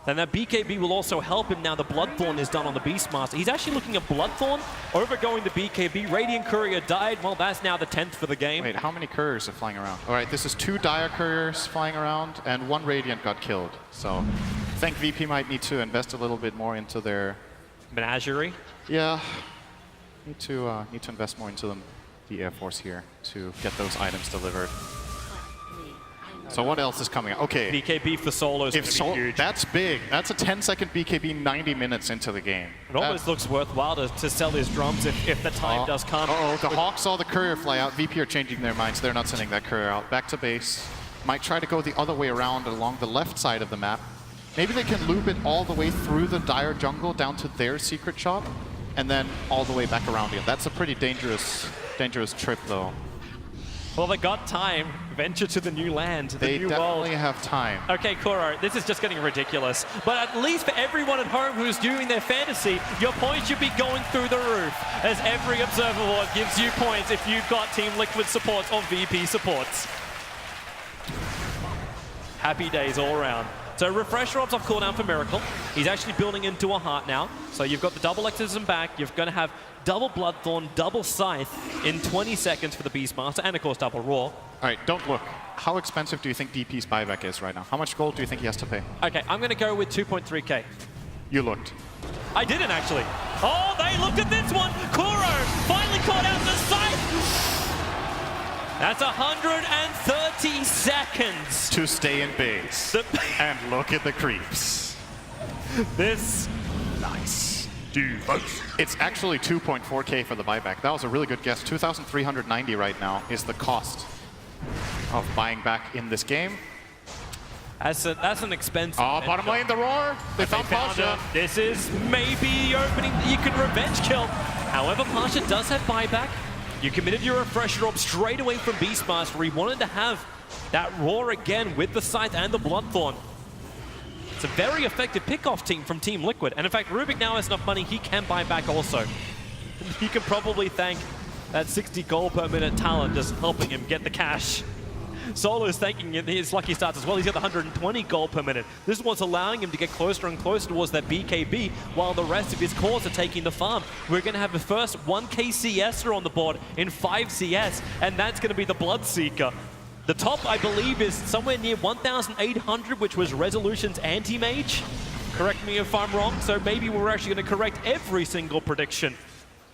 And that BKB will also help him now the Bloodthorn is done on the Beastmaster. He's actually looking at Bloodthorn overgoing the BKB. Radiant Courier died. Well, that's now the 10th for the game. Wait, how many couriers are flying around? All right, this is 2 Dire couriers flying around, and 1 Radiant got killed. So I think VP might need to invest a little bit more into their Menagerie? Yeah, need to invest more into the Air Force here to get those items delivered. So what else is coming out? Okay. BKB for Solo is going to be huge. That's big. That's a 10-second BKB 90 minutes into the game. It almost looks worthwhile to sell his drums if the time does come. Uh-oh, the Hawk saw the courier fly out. VP are changing their minds. They're not sending that courier out. Back to base. Might try to go the other way around along the left side of the map. Maybe they can loop it all the way through the Dire jungle down to their secret shop, and then all the way back around again. That's a pretty dangerous trip, though. Well, they got time. Venture to the new land, the they new definitely world. have time. Okay, Kuro, this is just getting ridiculous. But at least for everyone at home who's doing their fantasy, your points should be going through the roof, as every Observer Board gives you points if you've got Team Liquid supports or VP supports. Happy days all around. So Refresher Orbs off cooldown for Miracle. He's actually building into a heart now. So you've got the double Exorcism back. You're going to have double Bloodthorn, double Scythe in 20 seconds for the Beastmaster, and of course double Roar. All right, don't look. How expensive do you think DP's buyback is right now? How much gold do you think he has to pay? Okay, I'm going to go with 2.3k. You looked. I didn't actually. Oh, they looked at this one. Kuro finally caught out the Scythe. That's 130 seconds. To stay in base. And look at the creeps. This. Nice. It's actually 2.4k for the buyback. That was a really good guess. 2,390 right now is the cost of buying back in this game. That's an expensive. Oh, bottom lane, the Roar. They found Pasha. This is maybe the opening that you can revenge kill. However, Pasha does have buyback. You committed your Refresher Orb straight away from Beastmaster. He wanted to have that Roar again with the Scythe and the Bloodthorn. It's a very effective pick-off team from Team Liquid. And in fact, Rubik now has enough money, he can buy back also. He can probably thank that 60 gold per minute talent just helping him get the cash. Solo's thanking his lucky starts as well. He's got the 120 gold per minute. This is what's allowing him to get closer and closer towards that BKB while the rest of his cores are taking the farm. We're going to have the first 1k CSer on the board in 5 CS, and that's going to be the Bloodseeker. The top, I believe, is somewhere near 1,800, which was Resolution's anti-mage. Correct me if I'm wrong, so maybe we're actually going to correct every single prediction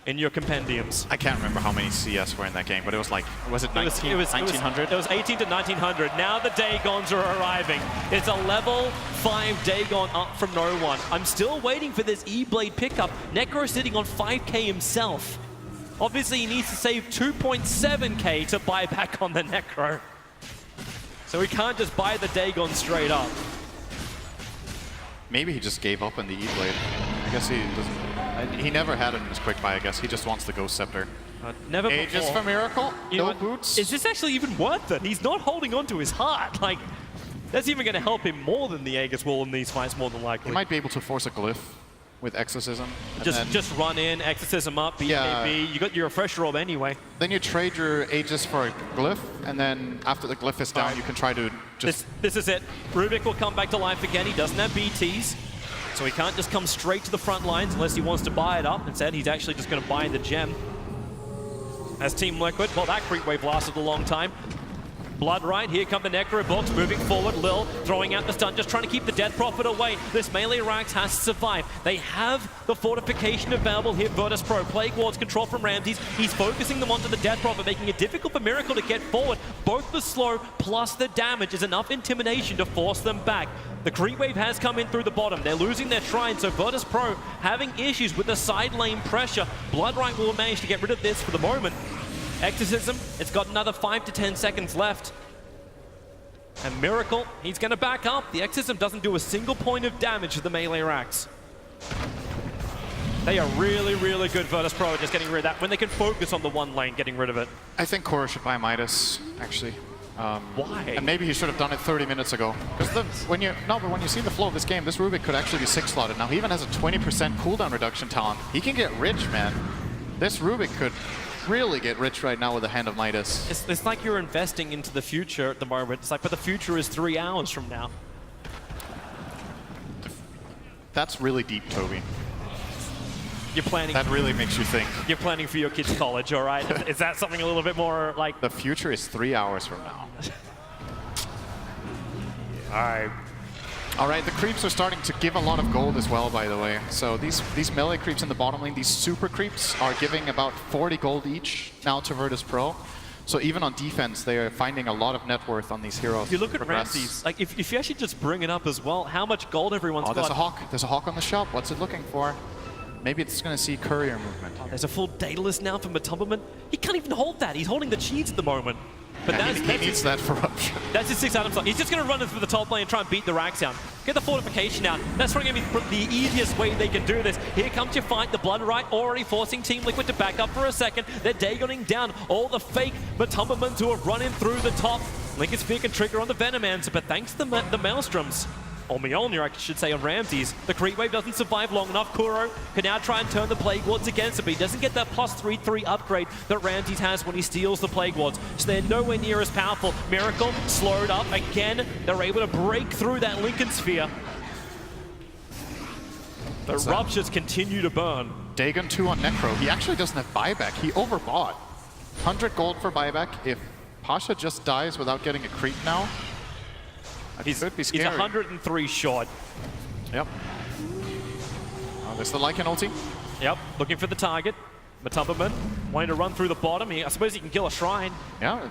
in your compendiums. I can't remember how many CS were in that game, but it was like, was it 1900? It was 18 to 1900. Now the Dagons are arriving. It's a level 5 Dagon up from no one. I'm still waiting for this E-Blade pickup. Necro sitting on 5k himself. Obviously, he needs to save 2.7k to buy back on the Necro. So he can't just buy the Dagon straight up. Maybe he just gave up on the E-Blade. I guess he doesn't. He never had it in his quick buy, I guess. He just wants the Ghost Scepter. Never Aegis before. for Miracle? No boots? Is this actually even worth it? He's not holding on to his heart. Like, that's even going to help him more than the Aegis will in these fights, more than likely. He might be able to force a glyph with Exorcism. Just run in, Exorcism up, BKB. Yeah. You got your Refresher Orb anyway. Then you trade your Aegis for a glyph, and then after the glyph is down, you can try to just... This is it. Rubik will come back to life again. He doesn't have BTs. So he can't just come straight to the front lines unless he wants to buy it up. Instead, he's actually just going to buy the gem. As Team Liquid, well, that creep wave lasted a long time. Blood right, here come the Necro Books moving forward. Lil throwing out the stun, just trying to keep the Death Prophet away. This melee Rax has to survive. They have the fortification available here. Virtus.pro, Plague Wards, control from Ramses. He's focusing them onto the Death Prophet, making it difficult for Miracle to get forward. Both the slow plus the damage is enough intimidation to force them back. The creep wave has come in through the bottom. They're losing their shrine, so Virtus.pro having issues with the side lane pressure. Blood right will manage to get rid of this for the moment. Exorcism, it's got another 5 to 10 seconds left. And Miracle, he's going to back up. The Exorcism doesn't do a single point of damage to the melee Rax. They are really, really good, Virtus.pro, at just getting rid of that when they can focus on the one lane, getting rid of it. I think Korra should buy Midas, actually. Why? And maybe he should have done it 30 minutes ago. Because when you see the flow of this game, this Rubik could actually be 6-slotted. Now he even has a 20% cooldown reduction talent. He can get rich, man. This Rubik could really get rich right now with the Hand of Midas. It's like you're investing into the future at the moment. It's like, but the future is 3 hours from now. That's really deep, Toby. You're planning. That really makes you think. You're planning for your kids' college, all right? Is that something a little bit more like? The future is 3 hours from now. All right, the creeps are starting to give a lot of gold as well, by the way. So these melee creeps in the bottom lane, these super creeps, are giving about 40 gold each now to Virtus.pro. So even on defense, they are finding a lot of net worth on these heroes. If you look at Ramses, like if you actually just bring it up as well, how much gold everyone's got. There's a hawk. There's a hawk on the shop. What's it looking for? Maybe it's going to see courier movement. There's a full datalist now for Matumberman. He can't even hold that. He's holding the cheese at the moment. But yeah, he needs that for Rupture. That's his 6 item slot. He's just going to run it through the top lane and try and beat the Rax down. Get the fortification out. That's probably going to be the easiest way they can do this. Here comes your fight. The Blood Right already forcing Team Liquid to back up for a second. They're Dagoning down all the fake Matumbermans who are running through the top. Lincoln Sphere can trigger on the Venomancer, but thanks to the Maelstroms, or Mjolnir, I should say, on Ramses. The creep wave doesn't survive long enough. Kuro can now try and turn the Plague Wards against it, but he doesn't get that plus 3/3 upgrade that Ramses has when he steals the Plague Wards. So they're nowhere near as powerful. Miracle slowed up again. They're able to break through that Lincoln Sphere. The Ruptures continue to burn. Dagon 2 on Necro. He actually doesn't have buyback. He overbought. 100 gold for buyback. If Pasha just dies without getting a creep now, He's 103 short. Yep. Oh, there's the Lycan ulti. Yep, looking for the target. Matumberman wanting to run through the bottom. I suppose he can kill a shrine. Yeah,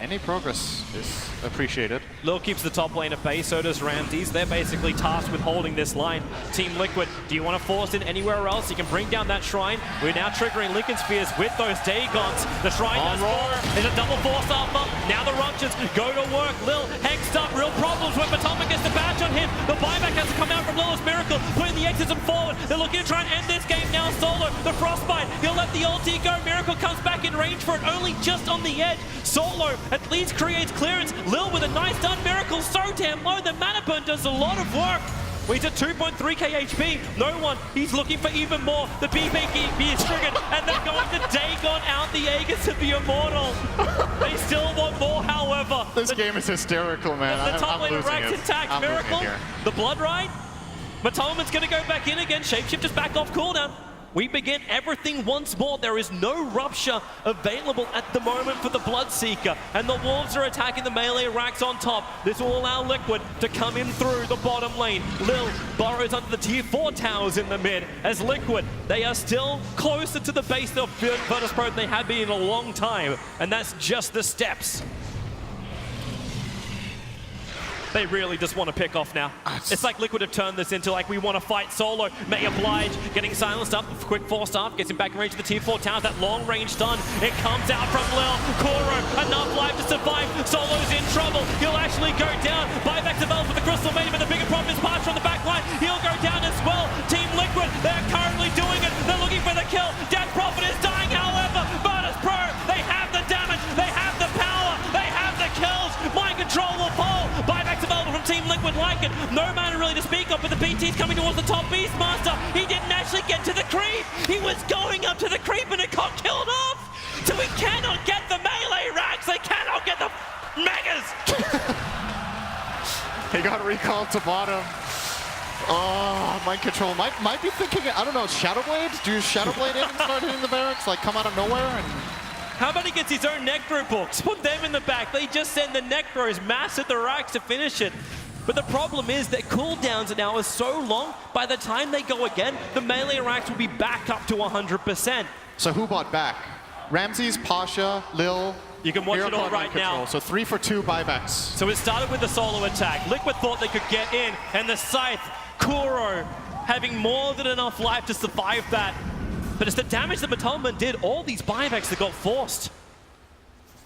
any progress is appreciated. Lil keeps the top lane at bay, so does Ramses. They're basically tasked with holding this line. Team Liquid, do you want to force in anywhere else? You can bring down that shrine. We're now triggering Lincoln Spheres with those Dagons. The shrine does more. There's a double force alpha. Now the Ruptures go to work. Lil hexed up. Real problems when Matumberman gets the badge on him. The buyback has to come out from Lil's Miracle, putting the Exorcism forward. They're looking to try and end this game now solo. The Frostbite, he'll let the ulti go. Miracle comes back in range for it, only just on the edge. Solo at least creates clearance. Lil with a nice done. Miracle so damn low. The mana burn does a lot of work. Well, he's at 2.3k HP. No one. He's looking for even more. The BBB is triggered, and they're going to Dagon out the Aegis of the Immortal. They still want more, however. This game is hysterical, man. The top lane of Rax intact. Miracle, the Blood Right. Matumberman's going to go back in again. Shapeshifters back off cooldown. We begin everything once more. There is no Rupture available at the moment for the Bloodseeker, and the Wolves are attacking the melee Rax on top. This will allow Liquid to come in through the bottom lane. Lil burrows under the tier 4 towers in the mid. As Liquid, they are still closer to the base of Virtus.pro than they have been in a long time, and that's just the steps. They really just want to pick off now. It's like Liquid have turned this into like, we want to fight solo. May Oblige getting silenced up. Quick force up, gets him back in range of the tier 4 towers. That long range stun, it comes out from Lil. Koro, enough life to survive. Solo's in trouble. He'll actually go down. Buybacks developed with the Crystal Maiden, but the bigger problem is Parch on the back line. He'll go down as well. Team Liquid, they're currently doing it. They're looking for the kill. Death Prophet is dying, however. Virtus.pro, they have the damage. They have the power. They have the kills. Mind control will fall. Buybacks available from Team Liquid like it. No mana really to speak of, but the BT's coming towards the top. Beastmaster, he didn't actually get to the creep. He was going up to the creep and it got killed off. So we cannot get the melee Rax. They cannot get the Megas. He got recalled to bottom. Oh, mind control. Might be thinking, I don't know, Shadow Blade? Do you Shadow Blade in and start hitting the barracks? Like, come out of nowhere? And How about he gets his own Necro books? Put them in the back. They just send the Necros mass at the racks to finish it. But the problem is that cooldowns now are so long, by the time they go again, the melee racks will be back up to 100%. so who bought back? Ramses, Pasha, Lil. You can watch Hero it all bought right mind control. now. So 3 for 2 buybacks. So it started with the solo attack. Liquid thought they could get in, and the Scythe, Kuro, having more than enough life to survive that. But it's the damage that Matulman did, all these buybacks that got forced.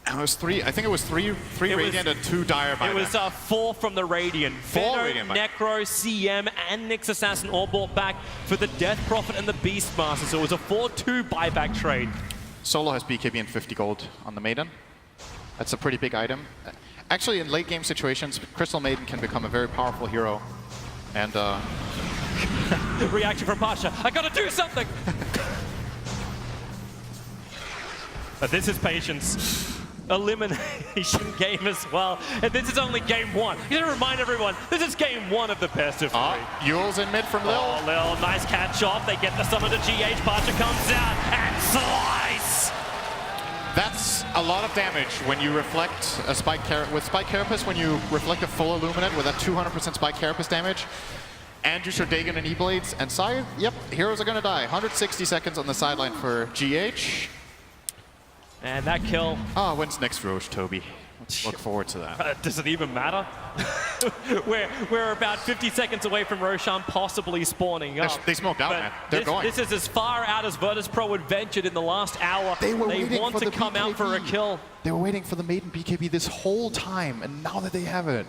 It was 3, I think it was 3 Radiant and 2 Dire buybacks. It was 4 from the Radiant. 4 Venom, Radiant buybacks. Necro, CM, and Nyx Assassin all bought back for the Death Prophet and the Beastmaster. So it was a 4-2 buyback trade. Solo has BKB and 50 gold on the Maiden. That's a pretty big item. Actually, in late game situations, Crystal Maiden can become a very powerful hero. And Reaction from Pasha. I gotta do something! But this is Patience. Elimination game as well. And this is only game 1. You gotta remind everyone, this is game 1 of the best of 3. Yule's in mid from Lil. Oh, Lil, nice catch off. They get the summon to GH. Pasha comes out and slice! That's a lot of damage when you reflect a Spike with Spike Carapace, when you reflect a full Illuminate with that 200% Spike Carapace damage. And you Dagon and E-Blades and Scythe. Yep, heroes are gonna die. 160 seconds on the sideline for GH. And that kill. When's next Roche, Toby? Let's look forward to that. Does it even matter? we're about 50 seconds away from Roshan possibly spawning up. They smoked out, But man. They're going. This is as far out as Virtus.pro had ventured in the last hour. They want to come out for a kill. They were waiting for the Maiden BKB this whole time, and now that they have it,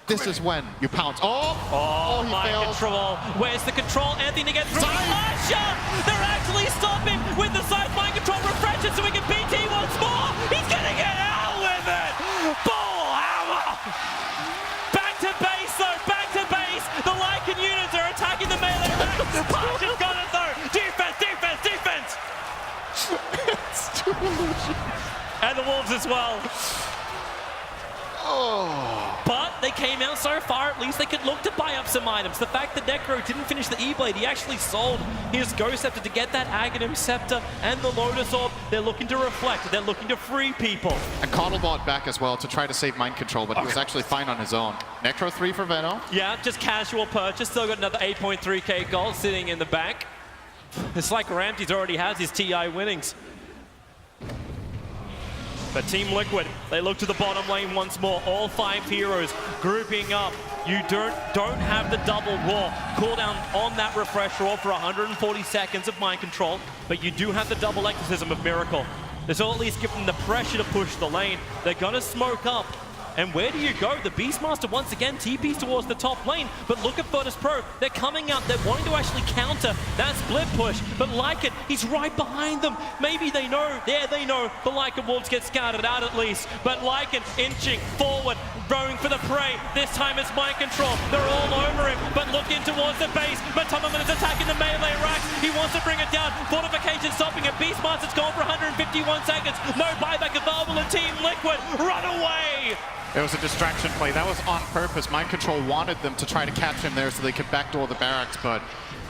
this is when you pounce. Oh, he mind failed. control. Where's the control? Anthony gets through. Pasha! They're actually stopping with the side mind control refreshes so we can BT once more. He's gonna get out with it. Ball hammer. Back to base though. Back to base. The Lycan units are attacking the melee ranks. Pasha's got it though. Defense, defense, defense. It's too illusion. And the Wolves as well. But they came out so far, at least they could look to buy up some items. The fact that Necro didn't finish the E-Blade, he actually sold his Ghost Scepter to get that Aghanim Scepter and the Lotus Orb. They're looking to reflect, they're looking to free people. And Coddle bought back as well to try to save mind control, but he was actually fine on his own. Necro 3 for Veno. Yeah, just casual purchase, still got another 8.3k gold sitting in the bank. It's like Ramsey's already has his TI winnings. But Team Liquid, they look to the bottom lane once more. All 5 heroes grouping up. You don't have the double raw cooldown on that refresh raw for 140 seconds of mind control, but you do have the double exorcism of Miracle. This will at least give them the pressure to push the lane. They're gonna smoke up. And where do you go? The Beastmaster once again TPs towards the top lane, but look at Virtus.pro. They're coming out, they're wanting to actually counter that split push, but Lycan, he's right behind them. Maybe they know, they know the Lycan Wolves get scouted out at least, but Lycan inching forward, going for the prey. This time it's mind control. They're all over him, but looking towards the base. Matulman is attacking the melee racks. He wants to bring it down. Fortification stopping it. Beastmaster's gone for 151 seconds. No buyback available in Team Liquid. Run away! It was a distraction play. That was on purpose. Mind Control wanted them to try to catch him there so they could backdoor the barracks, but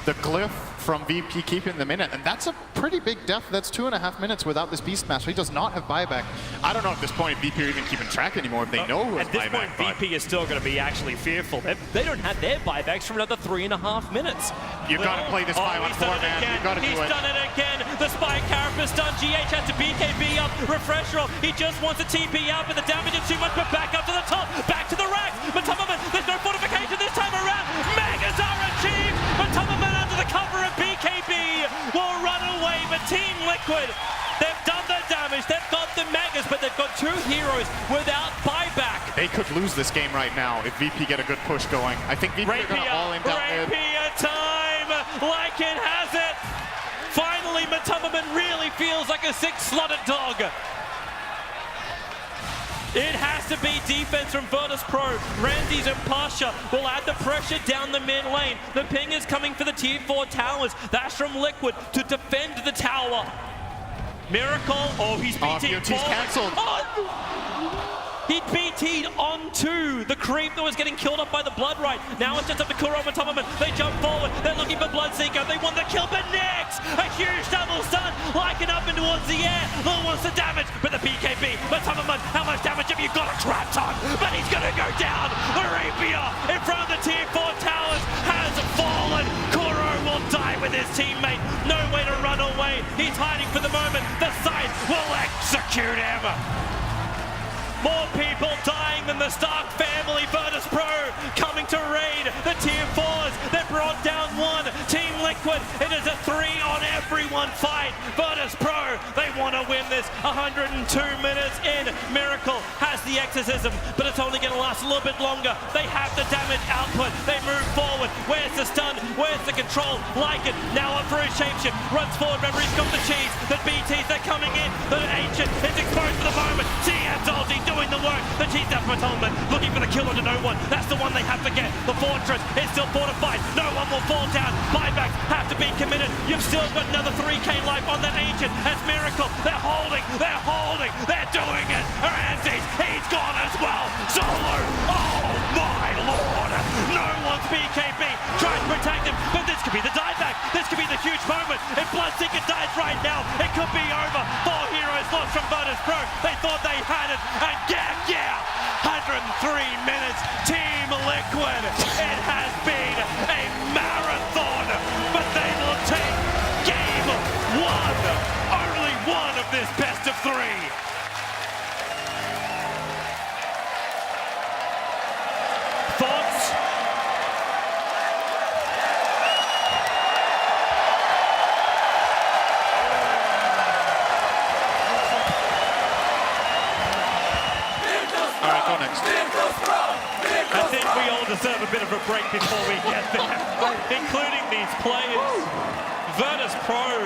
the glyph from VP keeping them in it, and that's a pretty big death. That's 2.5 minutes without this Beastmaster. He does not have buyback. I don't know at this point if VP are even keeping track anymore, if they know who has At this buyback. point, VP is still going to be actually fearful. They don't have their buybacks for another 3.5 minutes. You've got to play this 5-on-4, man. You've got to do it. He's done it again. The Spike Carapace done. GH has to BKB up. Refresh roll. He just wants a TP out, but the damage is too much. But back up to the top. Back to the rack. Matulman, there's no fortification this time around. Megas are achieved. Matulman under the cover of BKB will run away. But Team Liquid, they've done the damage. They've got the Megas, but they've got 2 heroes without buyback. They could lose this game right now if VP get a good push going. I think VP are going to all in down mid. Rapier time! Lycan has it! Finally, Matulman really feels like a 6-slotted dog. It has to be defense from Virtus.pro. Ramses and Pasha will add the pressure down the mid lane. The ping is coming for the tier 4 towers. That's from Liquid to defend the tower. Miracle, he's BT'd BOT's cancelled. He BT'd onto the creep that was getting killed up by the Blood Right. Now it's just up to Kuro and Matulman. They jump forward. looking for Bloodseeker. They want the kill, but next, a huge double stun, Lycan up and towards the air. Lil wants the damage, but the BKB, but Tummerman, how much damage have you got? A crap ton, but he's gonna go down. Arabia in front of the Tier 4 towers has fallen. Kuro will die with his teammate. No way to run away. He's hiding for the moment. The side will execute him. More people dying than the Stark family. Virtus.pro coming to raid the Tier 4s. They brought down one. Team Liquid, it is a 3-on-everyone fight. Virtus.pro, they want to win this. 102 minutes in. Miracle has the exorcism, but it's only going to last a little bit longer. They have the damage output. They move forward. Where's the stun? Where's the control? Lycan now up for his shapeshift. Runs forward. Remember, he's got the cheese. The BTs, they're coming in. The Ancient is exposed for the moment. TN's ulti doing the work. The cheese down from Atonement, looking for the kill onto no one. That's the one they have to get. The fortress is still fortified. No one will fall down. Buybacks have to be committed. You've still got another 3k life on that Ancient. That's Miracle. They're holding. They're holding. They're doing it. Ramses, he's gone as well. Solo. Oh my lord. No one's BKB. Trying to protect him, but this could be the dieback. This could be the huge moment. If Bloodseeker dies right now, it could be over. 4 heroes lost from Virtus.pro. They thought they had it, and yeah, 103 minutes. Team Liquid. It has been a marathon, but they will take game one. Only one of this best of 3. Thoughts? All right, go next. I think we all deserve a bit of a break before we get there, including these players. Virtus.pro,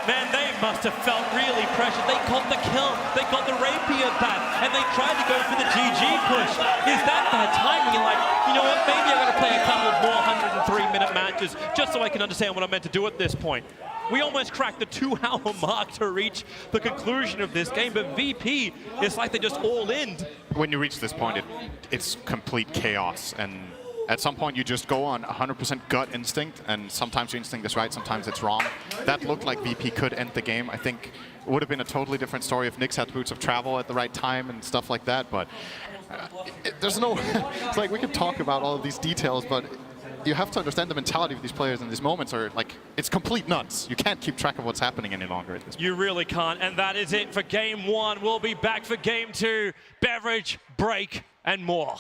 man, they must have felt really pressured. They got the kill, they got the rapier back, and they tried to go for the GG push. Is that bad timing? You're like, you know what, maybe I'm going to play a couple more 103-minute matches just so I can understand what I'm meant to do at this point. We almost cracked the 2-hour mark to reach the conclusion of this game, but VP, it's like they just all in. When you reach this point, it's complete chaos, and at some point you just go on 100% gut instinct, and sometimes your instinct is right, sometimes it's wrong. That looked like VP could end the game. I think it would have been a totally different story if Nyx had Boots of Travel at the right time and stuff like that, but there's no... It's like we could talk about all of these details, but you have to understand the mentality of these players in these moments are like, it's complete nuts. You can't keep track of what's happening any longer at this point. You really can't, and that is it for game 1. We'll be back for game 2, beverage, break, and more.